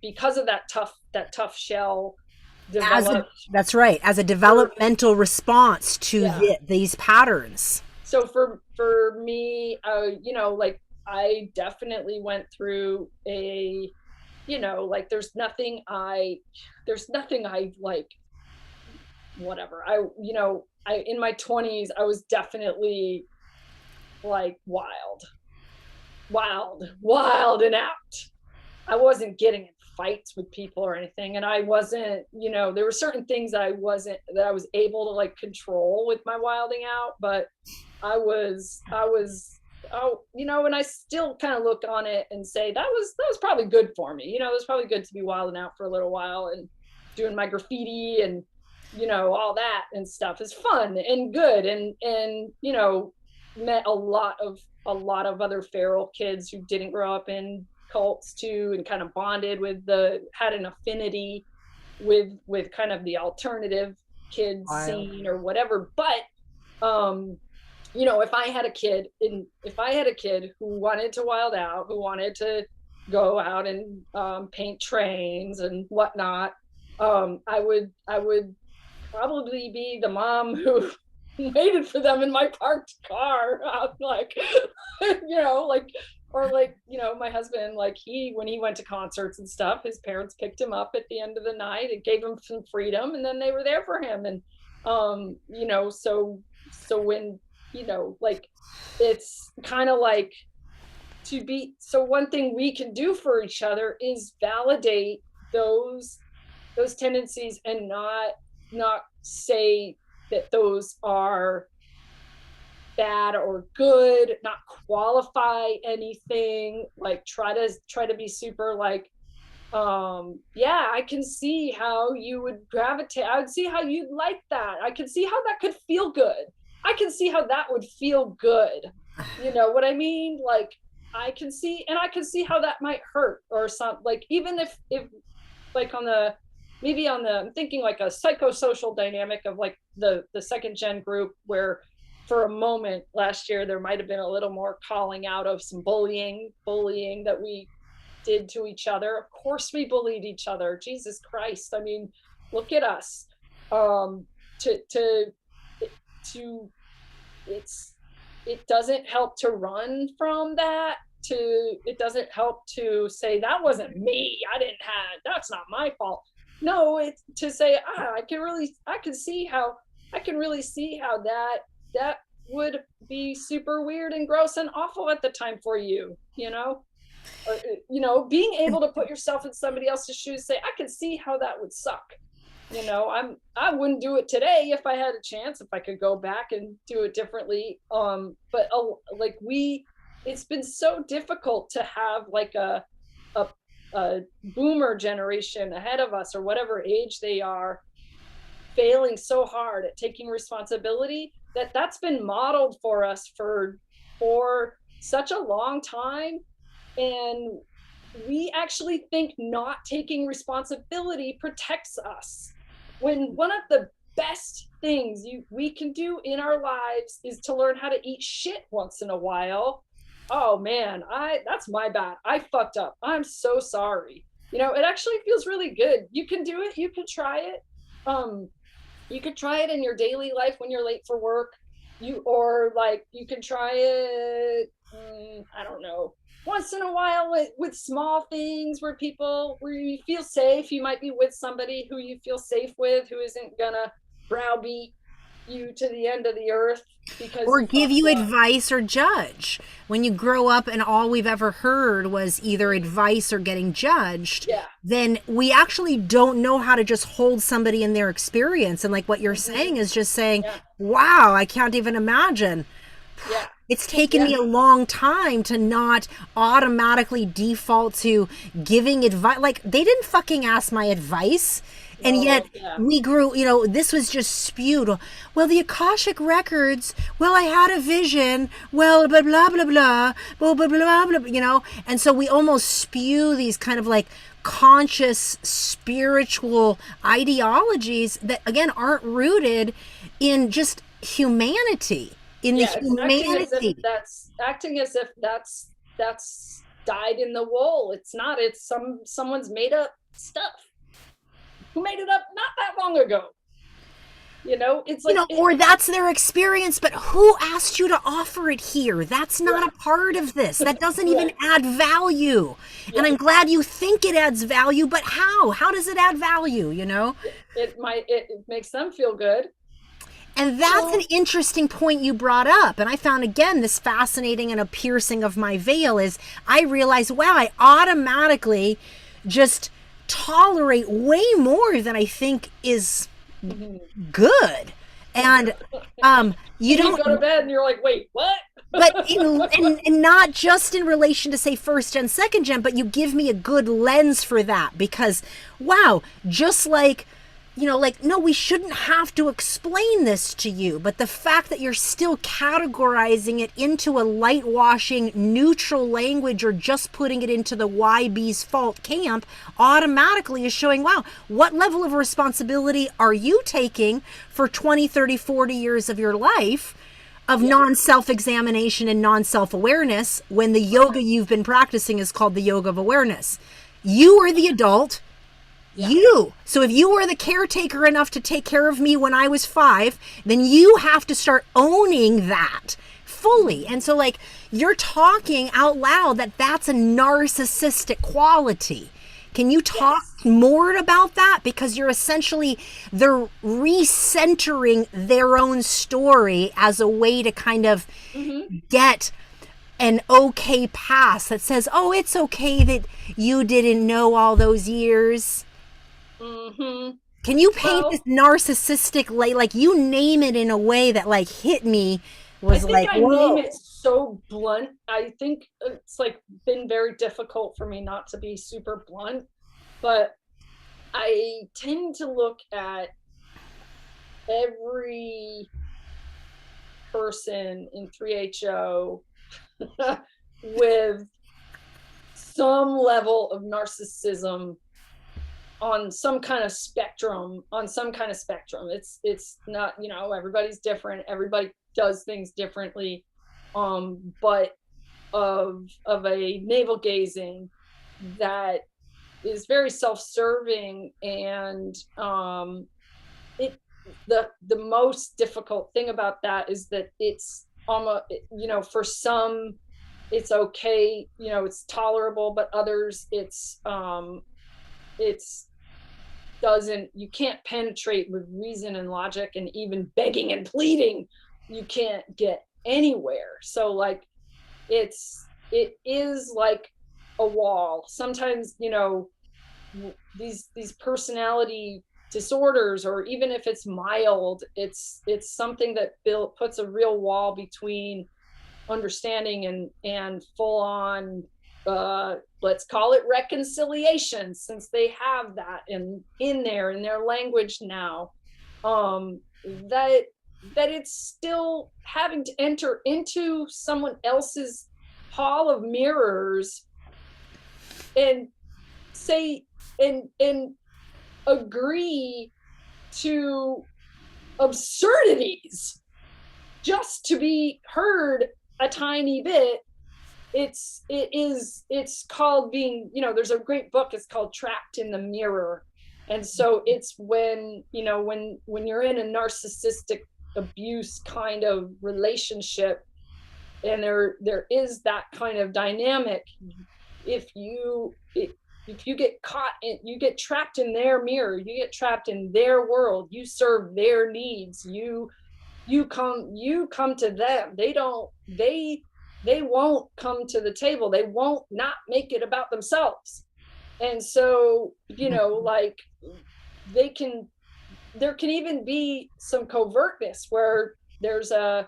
because of that tough shell developed. That's right, as a developmental response to these patterns. So for me, like, I definitely went through like, there's nothing I like, whatever. I in my 20s, I was definitely like wild and out. I wasn't getting in fights with people or anything, and I wasn't, there were certain things that I was able to like control with my wilding out, but I was and I still kind of look on it and say that was probably good for me. It was probably good to be wilding out for a little while and doing my graffiti and all that and stuff is fun and good, and met a lot of other feral kids who didn't grow up in cults too, and kind of bonded had an affinity with kind of the alternative kids scene or whatever. But if I had a kid who wanted to wild out, who wanted to go out and paint trains and whatnot, I would probably be the mom who waited for them in my parked car. I'm like, like, or like, my husband, like when he went to concerts and stuff, his parents picked him up at the end of the night and gave him some freedom, and then they were there for him. And, so when, like, it's kind of like so one thing we can do for each other is validate those tendencies and not say that those are bad or good, not qualify anything, like try to be super like, yeah, I can see how you would gravitate, I would see how you'd like that, I can see how that could feel good, I can see how that would feel good, you know what I mean? Like, I can see how that might hurt or something, like, even if like on the maybe on the I'm thinking like a psychosocial dynamic of like the second gen group, where for a moment last year there might have been a little more calling out of some bullying that we did to each other. Of course we bullied each other, Jesus Christ, I mean, look at us. To it's It doesn't help to run from that, it doesn't help to say that wasn't me, that's not my fault. No, it's to say, I can really see how that would be super weird and gross and awful at the time for you, being able to put yourself in somebody else's shoes, say, I can see how that would suck. I wouldn't do it today if I had a chance, if I could go back and do it differently. But like it's been so difficult to have like a boomer generation ahead of us, or whatever age they are, failing so hard at taking responsibility, that's been modeled for us for such a long time. And we actually think not taking responsibility protects us, when one of the best things we can do in our lives is to learn how to eat shit once in a while. Oh man, that's my bad, I fucked up, I'm so sorry. It actually feels really good. You can do it, you can try it. You could try it in your daily life when you're late for work. You can try it, I don't know, once in a while with small things where you feel safe. You might be with somebody who you feel safe with, who isn't gonna browbeat you to the end of the earth because or give you advice or judge. When you grow up and all we've ever heard was either advice or getting judged, yeah, then we actually don't know how to just hold somebody in their experience. And like what you're saying is just saying, yeah, wow, I can't even imagine. yeah. It's taken me a long time to not automatically default to giving advice. Like, they didn't fucking ask my advice. And yet we grew, this was just spewed. Well, the Akashic records, well, I had a vision, well, blah, blah, blah, blah, blah, blah, blah, blah, And so we almost spew these kind of like conscious spiritual ideologies that, again, aren't rooted in just humanity. In the humanity. Acting as if that's dyed in the wool. It's not. It's someone's made up stuff. Who made it up not that long ago? It's like, or that's their experience, but who asked you to offer it here? That's not a part of this. That doesn't even add value. Yeah. And I'm glad you think it adds value, but how? How does it add value, It makes them feel good. And that's an interesting point you brought up. And I found, again, this fascinating and a piercing of my veil is I realized, wow, I automatically just tolerate way more than I think is good. And you don't go to bed and you're like, wait, what? But and not just in relation to, say, first gen, second gen, but you give me a good lens for that, because, wow, just like, no, we shouldn't have to explain this to you. But the fact that you're still categorizing it into a light washing, neutral language, or just putting it into the YB's fault camp automatically is showing, wow, what level of responsibility are you taking for 20, 30, 40 years of your life of non-self-examination and non-self-awareness, when the yoga you've been practicing is called the yoga of awareness? You are the adult. Yeah. You. So if you were the caretaker enough to take care of me when I was 5, then you have to start owning that fully. And so, like, you're talking out loud that that's a narcissistic quality. Can you talk Yes. more about that? Because you're essentially, they're recentering their own story as a way to kind of Hmm. get an okay pass that says, oh, it's okay that you didn't know all those years. Hmm. Can you paint this Well, narcissistic, like you name it in a way that like hit me, I was think like, I name whoa. it so blunt. I think it's like been very difficult for me not to be super blunt, but I tend to look at every person in 3HO with some level of narcissism on some kind of spectrum, it's not, everybody's different, everybody does things differently, but of a navel gazing that is very self-serving, and it the most difficult thing about that is that it's almost, for some it's okay, it's tolerable, but others it's doesn't, you can't penetrate with reason and logic, and even begging and pleading you can't get anywhere. So like it is like a wall sometimes, these personality disorders, or even if it's mild, it's something that puts a real wall between understanding and full on, let's call it reconciliation, since they have that in there in their language now, that it's still having to enter into someone else's hall of mirrors and say and agree to absurdities just to be heard a tiny bit. It's called being, there's a great book, it's called Trapped in the Mirror. And so it's when, when you're in a narcissistic abuse kind of relationship, and there is that kind of dynamic, if you get caught in, you get trapped in their mirror, you get trapped in their world, you serve their needs, you come to them, they won't come to the table, they won't not make it about themselves. And so, like, they can there can even be some covertness where there's an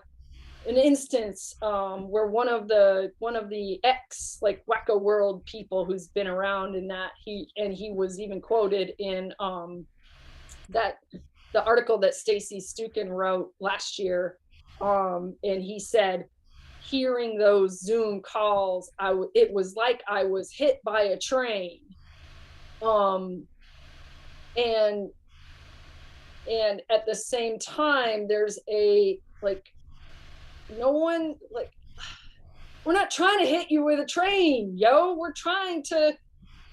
instance, where one of the ex, like, Wacko World people who's been around in that, he was even quoted in that the article that Stacy Stukin wrote last year, and he said, hearing those Zoom calls, it was like I was hit by a train, um, and at the same time, there's a, like, no one, like, we're not trying to hit you with a train, yo, we're trying to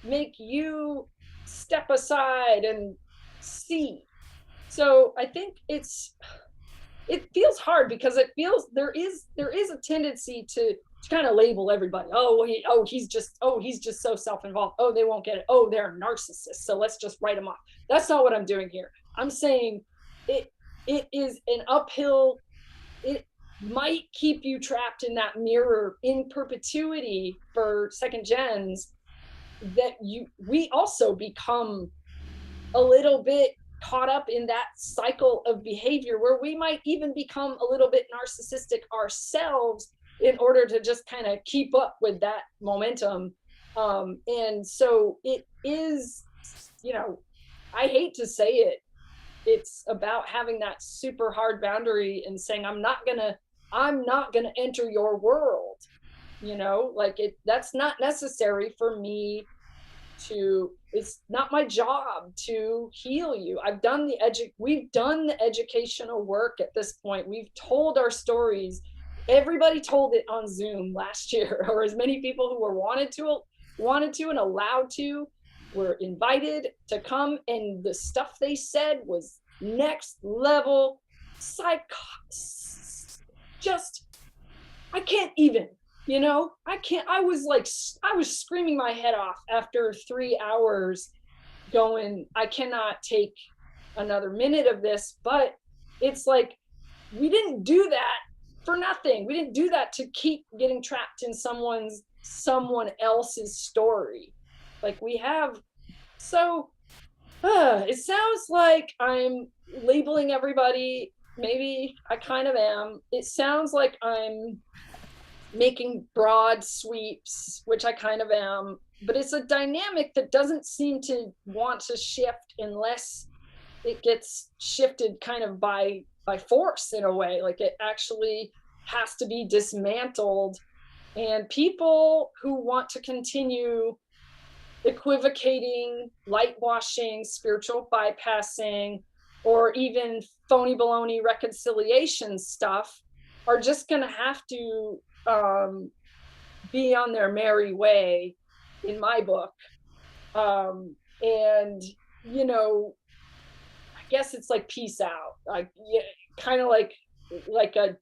make you step aside and see. So I think it feels hard because it feels there is a tendency to kind of label everybody. Oh, well, he's just so self-involved. Oh, they won't get it. Oh, they're narcissists. So let's just write them off. That's not what I'm doing here. I'm saying it it is an uphill. It might keep you trapped in that mirror in perpetuity for second gens, that we also become a little bit caught up in that cycle of behavior where we might even become a little bit narcissistic ourselves in order to just kind of keep up with that momentum. And so it is, I hate to say it, it's about having that super hard boundary and saying, I'm not gonna enter your world, like, that's not necessary for me to, it's not my job to heal you. We've done the educational work at this point. We've told our stories. Everybody told it on Zoom last year, or as many people who were wanted to and allowed to. were invited to come, and the stuff they said was next level just I can't even, I can't. I was like, I was screaming my head off after 3 hours going, I cannot take another minute of this. But it's like, we didn't do that for nothing. We didn't do that to keep getting trapped in someone else's story. Like we have. So it sounds like I'm labeling everybody. Maybe I kind of am. It sounds like I'm making broad sweeps, which I kind of am, but it's a dynamic that doesn't seem to want to shift unless it gets shifted kind of by force in a way. Like it actually has to be dismantled. And people who want to continue equivocating, light washing, spiritual bypassing, or even phony baloney reconciliation stuff are just going to have to be on their merry way, in my book. And, I guess it's like peace out. Like, yeah, kind of like a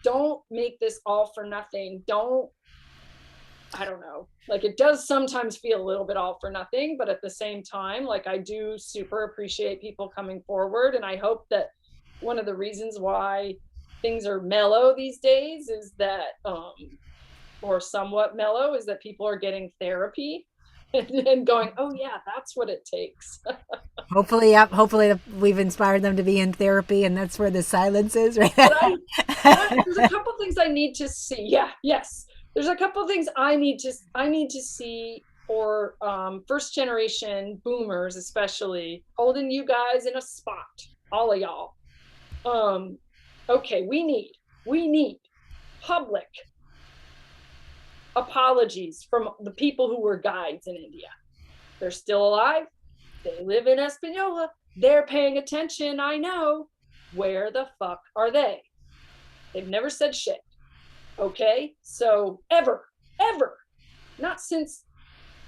don't make this all for nothing. I don't know. Like it does sometimes feel a little bit all for nothing, but at the same time, like I do super appreciate people coming forward. And I hope that one of the reasons why things are mellow these days is that, or somewhat mellow, is that people are getting therapy and going, oh yeah, that's what it takes. Hopefully, yep. Hopefully, we've inspired them to be in therapy, and that's where the silence is, right? There's a couple things I need to see. Yeah, yes. There's a couple things I need to see for first generation boomers, especially holding you guys in a spot, all of y'all. Okay, we need public apologies from the people who were guides in India. They're still alive. They live in Espanola. They're paying attention. I know. Where the fuck are they? They've never said shit. Okay, so ever, not since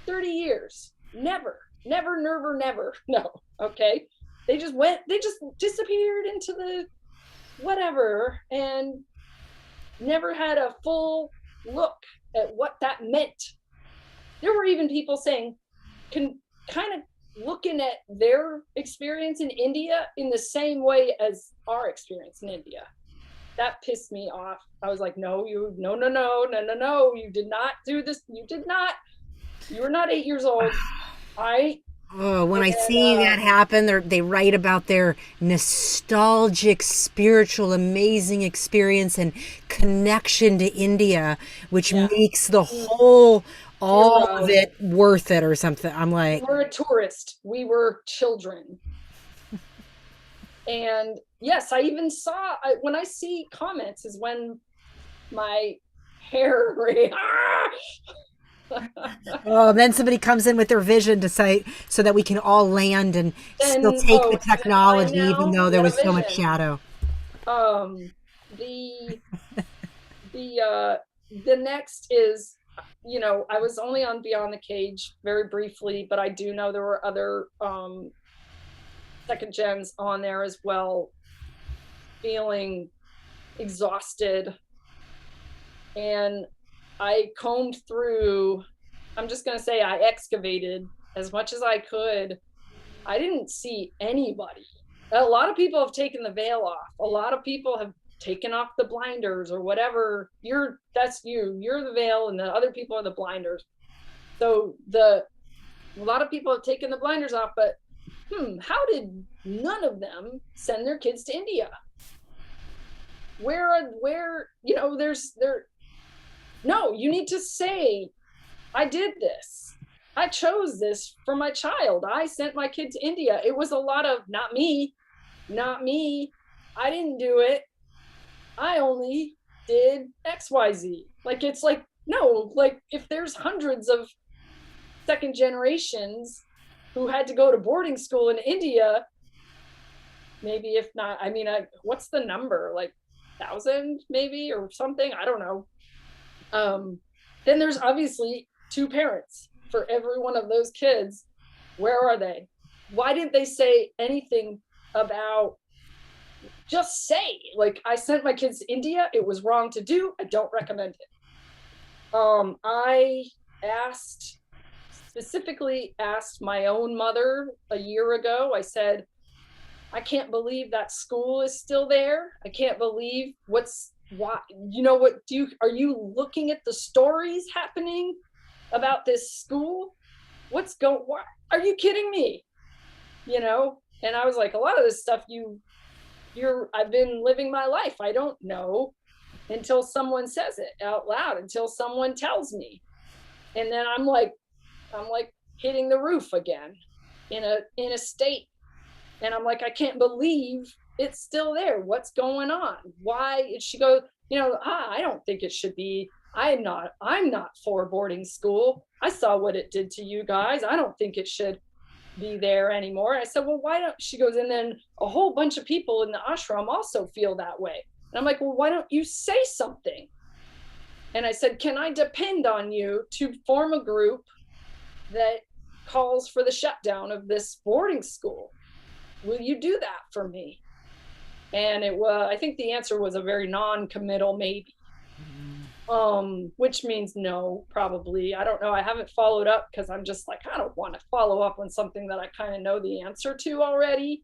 30 years, never, never, no. Okay, they just disappeared into the whatever and never had a full look at what that meant. There were even people saying, kind of looking at their experience in India in the same way as our experience in India. That pissed me off. I was like, no, you did not do this. You were not 8 years old. When I see that happen, they write about their nostalgic, spiritual, amazing experience and connection to India, which makes the whole, all of it worth it or something. I'm like, we're a tourist. We were children. And yes, I even saw, when I see comments is when my hair, then somebody comes in with their vision to say, so that we can all land and still take the technology, even though there was so much shadow. The next is, I was only on Beyond the Cage very briefly, but I do know there were other second gens on there as well, feeling exhausted. And I combed through, I'm just going to say I excavated as much as I could. I didn't see anybody. A lot of people have taken the veil off. A lot of people have taken off the blinders or whatever. That's you. You're the veil and the other people are the blinders. So a lot of people have taken the blinders off, but how did none of them send their kids to India? No, you need to say, I did this. I chose this for my child. I sent my kid to India. It was a lot of, not me. I didn't do it. I only did XYZ. Like, it's like, no, like if there's hundreds of second generations who had to go to boarding school in India, maybe if not, what's the number? Like 1,000 maybe or something? I don't know. Then there's obviously 2 parents for every one of those kids. Where are they? Why didn't they say anything about, just say, like, I sent my kids to India. It was wrong to do. I don't recommend it. I asked, specifically asked my own mother a year ago. I said, I can't believe that school is still there. I can't believe why, what are you looking at the stories happening about this school? What are you kidding me? And I was like, a lot of this stuff I've been living my life. I don't know until someone says it out loud, until someone tells me. And then I'm like hitting the roof again in a state. And I'm like, I can't believe it's still there. What's going on? Why? She goes, I don't think it should be. I'm not for boarding school. I saw what it did to you guys. I don't think it should be there anymore. I said, well, why don't, she goes, and then a whole bunch of people in the ashram also feel that way. And I'm like, well, why don't you say something? And I said, can I depend on you to form a group that calls for the shutdown of this boarding school? Will you do that for me? And I think the answer was a very non-committal maybe. Which means no, probably. I don't know. I haven't followed up because I'm just like, I don't want to follow up on something that I kind of know the answer to already.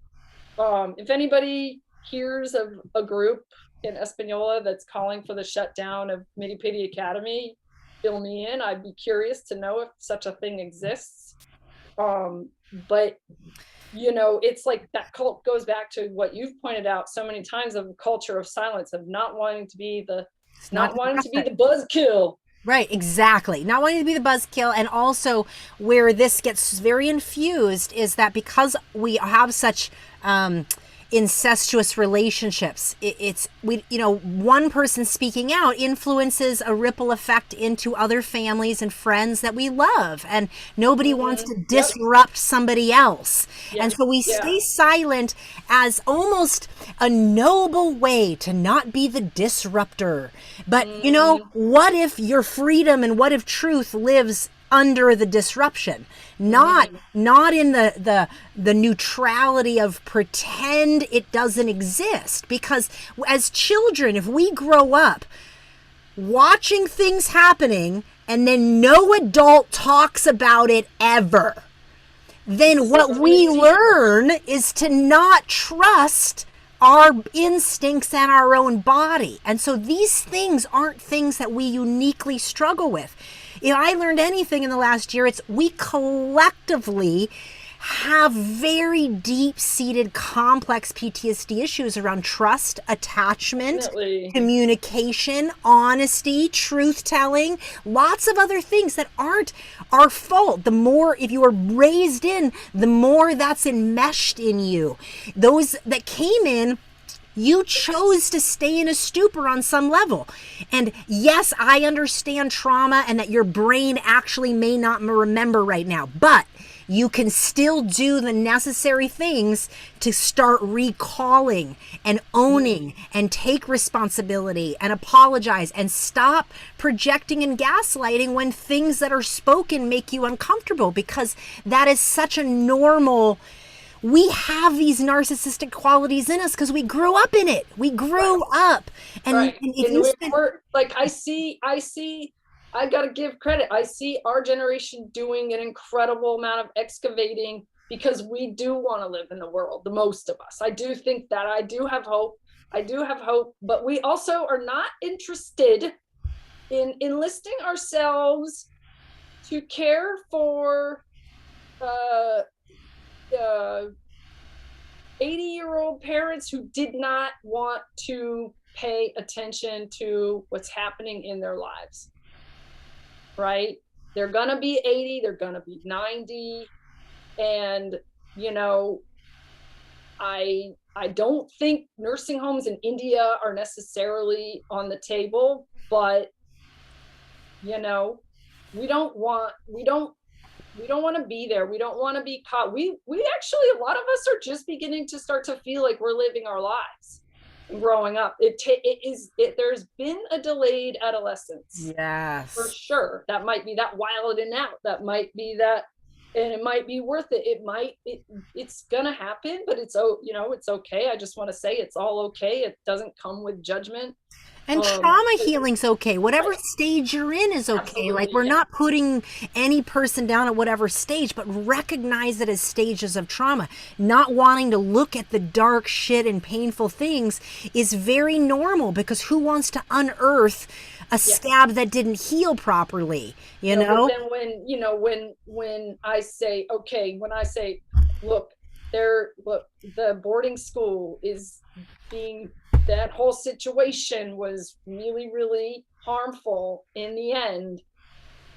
If anybody hears of a group in Espanola that's calling for the shutdown of Medipedi Academy, fill me in. I'd be curious to know if such a thing exists. But it's like that cult goes back to what you've pointed out so many times, of a culture of silence, of not wanting to be the buzzkill. Right, exactly. Not wanting to be the buzzkill. And also where this gets very infused is that because we have such incestuous relationships, one person speaking out influences a ripple effect into other families and friends that we love, and nobody wants to disrupt somebody else. And so we stay silent as almost a noble way to not be the disruptor. But what if your freedom and what if truth lives under the disruption, not in the neutrality of pretend it doesn't exist? Because as children, if we grow up watching things happening and then no adult talks about it ever, then what we learn is to not trust our instincts and our own body. And so these things aren't things that we uniquely struggle with. If I learned anything in the last year, it's we collectively have very deep-seated, complex PTSD issues around trust, attachment, communication, honesty, truth-telling, lots of other things that aren't our fault. The more, if you were raised in, the more that's enmeshed in you. Those that came in, you chose to stay in a stupor on some level. And yes, I understand trauma and that your brain actually may not remember right now, but you can still do the necessary things to start recalling and owning and take responsibility and apologize and stop projecting and gaslighting when things that are spoken make you uncomfortable, because that is such a normal. We have these narcissistic qualities in us because we grew up in it. We grew up. And, I got to give credit. I see our generation doing an incredible amount of excavating because we do want to live in the world, the most of us. I do think that. I do have hope. But we also are not interested in enlisting ourselves to care for 80-year-old parents who did not want to pay attention to what's happening in their lives. Right? They're gonna be 80, they're gonna be 90, and I don't think nursing homes in India are necessarily on the table, but we don't want to be there. We don't want to be caught. We actually, a lot of us are just beginning to start to feel like we're living our lives growing up. There's been a delayed adolescence. Yes. For sure. That might be that wild and out. That might be that and it might be worth it. It's gonna happen, but it's okay. I just want to say it's all okay. It doesn't come with judgment. And trauma But healing's okay. Whatever right, stage you're in is okay. Like, absolutely, we're yeah, not putting any person down at whatever stage, but recognize it as stages of trauma. Not wanting to look at the dark shit and painful things is very normal, because who wants to unearth a yes. stab that didn't heal properly, you No, but know? then when I say, okay, when I say, look, look, the boarding school is being, that whole situation was really, really harmful in the end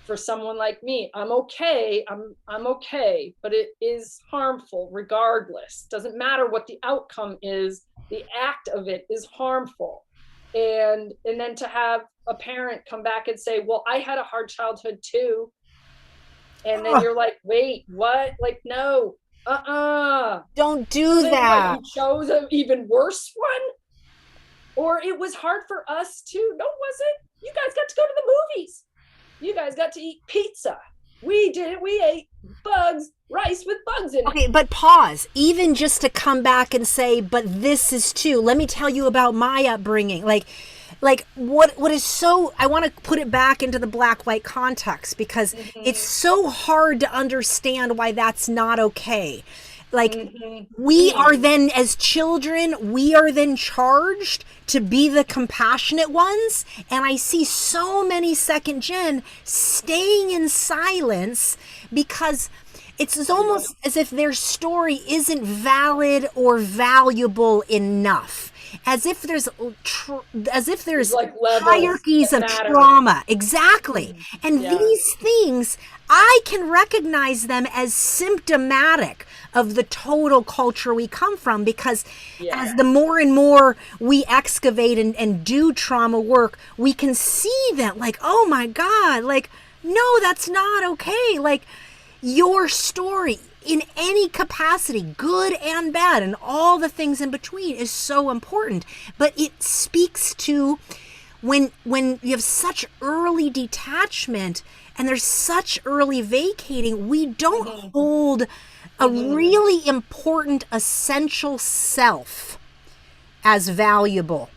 for someone like me. I'm okay. I'm okay, but it is harmful regardless. Doesn't matter what the outcome is, the act of it is harmful. And then to have a parent come back and say, well, I had a hard childhood too. And then Oh, you're like, wait, what? Like, no, don't so do then what, that. you chose an even worse one? Or it was hard for us too? No, was it? You guys got to go to the movies. You guys got to eat pizza. We did it. We ate bugs, rice with bugs in it. Okay, but pause. Even just to come back and say, but this is too. Let me tell you about my upbringing. Like what is so, I want to put it back into the black white context, because it's Mm-hmm. so hard to understand why that's not okay. Like, we Mm-hmm. are then, as children, we are then charged to be the compassionate ones. And I see so many second gen staying in silence, because it's Yep. almost as if their story isn't valid or valuable enough. As if there's as if There's there's like levels hierarchies that of matter. trauma. Exactly. Mm-hmm. And Yeah. these things, I can recognize them as symptomatic of the total culture we come from, because Yeah. as the more and more we excavate and do trauma work, we can see that, like, oh my God, like, no, that's not okay. Like, your story in any capacity, good and bad, and all the things in between, is so important. But it speaks to when you have such early detachment and there's such early vacating, we don't Mm-hmm. hold a Mm-hmm. really important essential self as valuable.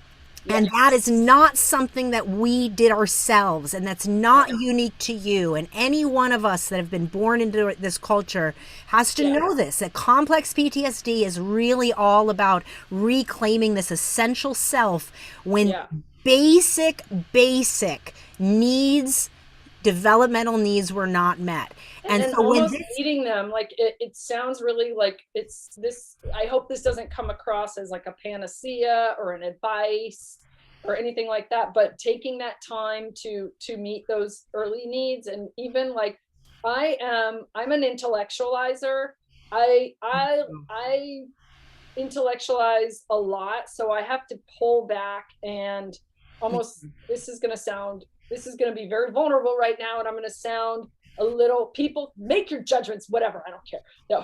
And that is Yes. not something that we did ourselves, and that's not No. unique to you. And any one of us that have been born into this culture has to Yeah. know this, that complex PTSD is really all about reclaiming this essential self when Yeah. basic needs, developmental needs, were not met. And And so when almost this, meeting them, like it sounds really like it's this. I hope this doesn't come across as like a panacea or an advice or anything like that, but taking that time to meet those early needs. And even like, I'm an intellectualizer. I intellectualize a lot, so I have to pull back and almost, this is going to be very vulnerable right now, and I'm going to sound a little, people make your judgments, whatever, I don't care. No.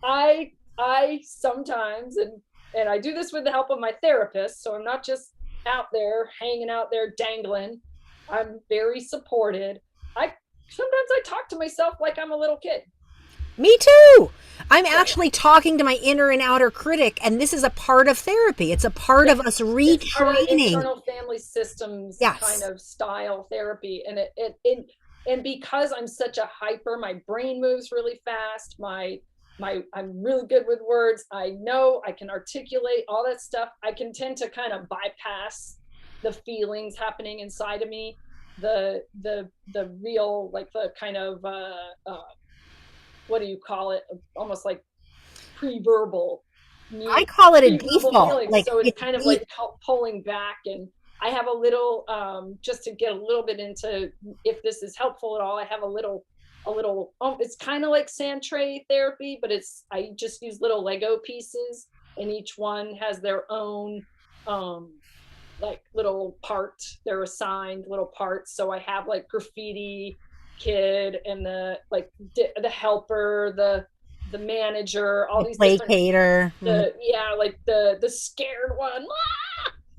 I sometimes, and I do this with the help of my therapist, so I'm not just out there hanging out there dangling. I'm very supported. I Sometimes I talk to myself like I'm a little kid. me too. I'm Yeah. actually talking to my inner and outer critic, and this is a part of therapy. It's a part Yeah, of us it's part of the retraining. internal family systems kind Yes. of style therapy. And and because I'm such a hyper, my brain moves really fast. I'm really good with words. I know I can articulate all that stuff. I can tend to kind of bypass the feelings happening inside of me, the real, like the kind of what do you call it, almost like pre-verbal I call it a pre-verbal default. feelings. Like, So it's it's kind of like pulling back. And I have a little, just to get a little bit into, if this is helpful at all, I have a little, it's kind of like sand tray therapy, but I just use little Lego pieces, and each one has their own, um, like little part, they're assigned little parts. So I have like graffiti kid, and the like the helper, the manager, all the these different, placator. Mhm. the yeah, like the scared one.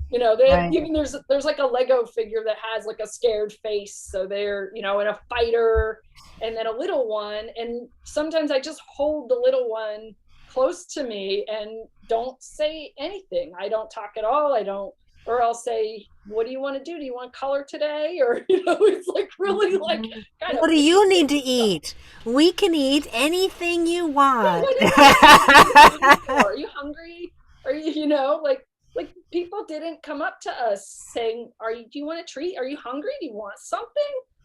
You know, they have, Right. even there's like a Lego figure that has like a scared face, so they're, you know, in a fighter, and then a little one. And sometimes I just hold the little one close to me and don't say anything. I don't talk at all. I don't, or I'll say, what do you want to do? Do you want color today? Or, you know, it's like really like kind What of do you need basic to stuff. eat? We can eat anything you Right, want. I didn't ask you, what do you need it for? Are you hungry? Are you, you know, like people didn't come up to us saying, are you, do you want a treat? Are you hungry? Do you want something?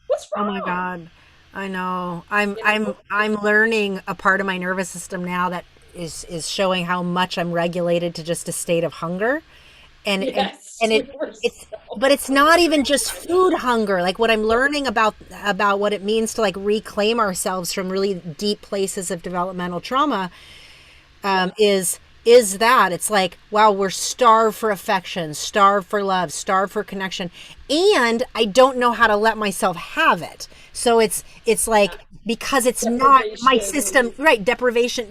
What's Oh my wrong? God. I know. I'm You I'm know? I'm learning a part of my nervous system now that is showing how much I'm regulated to just a state of hunger. And and Yes, and we were it's so but it's not even just unregulated. food hunger. Like what I'm learning about what it means to like reclaim ourselves from really deep places of developmental trauma Yeah. is that it's like, wow, we're starved for affection, starved for love, starved for connection, and I don't know how to let myself have it. So it's like, Yeah. because it's not my Deprivation system, is, right? Deprivation.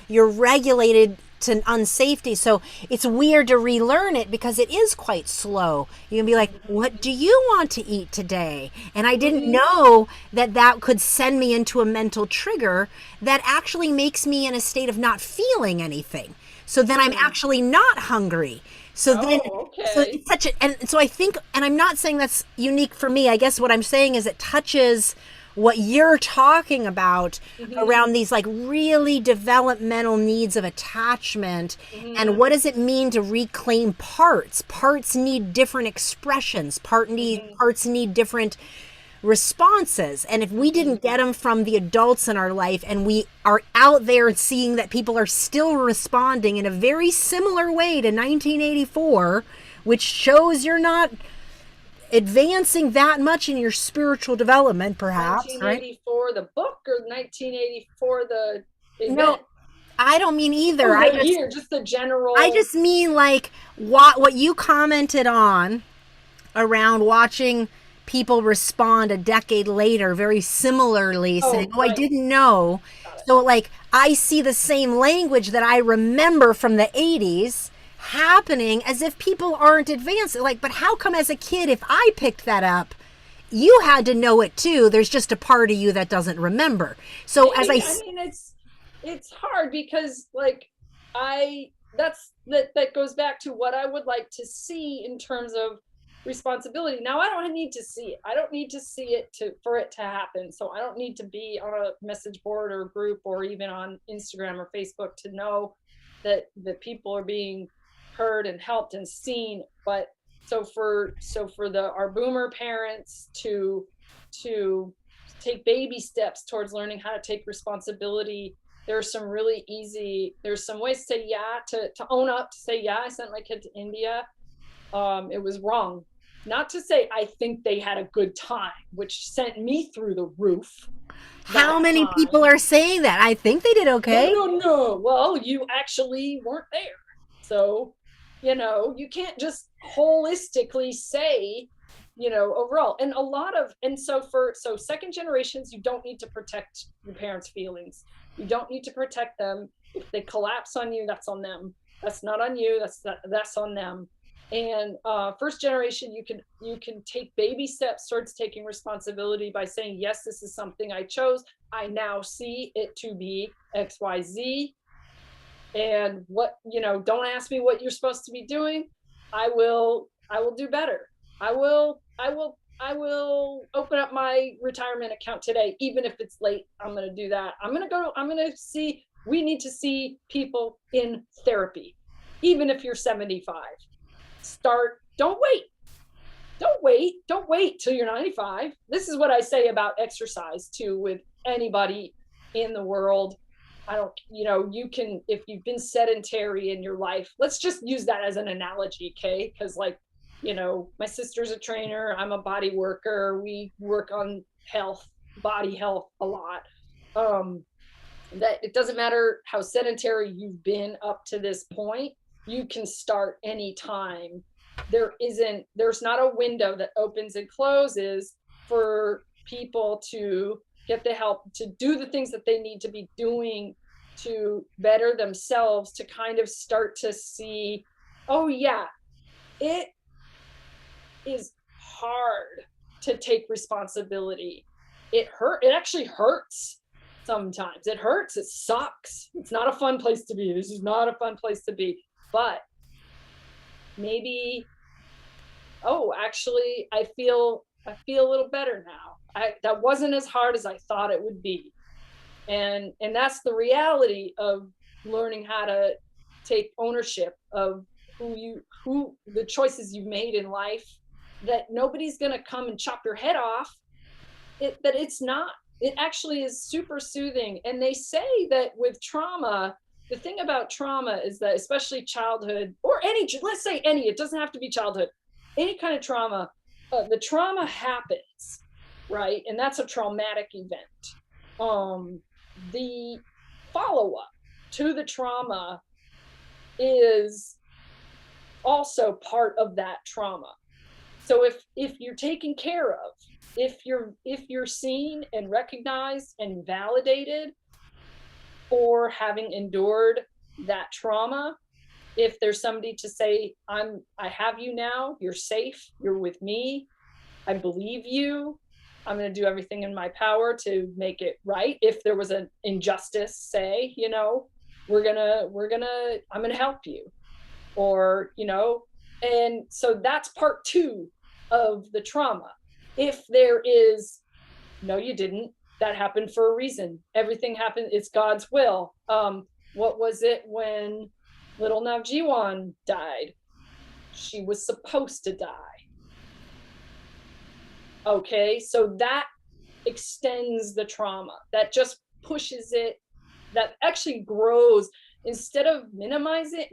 You're regulated to unsafety, so it's weird to relearn it because it is quite slow. You can be like, what do you want to eat today? And I didn't mhm, know that that could send me into a mental trigger that actually makes me in a state of not feeling anything. So then I'm mm. actually not hungry. So then, Oh, so okay. it's such a, and so I think, and I'm not saying that's unique for me. I guess what I'm saying is it touches what you're talking about Hmm. around these like really developmental needs of attachment. And Hmm. what does it mean to reclaim parts? Parts need different expressions. Hmm. Parts need different responses. And if we Hmm. didn't get them from the adults in our life, and we are out there seeing that people are still responding in a very similar way to 1984, which shows you're not advancing that much in your spiritual development, perhaps, right? 1984, the book, or 1984, the No, event? I don't mean either. Oh, the year, just the I general. just mean like what you commented on around watching people respond a decade later very similarly, saying, Oh, oh, I right. didn't know. Got it. So like I see the same language that I remember from the 80s happening, as if people aren't advanced. Like, but how come as a kid, if I picked that up, you had to know it too? There's just a part of you that doesn't remember. So as Maybe. I mean, it's hard because like I that goes back to what I would like to see in terms of responsibility. Now I don't need to see it. I don't need to see it to for it to happen. So I don't need to be on a message board or group or even on Instagram or Facebook to know that people are being heard and helped and seen. But so for the our boomer parents to take baby steps towards learning how to take responsibility. There's some really easy, there's some ways to say yeah, to own up, to say, yeah, I sent my kid to India. It was wrong. Not to say I think they had a good time, which sent me through the roof how that many people time. are saying that? I think they did No, okay. no, no. Well, you actually weren't there. So, you know, you can't just holistically say, you know, overall. And a lot of, and so for, so second generations, you don't need to protect your parents' feelings. You don't need to protect them. If they collapse on you, that's on them. That's not on you. That's on them. And first generation, you can take baby steps towards taking responsibility by saying, yes, this is something I chose. I now see it to be XYZ. And what, you know, don't ask me what you're supposed to be doing. I will do better. I will open up my retirement account today, even if it's late. I'm going to do that. I'm going to see, we need to see people in therapy, even if you're 75. Start, don't wait till you're 95. This is what I say about exercise too, with anybody in the world. I don't, you know, you can, if you've been sedentary in your life, let's just use that as an analogy, okay? Because, like, you know, my sister's a trainer, I'm a body worker, we work on health, body health a lot. Um, that it doesn't matter how sedentary you've been up to this point, you can start anytime. There's not a window that opens and closes for people to get the help to do the things that they need to be doing to better themselves, to kind of start to see, oh yeah, it is hard to take responsibility. It actually hurts sometimes. It hurts. It sucks. It's not a fun place to be. This is not a fun place to be. But maybe, oh, actually, I feel a little better now. That wasn't as hard as I thought it would be. And that's the reality of learning how to take ownership of who the choices you've made in life, that nobody's going to come and chop your head off. That it's not, it actually is super soothing. And they say that with trauma, the thing about trauma is that, especially childhood, or any, let's say any, it doesn't have to be childhood, any kind of trauma, the trauma happens, right? And that's a traumatic event. The follow-up to the trauma is also part of that trauma. So if you're taken care of, if you're seen and recognized and validated for having endured that trauma, if there's somebody to say, I have you now, you're safe, you're with me, I believe you, I'm going to do everything in my power to make it right. If there was an injustice, say, I'm going to help you, or, and so that's part two of the trauma. If there is, no, you didn't, that happened for a reason. Everything happened. It's God's will. What was it when little Navjiwan died? She was supposed to die. Okay, so that extends the trauma. That just pushes it. That actually grows. Instead of minimizing,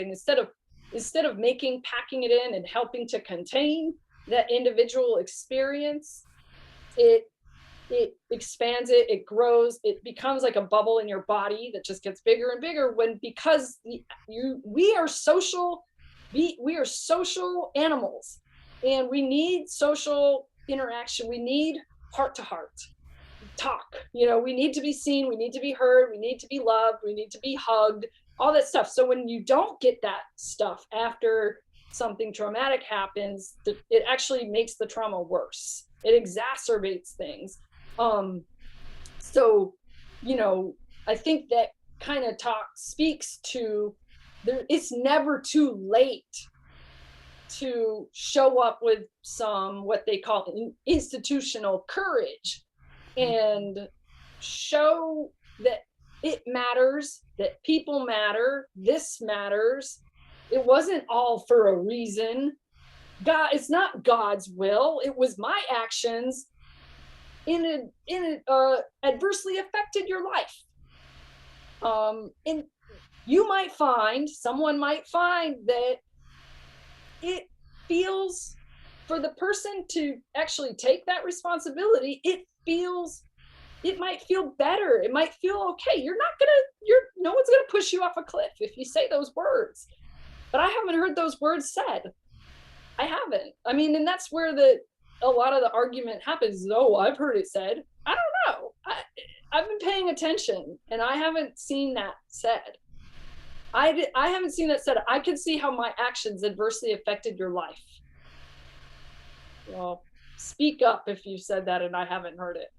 instead of packing it in and helping to contain that individual experience, it expands it, it grows, it becomes like a bubble in your body that just gets bigger and bigger, because we are social animals, and we need social interaction. We need heart to heart talk. We need to be seen, we need to be heard, we need to be loved, we need to be hugged, all that stuff. So when you don't get that stuff after something traumatic happens, it actually makes the trauma worse. It exacerbates things. So, I think that kind of talk speaks to it's never too late to show up with some, what they call institutional courage, and show that it matters, that people matter, this matters. It wasn't all for a reason. It's not God's will. It was my actions adversely affected your life. And someone might find that it feels, for the person to actually take that responsibility, it might feel better. It might feel okay. No one's gonna push you off a cliff if you say those words. But I haven't heard those words said. I haven't. I mean, and that's where a lot of the argument happens. Oh, I've heard it said. I don't know. I've been paying attention, and I haven't seen that said. I haven't seen that said. I can see how my actions adversely affected your life. Well, speak up if you said that and I haven't heard it,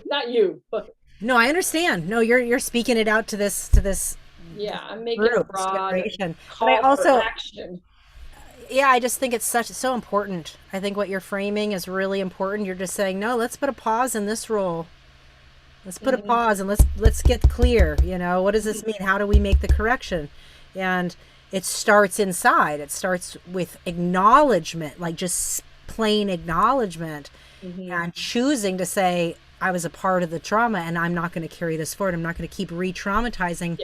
Not you, but No, I understand. No, you're speaking it out to this yeah, I'm making a broad generation. But call I also, for action. yeah, I just think it's so important. I think what you're framing is really important. You're just saying, no, let's put a pause in this role. Let's put a pause and let's get clear. What does this mean? How do we make the correction? And it starts inside. It starts with acknowledgement, like just plain acknowledgement, and choosing to say, I was a part of the trauma and I'm not going to carry this forward. I'm not going to keep re-traumatizing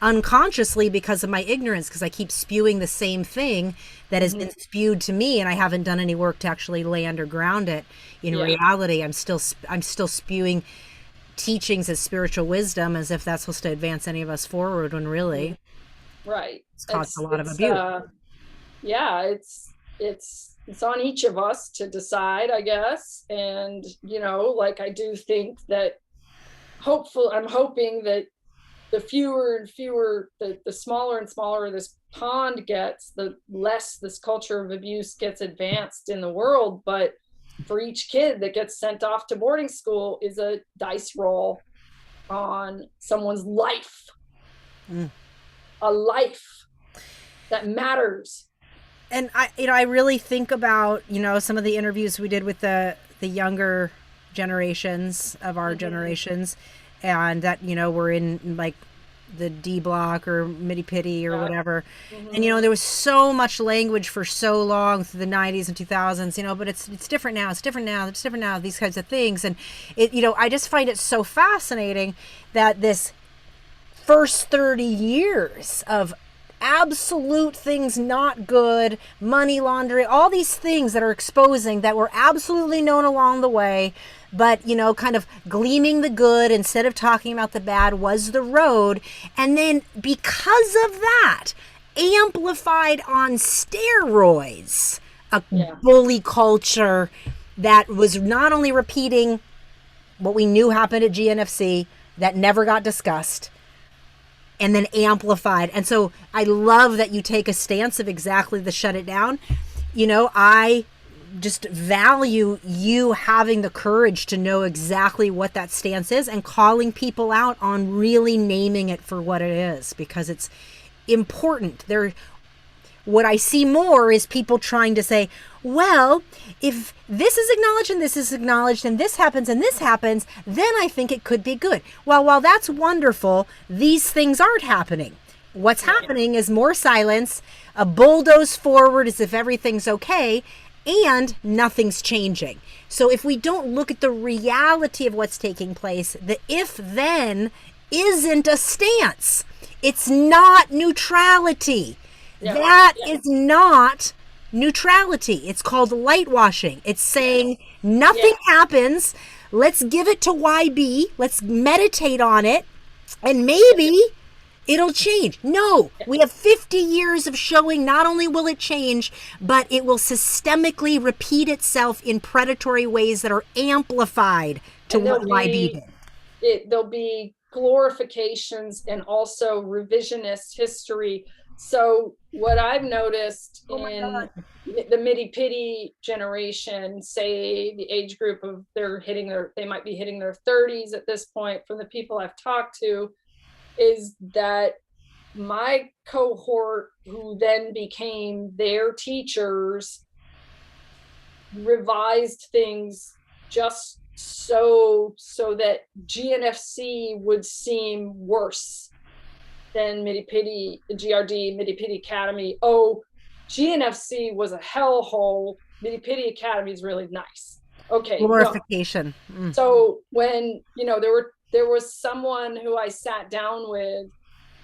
unconsciously because of my ignorance, because I keep spewing the same thing that has been spewed to me, and I haven't done any work to actually land or ground it in reality. I'm still spewing teachings as spiritual wisdom, as if that's supposed to advance any of us forward, when really right, it's caused a lot of abuse. Yeah, it's on each of us to decide, I guess. And like, I do think that I'm hoping that the fewer and fewer, the smaller and smaller this pond gets, the less this culture of abuse gets advanced in the world. But for each kid that gets sent off to boarding school is a dice roll on someone's life, a life that matters. And I really think about, some of the interviews we did with the younger generations of our generations, and that, we're in like the D block or Mitty Pitty or whatever. And, there was so much language for so long through the 90s and 2000s, but it's different now. It's different now. It's different now. These kinds of things. And I just find it so fascinating that this first 30 years of absolute things not good, money laundering, all these things that are exposing that were absolutely known along the way, but kind of gleaming the good instead of talking about the bad was the road. And then because of that, amplified on steroids, a bully culture that was not only repeating what we knew happened at GNFC that never got discussed, and then amplified. And so I love that you take a stance of exactly the shut it down. I just value you having the courage to know exactly what that stance is and calling people out on really naming it for what it is, because it's important. What I see more is people trying to say, well, if this is acknowledged and this is acknowledged and this happens, then I think it could be good. Well, while that's wonderful, these things aren't happening. What's happening is more silence, a bulldoze forward as if everything's okay, and nothing's changing. So if we don't look at the reality of what's taking place, the if then isn't a stance. It's not neutrality. That is not neutrality. It's called light washing. It's saying nothing happens. Let's give it to YB. Let's meditate on it. And maybe it'll change. No, we have 50 years of showing not only will it change, but it will systemically repeat itself in predatory ways that are amplified to what YB did. There'll be glorifications and also revisionist history. So what I've noticed in the Mitty Pitty generation, say the age group of they might be hitting their 30s at this point, from the people I've talked to, is that my cohort, who then became their teachers, revised things just so that GNFC would seem worse than Mitty Pitty, GRD, Mitty Pitty Academy. Oh, GNFC was a hellhole. Mitty Pitty Academy is really nice. Okay. Glorification. So when, there was someone who I sat down with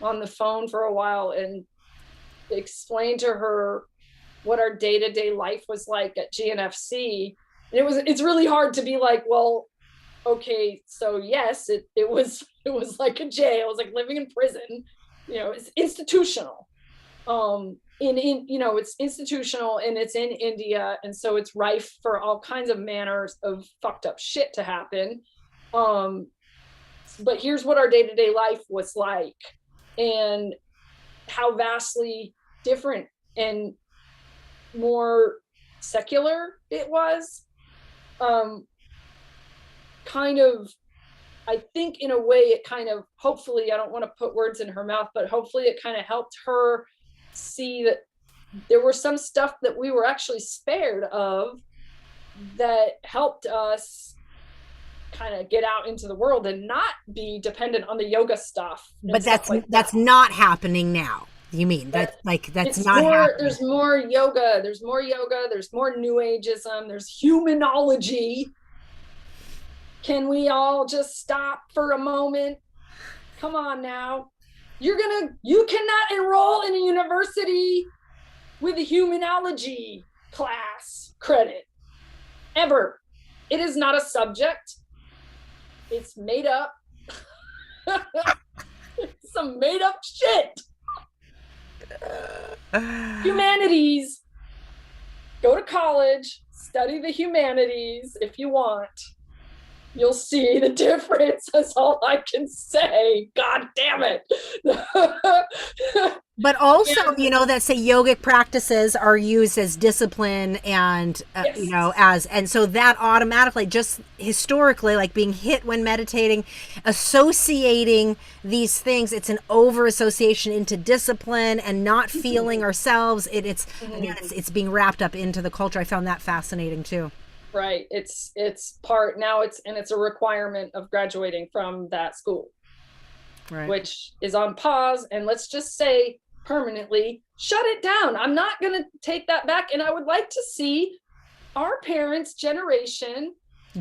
on the phone for a while and explained to her what our day-to-day life was like at GNFC. And it's really hard to be like, well, okay, so yes, it was like a jail. It was like living in prison. It's institutional. It's institutional, and it's in India, and so it's rife for all kinds of manners of fucked up shit to happen. But here's what our day-to-day life was like, and how vastly different and more secular it was. Kind of, I think in a way it kind of, hopefully, I don't want to put words in her mouth, but hopefully it kind of helped her see that there were some stuff that we were actually spared of that helped us kind of get out into the world and not be dependent on the yoga stuff. But that's not happening now. You mean that's not happening? There's more yoga. There's more New Ageism. There's humanology. Can we all just stop for a moment? Come on now. You cannot enroll in a university with a humanology class credit. Ever. It is not a subject. It's made up. It's some made up shit. Humanities. Go to college, study the humanities if you want. You'll see the difference. That's all I can say. God damn it. But also, And that say yogic practices are used as discipline and, yes, and so that automatically, just historically, like being hit when meditating, associating these things, it's an over association into discipline and not feeling Mhm, ourselves. Again, mhm. it's being wrapped up into the culture. I found that fascinating too. Right. It's part now, it's a requirement of graduating from that school, Right. which is on pause, and let's just say permanently shut it down. I'm not going to take that back, and I would like to see our parents' generation,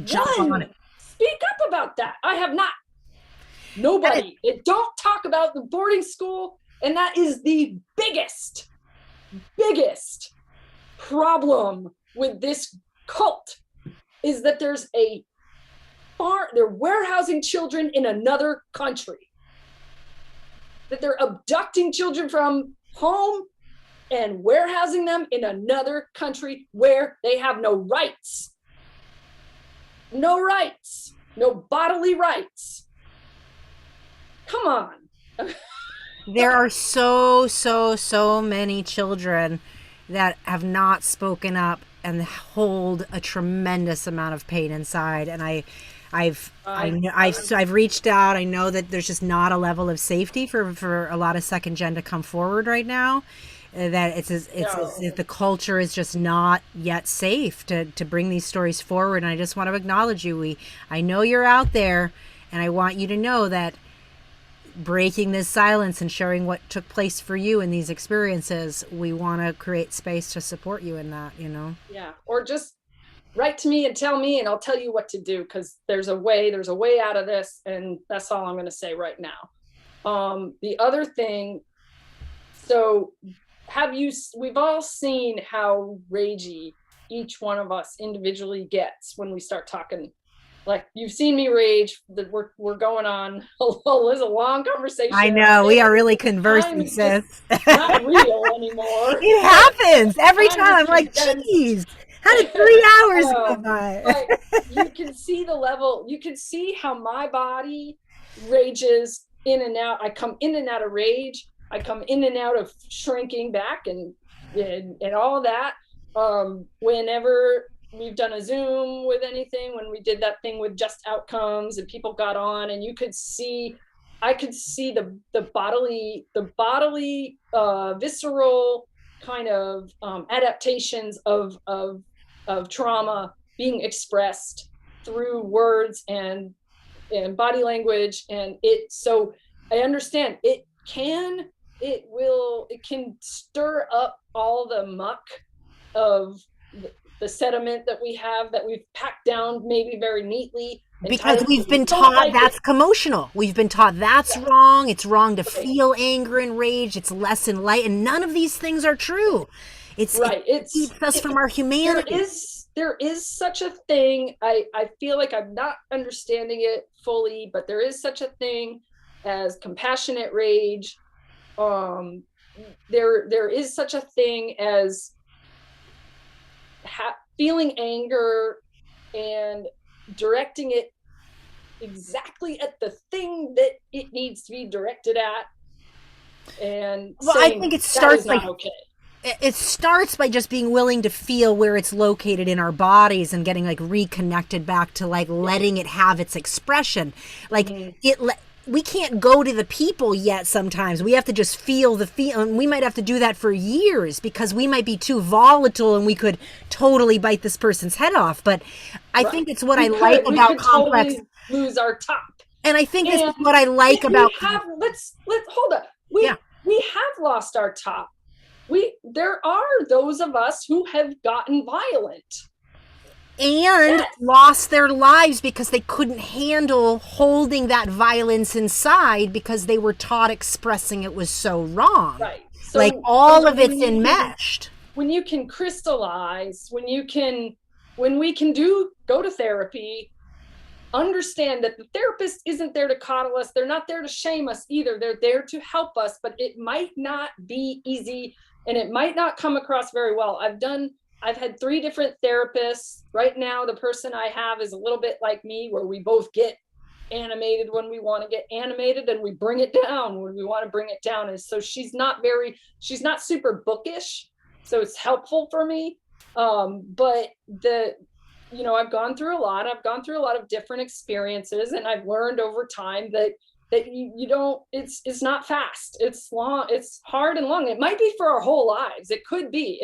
Jump on one, it. speak up about that. I have not. And it, Nobody. It don't talk about the boarding school, and that is the biggest problem with this cult, is that there's a farm, they're warehousing children in another country, that they're abducting children from home and warehousing them in another country where they have no rights, no bodily rights. Come on. there are so many children that have not spoken up and hold a tremendous amount of pain inside. And I've reached out. I know that there's just not a level of safety for a lot of second gen to come forward right now. That it's as if No. the culture is just not yet safe to bring these stories forward. And I just want to acknowledge you. I know you're out there, and I want you to know that breaking this silence and sharing what took place for you in these experiences, we want to create space to support you in that. Yeah. Or just write to me and tell me, and I'll tell you what to do, because there's a way out of this, and that's all I'm going to say right now. The other thing, so we've all seen how ragey each one of us individually gets when we start talking. Like, you've seen me rage, that we're going on there's a long I conversation, know we and are really time conversing, is just sis. not real anymore. It happens every Time time. is I'm like, condensed. geez, how did 3 hours go by? But you can see the level, you can see how my body rages in and out. I come in and out of rage, I come in and out of shrinking back, and all of that. Whenever we've done a Zoom with anything, when we did that thing with Just Outcomes and people got on, and I could see the bodily visceral kind of adaptations of trauma being expressed through words and body language. And so I understand it can stir up all the muck of the sediment that we have, that we've packed down maybe very neatly and Because tied, we've we been don't taught like it. that's commotional. We've been taught that's Yeah, wrong. It's wrong to right, feel anger and rage. It's less and light, and none of these things are true. It right. keeps us from our There humanity. is such a thing. I feel like I'm not understanding it fully, but there is such a thing as compassionate rage. um there is such a thing as feeling anger and directing it exactly at the thing that it needs to be directed at, and Well, I saying think that is not okay. it starts by just being willing to feel where it's located in our bodies and getting like reconnected back to like Yeah. letting it have its expression. Like Mhm. we can't go to the people yet. Sometimes we have to just feel the feel, and we might have to do that for years because we might be too volatile and we could totally bite this person's head off. But I Right. think it's what I we like could we about could complex, totally lose our top. and I think this is And what I like we about, have let's hold up. yeah. We have lost our top. There are those of us who have gotten violent. And Yes. lost their lives because they couldn't handle holding that violence inside because they were taught expressing it was so wrong. Right. Like So all of it's enmeshed. when you can crystallize, when we can go to therapy, understand that the therapist isn't there to coddle us. They're not there to shame us either. They're there to help us, but it might not be easy, and it might not come across very well. I've had 3 different therapists. Right now, the person I have is a little bit like me, where we both get animated when we want to get animated, and we bring it down when we want to bring it down. And so she's not super bookish, so it's helpful for me. But I've gone through a lot. I've gone through a lot of different experiences, and I've learned over time that you don't, it's not fast. It's long, it's hard and long. It might be for our whole lives. It could be,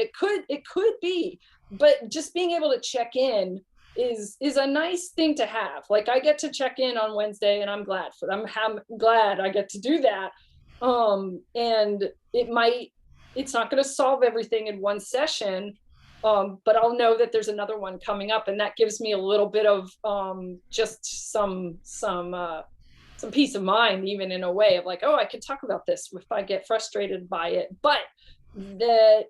but just being able to check in is a nice thing to have. Like, I get to check in on Wednesday, and I'm glad I'm glad I get to do that. And it's not going to solve everything in one session. But I'll know that there's another one coming up, and that gives me a little bit of just some peace of mind, even in a way of like, oh, I can talk about this if I get frustrated by it. But that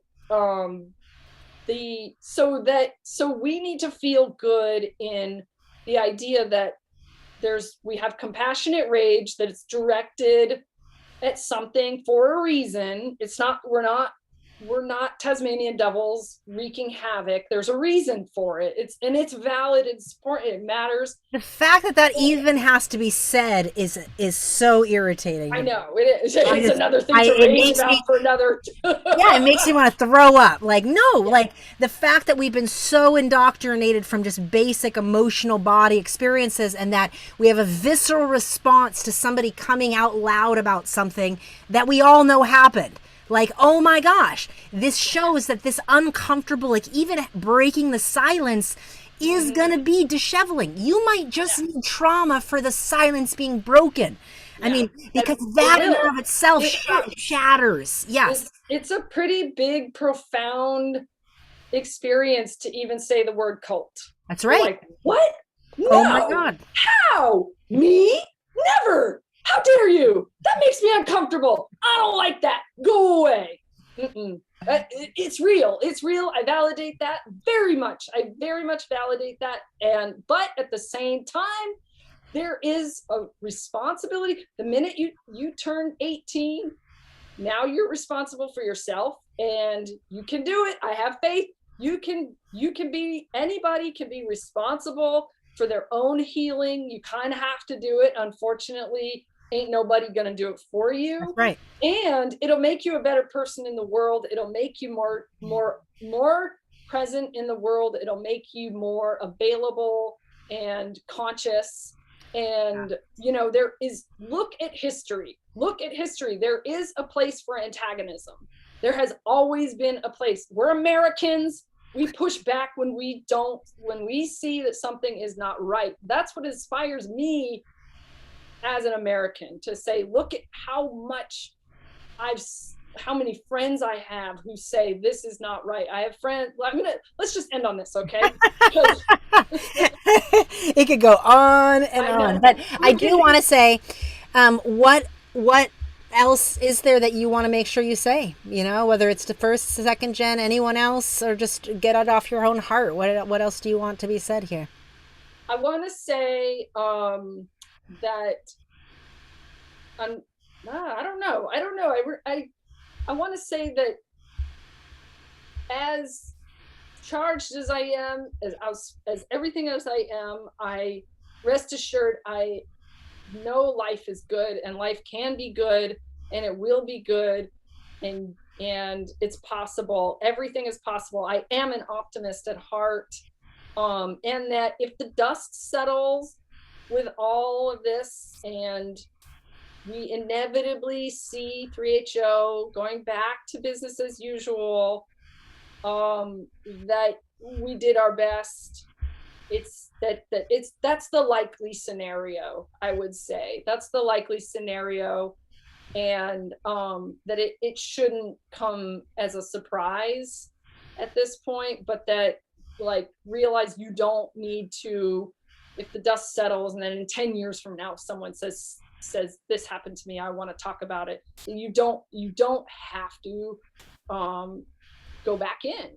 so we need to feel good in the idea that we have compassionate rage, that it's directed at something for a reason. We're not Tasmanian devils wreaking havoc. There's a reason for it. It's valid. It's important. It matters. The fact that even has to be said is so irritating. I know it is. It's another thing to rage about for another. Yeah, it makes me want to throw up. Like, no, like the fact that we've been so indoctrinated from just basic emotional body experiences, and that we have a visceral response to somebody coming out loud about something that we all know happened. Like, oh my gosh, this shows that this uncomfortable, like even breaking the silence is going to be disheveling. You might just need trauma for the silence being broken. Yeah. I mean, because that in and of itself shatters. Yes. It's a pretty big, profound experience to even say the word cult. That's right. Like, what? No. Oh my God. How? Me? Never. How dare you? That makes me uncomfortable. I don't like that. Go away. It's real. It's real. I validate that very much. I very much validate that. But at the same time, there is a responsibility. The minute you turn 18, now you're responsible for yourself, and you can do it. I have faith. Anybody can be responsible for their own healing. You kind of have to do it. Unfortunately, ain't nobody gonna do it for you. That's right. And it'll make you a better person in the world. It'll make you more present in the world. It'll make you more available and conscious. And look at history. There is a place for antagonism. There has always been a place. We're Americans. We push back when we see that something is not right. That's what inspires me as an American, to say, look at how many friends I have who say this is not right. I have friends. Let's just end on this, okay? It could go on and on, but I do want to say, what else is there that you want to make sure you say? Whether it's the first, second gen, anyone else, or just get it off your own heart. What else do you want to be said here? I want to say that I don't know. I want to say that as charged as I am, as everything else I am, I rest assured I know life is good, and life can be good, and it will be good, and it's possible. Everything is possible. I am an optimist at heart, and that if the dust settles with all of this, and we inevitably see 3HO going back to business as usual, that we did our best. That's the likely scenario, I would say. That's the likely scenario, and that it shouldn't come as a surprise at this point, but that, like, realize you don't need to, if the dust settles and then in 10 years from now someone says this happened to me, I want to talk about it, you don't have to go back in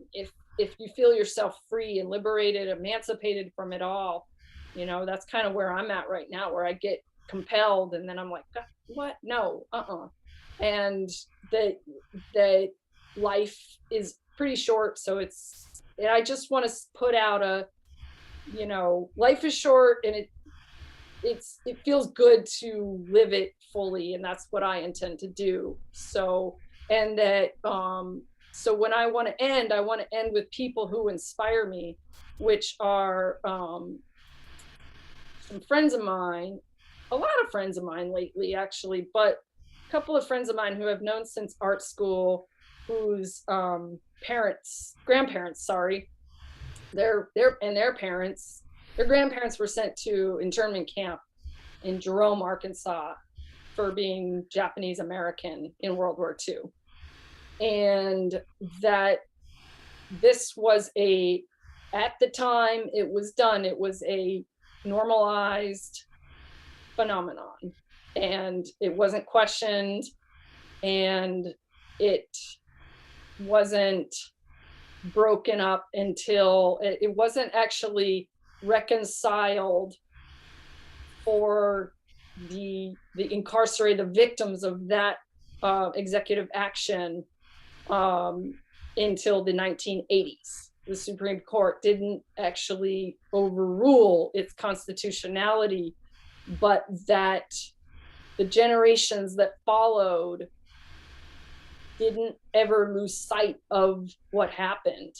if you feel yourself free and liberated, emancipated from it all. That's kind of where I'm at right now, where I get compelled and then I'm like, what? No, and that life is pretty short, so I just want to put out life is short, and it feels good to live it fully, and that's what I intend to do. So, and that so when I want to end with people who inspire me, which are some friends of mine, a lot of friends of mine lately, actually, but a couple of friends of mine who I've known since art school, whose grandparents, sorry, their parents, their grandparents were sent to internment camp in Jerome, Arkansas, for being Japanese American in World War II. And that this was at the time it was done, it was a normalized phenomenon, and it wasn't questioned, and it wasn't broken up until it wasn't actually reconciled for the incarcerated victims of that executive action until the 1980s. The Supreme Court didn't actually overrule its constitutionality, but that the generations that followed didn't ever lose sight of what happened,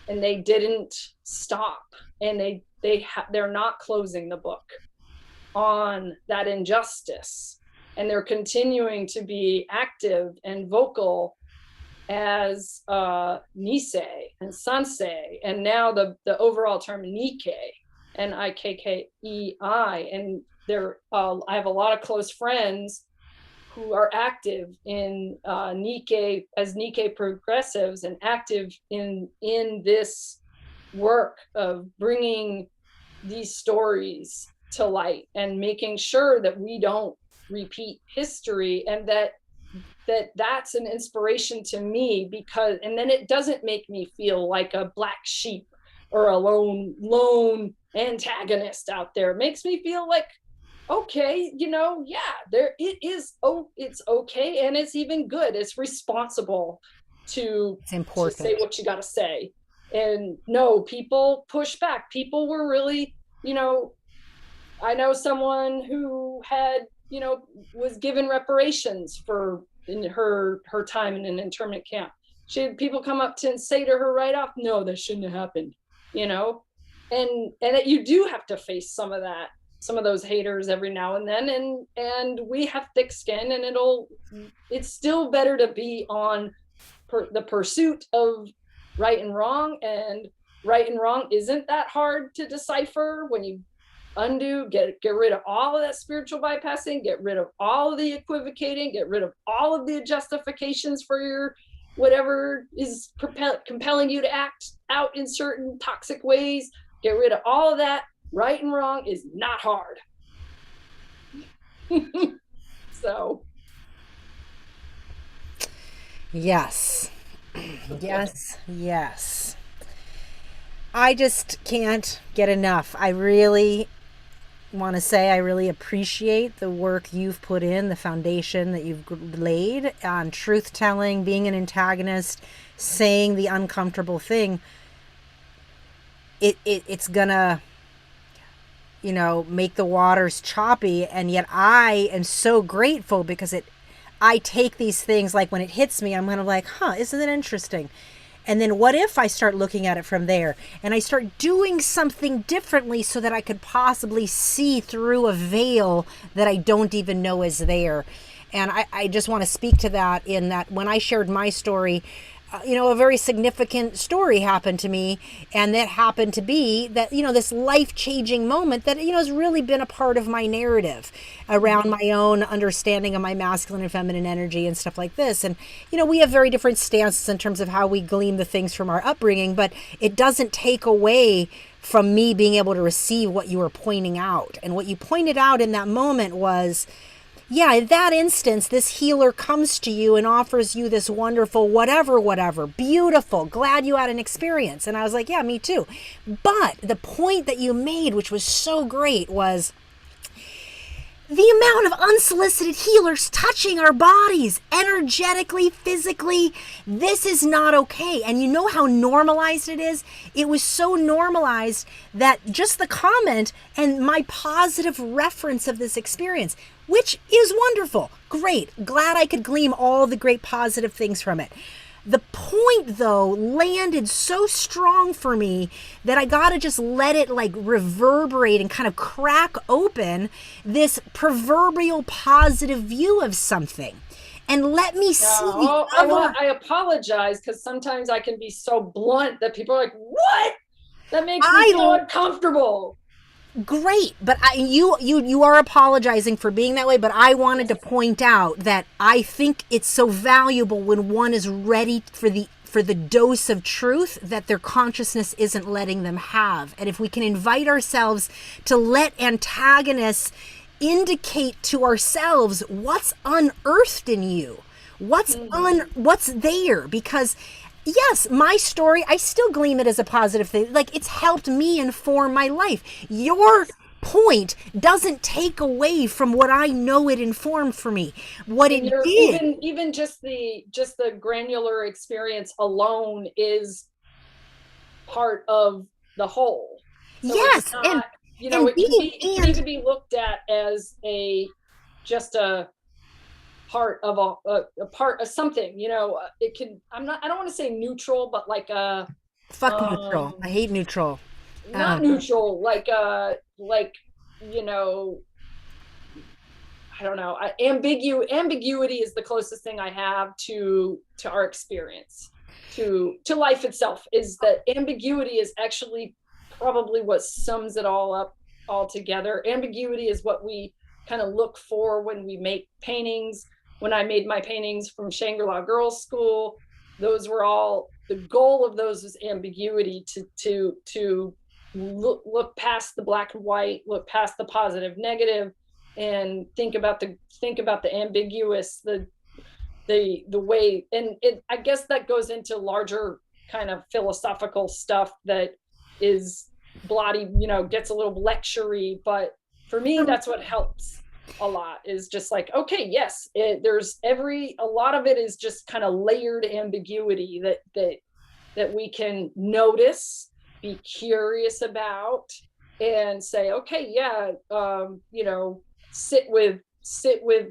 and they didn't stop, and they're not closing the book on that injustice, and they're continuing to be active and vocal as Nisei and Sansei, and now the overall term Nikkei, Nikkei, and I have a lot of close friends who are active in Nikkei as Nikkei progressives, and active in this work of bringing these stories to light and making sure that we don't repeat history, and that's an inspiration to me, because, and then it doesn't make me feel like a black sheep or a lone antagonist out there. It makes me feel like, okay, yeah, there it is. Oh, it's okay, and it's even good. It's responsible to say what you got to say. And no, people push back. People were really, I know someone who had, was given reparations for in her time in an internment camp. She had people come up to and say to her right off, no, that shouldn't have happened, and that you do have to face some of those haters every now and then, and we have thick skin, and it's still better to be on the pursuit of right and wrong, and right and wrong isn't that hard to decipher when you get rid of all of that spiritual bypassing, get rid of all of the equivocating, get rid of all of the justifications for your whatever is compelling you to act out in certain toxic ways. Get rid of all of that. Right and wrong is not hard. So yes. I just can't get enough. I really want to say I really appreciate the work you've put in, the foundation that you've laid on truth telling, being an antagonist, saying the uncomfortable thing. It's gonna, make the waters choppy, and yet I am so grateful, because I take these things, like when it hits me, I'm kind of like, isn't it interesting? And then what if I start looking at it from there, and I start doing something differently so that I could possibly see through a veil that I don't even know is there. And I just want to speak to that, in that when I shared my story, a very significant story happened to me, and that happened to be that, this life-changing moment that, has really been a part of my narrative around my own understanding of my masculine and feminine energy and stuff like this. And, we have very different stances in terms of how we glean the things from our upbringing, but it doesn't take away from me being able to receive what you were pointing out. And what you pointed out in that moment was, yeah, in that instance, this healer comes to you and offers you this wonderful whatever, beautiful, glad you had an experience. And I was like, yeah, me too. But the point that you made, which was so great, was the amount of unsolicited healers touching our bodies energetically, physically, this is not okay. And you know how normalized it is? It was so normalized that just the comment and my positive reference of this experience, which is wonderful, great, glad I could glean all the great positive things from it. The point, though, landed so strong for me that I got to just let it like reverberate and kind of crack open this proverbial positive view of something. And let me see. I apologize, because sometimes I can be so blunt that people are like, what? That makes me so uncomfortable. Great, but you are apologizing for being that way, but I wanted to point out that I think it's so valuable when one is ready for the dose of truth that their consciousness isn't letting them have. And if we can invite ourselves to let antagonists indicate to ourselves what's unearthed in you, what's there, because yes, my story, I still glean it as a positive thing. Like, it's helped me inform my life. Your point doesn't take away from what I know it informed for me. What it did. Even just the granular experience alone is part of the whole. So yes, not, and you know, it can even be looked at as a part of a part of something, you know. It can, I don't want to say neutral, but like neutral. I hate neutral. Not neutral, like you know, I don't know. Ambiguity is the closest thing I have to our experience, to life itself. Is that ambiguity is actually probably what sums it all up all together. Ambiguity is what we kind of look for when we make paintings. When I made my paintings from Shangri-La Girls School, those were all, the goal of those was ambiguity, to look past the black and white, look past the positive, negative, and think about the ambiguous, the way. And I guess that goes into larger kind of philosophical stuff that is bloody, you know, gets a little lectury, but for me, that's what helps a lot, is just like, okay, yes, there's a lot of it is just kind of layered ambiguity that we can notice, be curious about, and say, okay, yeah, you know, sit with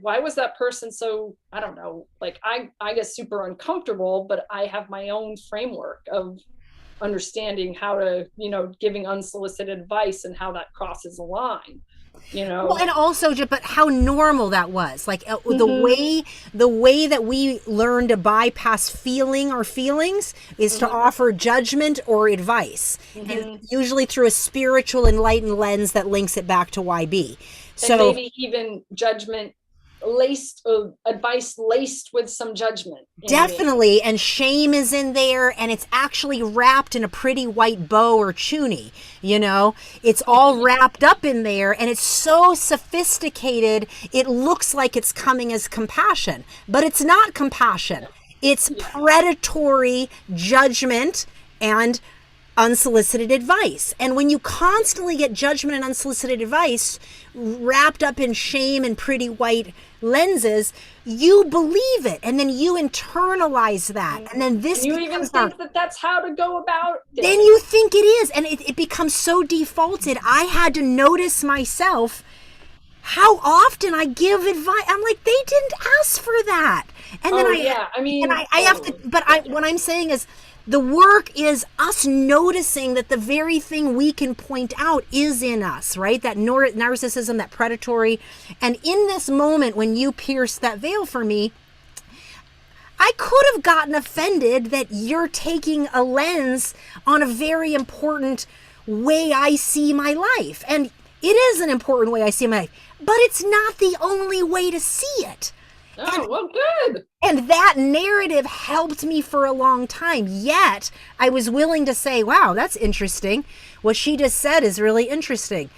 why was that person so, I don't know, like I get super uncomfortable, but I have my own framework of understanding how to, you know, giving unsolicited advice and how that crosses a line. You know, well, and also but how normal that was, like the way that we learn to bypass feeling our feelings is to offer judgment or advice, and usually through a spiritual enlightened lens that links it back to YB. So and maybe even judgment laced, advice laced with some judgment. Definitely, and shame is in there, and it's actually wrapped in a pretty white bow or chuny, you know? It's all wrapped up in there, and it's so sophisticated, it looks like it's coming as compassion, but it's not compassion. It's predatory judgment and unsolicited advice. And when you constantly get judgment and unsolicited advice wrapped up in shame and pretty white lenses, you believe it, and then you internalize that, and then this you even think that that's how to go about it. Then you think it is, and it becomes so defaulted. I had to notice myself how often I give advice. I'm like, they didn't ask for that, and then I have to. But what I'm saying is, the work is us noticing that the very thing we can point out is in us, right? That narcissism, that predatory. And in this moment, when you pierced that veil for me, I could have gotten offended that you're taking a lens on a very important way I see my life. And it is an important way I see my life, but it's not the only way to see it. Oh, well, good. And that narrative helped me for a long time. Yet I was willing to say, wow, that's interesting. What she just said is really interesting.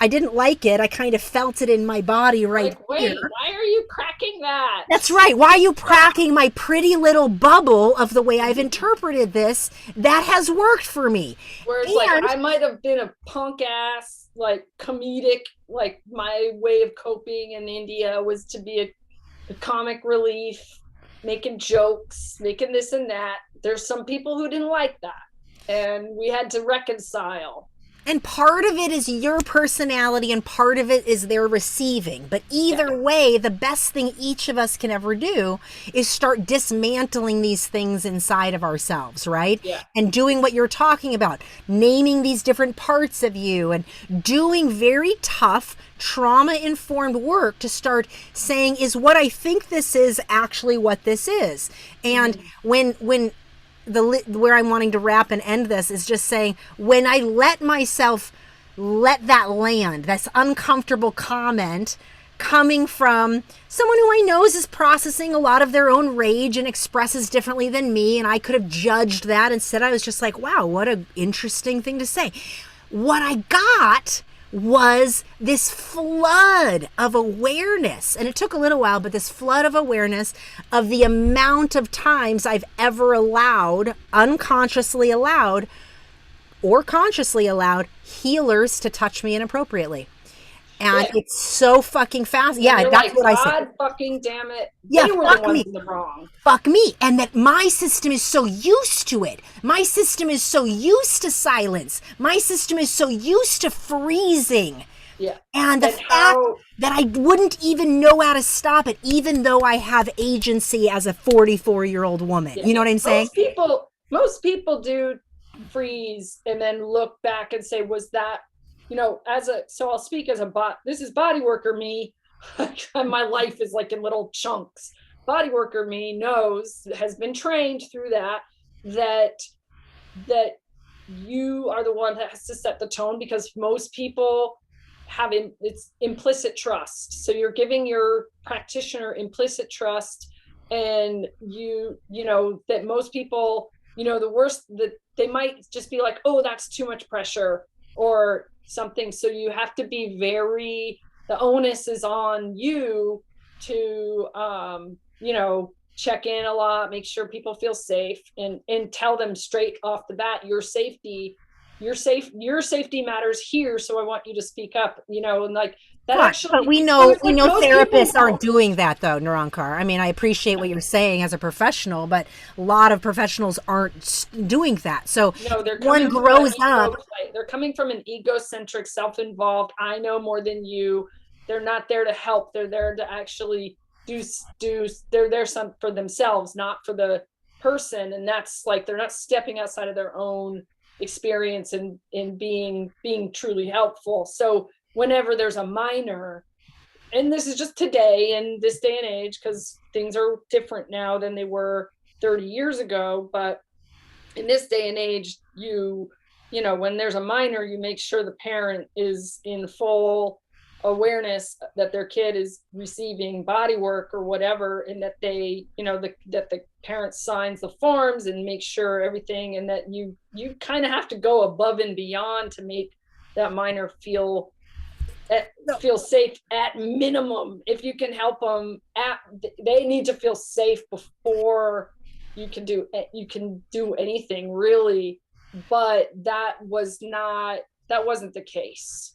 I didn't like it. I kind of felt it in my body right wait, here. Why are you cracking that? That's right. Why are you cracking my pretty little bubble of the way I've interpreted this? That has worked for me. Where it's like, I might have been a punk ass like comedic, like my way of coping in India was to be a comic relief, making jokes, making this and that. There's some people who didn't like that, and we had to reconcile. And part of it is your personality and part of it is their receiving. But either way, the best thing each of us can ever do is start dismantling these things inside of ourselves, right? Yeah. And doing what you're talking about, naming these different parts of you and doing very tough, trauma-informed work to start saying, is what I think this is actually what this is? And when where I'm wanting to wrap and end this is just saying, when I let myself let that land, this uncomfortable comment coming from someone who I know is processing a lot of their own rage and expresses differently than me, and I could have judged that. Instead, I was just like, wow, what an interesting thing to say. What I got was this flood of awareness, and it took a little while, but this flood of awareness of the amount of times I've ever allowed, unconsciously allowed or consciously allowed, healers to touch me inappropriately. And it's so fucking fast. Yeah, that's like, what I God said. Fucking damn it. Yeah, they were fuck the ones me. in the wrong. Fuck me. And that my system is so used to it. My system is so used to silence. My system is so used to freezing. Yeah. And the fact that I wouldn't even know how to stop it, even though I have agency as a 44-year-old woman. You know what I'm saying? Most people do freeze and then look back and say, was that, you know, so I'll speak as this is body worker me. My life is like in little chunks. Body worker me has been trained through that you are the one that has to set the tone, because most people have it's implicit trust. So you're giving your practitioner implicit trust, and you know that most people, you know, the worst that they might just be like, oh, that's too much pressure or something. So you have to be the onus is on you to, you know, check in a lot, make sure people feel safe, and tell them straight off the bat, your safety matters here. So I want you to speak up, you know, and like that. Actually, but we know therapists aren't doing that though, Nirancar. I mean, I appreciate what you're saying as a professional, but a lot of professionals aren't doing that. So no, one grows up. They're coming from an egocentric, self-involved, I know more than you. They're not there to help. They're there to actually they're there for themselves, not for the person. And that's like, they're not stepping outside of their own experience and in being truly helpful. So whenever there's a minor, and this is just today in this day and age, because things are different now than they were 30 years ago, but in this day and age, you know, when there's a minor, you make sure the parent is in full awareness that their kid is receiving body work or whatever, and that they, you know, that the parent signs the forms and make sure everything, and that you kind of have to go above and beyond to make that minor feel safe at minimum. If you can help them, they need to feel safe before you can do anything really. But that wasn't the case.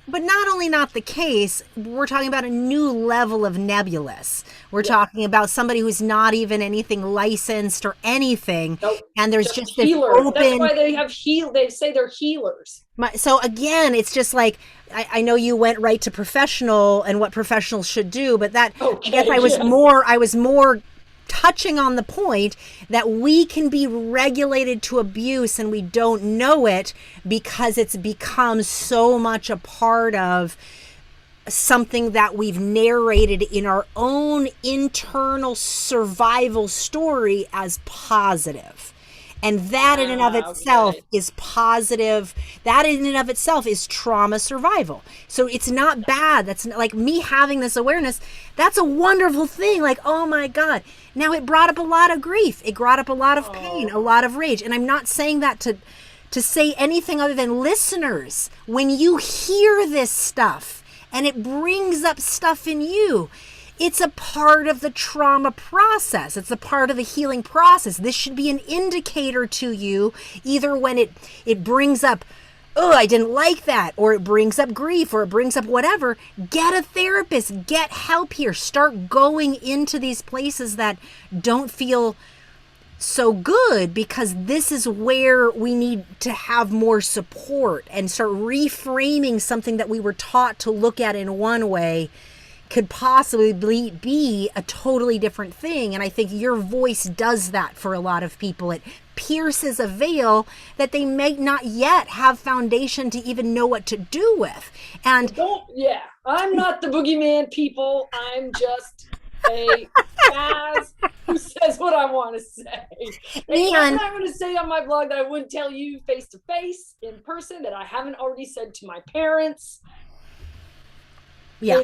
But not only not the case, we're talking about a new level of nebulous. We're talking about somebody who's not even anything licensed or anything. Nope. And there's just this healer. open... That's why they say they're healers. So again, it's just like, I know you went right to professional and what professionals should do, but I guess I was more touching on the point that we can be regulated to abuse and we don't know it because it's become so much a part of something that we've narrated in our own internal survival story as positive. And that in and of itself is positive. That in and of itself is trauma survival. So it's not bad. That's like me having this awareness. That's a wonderful thing. Like, oh my God. Now it brought up a lot of grief. It brought up a lot of pain, a lot of rage. And I'm not saying that to say anything other than, listeners, when you hear this stuff and it brings up stuff in you, it's a part of the trauma process. It's a part of the healing process. This should be an indicator to you, either when it brings up oh, I didn't like that, or it brings up grief, or it brings up whatever, get a therapist, get help here. Start going into these places that don't feel so good, because this is where we need to have more support and start reframing something that we were taught to look at in one way could possibly be a totally different thing. And I think your voice does that for a lot of people. It pierces a veil that they may not yet have foundation to even know what to do with. And I'm not the boogeyman, people. I'm just a Kaz who says what I want to say. And I'm going to say on my blog that I wouldn't tell you face to face in person, that I haven't already said to my parents. Yeah.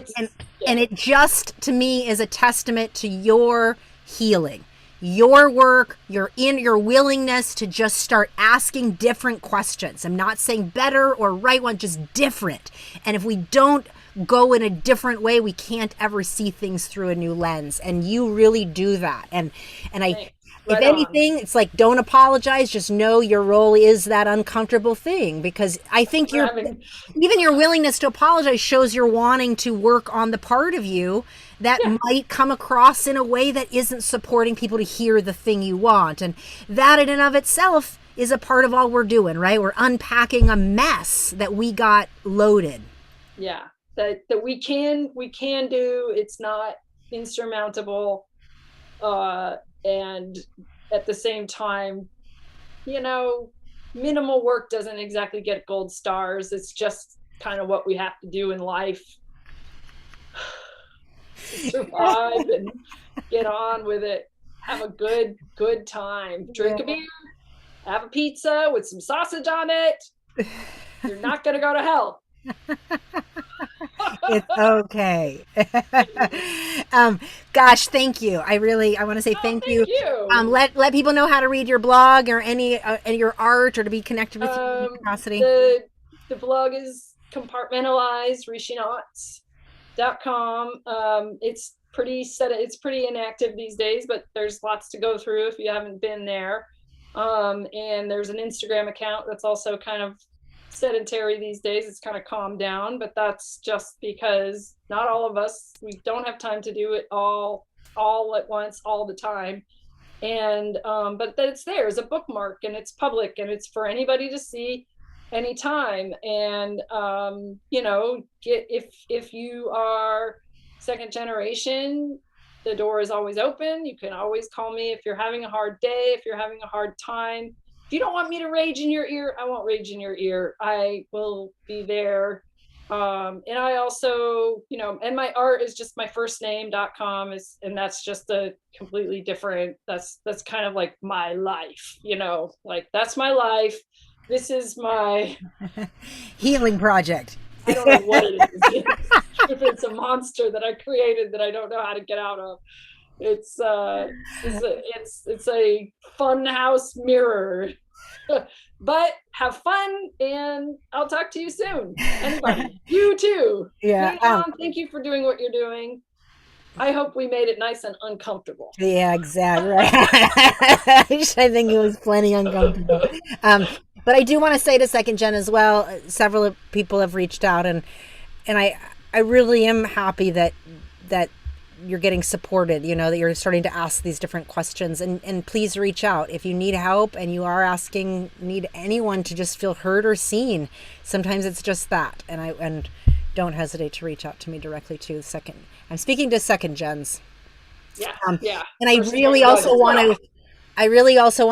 And it just, to me, is a testament to your healing, your work, your willingness to just start asking different questions. I'm not saying better or right one, just different. And if we don't go in a different way, we can't ever see things through a new lens. And you really do that. And if anything, it's like, don't apologize. Just know your role is that uncomfortable thing, because I think even your willingness to apologize shows you're wanting to work on the part of you that might come across in a way that isn't supporting people to hear the thing you want. And that in and of itself is a part of all we're doing, right? We're unpacking a mess that we got loaded. Yeah, that we can do. It's not insurmountable. And at the same time, minimal work doesn't exactly get gold stars. It's just kind of what we have to do in life to survive and get on with it. Have a good time. Drink a beer, have a pizza with some sausage on it. You're not going to go to hell. It's okay. Gosh, thank you. I want to say thank you. Let people know how to read your blog or any your art, or to be connected with you in any capacity. The blog is compartmentalizereachingouts.com. It's pretty inactive these days, but there's lots to go through if you haven't been there. And there's an Instagram account that's also kind of sedentary these days. It's kind of calmed down, but that's just because not all of us, we don't have time to do it all at once, all the time. And but it's there as a bookmark, and it's public, and it's for anybody to see anytime. And if you are second generation, the door is always open. You can always call me if you're having a hard day, if you're having a hard time. If you don't want me to rage in your ear, I won't rage in your ear. I will be there. And I also, and my art is just myfirstname.com, and that's just a completely different, that's kind of like my life, like that's my life. This is my healing project. I don't know what it is. If it's a monster that I created that I don't know how to get out of. It's a fun house mirror. But have fun, and I'll talk to you soon. Anybody, you too. Yeah. Thank you for doing what you're doing. I hope we made it nice and uncomfortable. Yeah, exactly. Right. I think it was plenty uncomfortable. But I do want to say to Second Gen as well, several people have reached out, and I really am happy that you're getting supported, that you're starting to ask these different questions, and please reach out if you need help and you are need anyone to just feel heard or seen. Sometimes it's just that. And don't hesitate to reach out to me directly too. I'm speaking to second gens. Yeah. And I really also want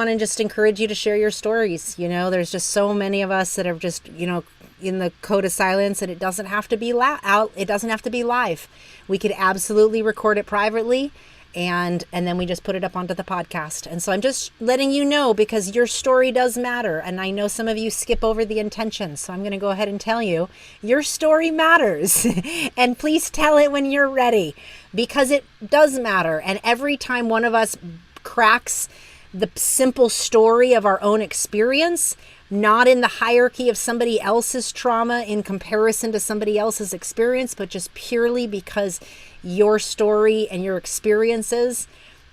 to just encourage you to share your stories. There's just so many of us that are just, in the code of silence, and it doesn't have to be it doesn't have to be live. We could absolutely record it privately, and then we just put it up onto the podcast. And so I'm just letting you know, because your story does matter, and I know some of you skip over the intentions, so I'm going to go ahead and tell you your story matters. And please tell it when you're ready, because it does matter. And every time one of us cracks the simple story of our own experience, not in the hierarchy of somebody else's trauma in comparison to somebody else's experience, but just purely because your story and your experiences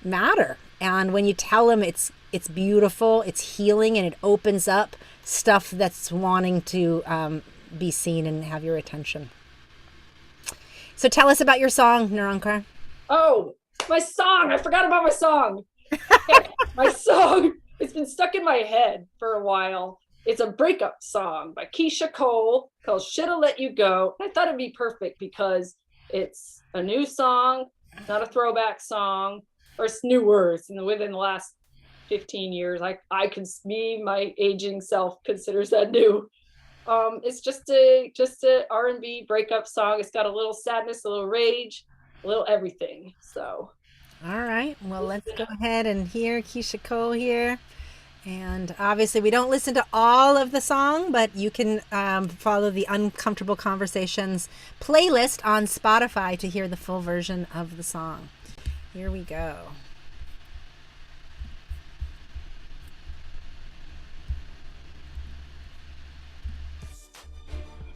matter. And when you tell them, it's beautiful, it's healing, and it opens up stuff that's wanting to be seen and have your attention. So tell us about your song, Nirancar. Oh, my song. I forgot about my song. My song. It's been stuck in my head for a while. It's a breakup song by Keisha Cole called Shoulda Let You Go. I thought it'd be perfect because it's a new song, not a throwback song, or it's newer. It's within the last 15 years. My aging self considers that new. It's just a R&B breakup song. It's got a little sadness, a little rage, a little everything. So, all right. Well, let's go ahead and hear Keisha Cole here. And obviously, we don't listen to all of the song, but you can follow the Uncomfortable Conversations playlist on Spotify to hear the full version of the song. Here we go.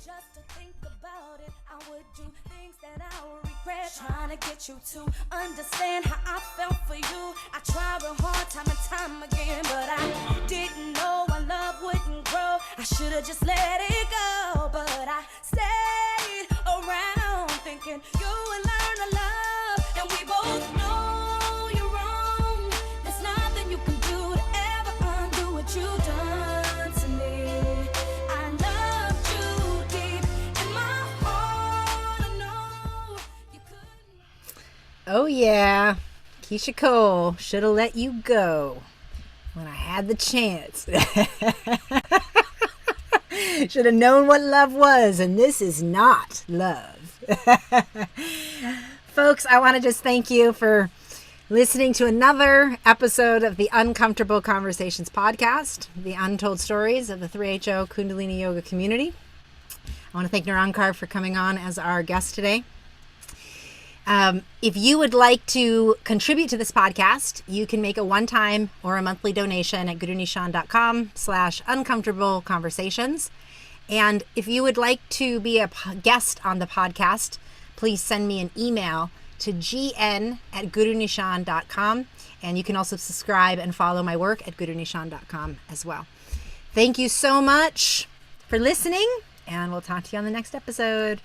Just to think about it, I would do things that I would regret. Trying to get you to understand how I felt for you. I tried real hard time and time again, but I didn't know our love wouldn't grow. I should have just let it go, but I stayed around thinking you would learn to love, and we both know you're wrong. There's nothing you can do to ever undo what you've done to me. I loved you deep in my heart. I know you couldn't. Oh, yeah. Keisha Cole, Shoulda Let You Go when I had the chance. Should have known what love was, and this is not love. Folks, I want to just thank you for listening to another episode of the Uncomfortable Conversations podcast, the untold stories of the 3HO Kundalini Yoga community. I want to thank Nirancar for coming on as our guest today. If you would like to contribute to this podcast, you can make a one-time or a monthly donation at gurunishan.com/uncomfortable conversations. And if you would like to be a guest on the podcast, please send me an email to gn@gurunishan.com. And you can also subscribe and follow my work at gurunishan.com as well. Thank you so much for listening, and we'll talk to you on the next episode.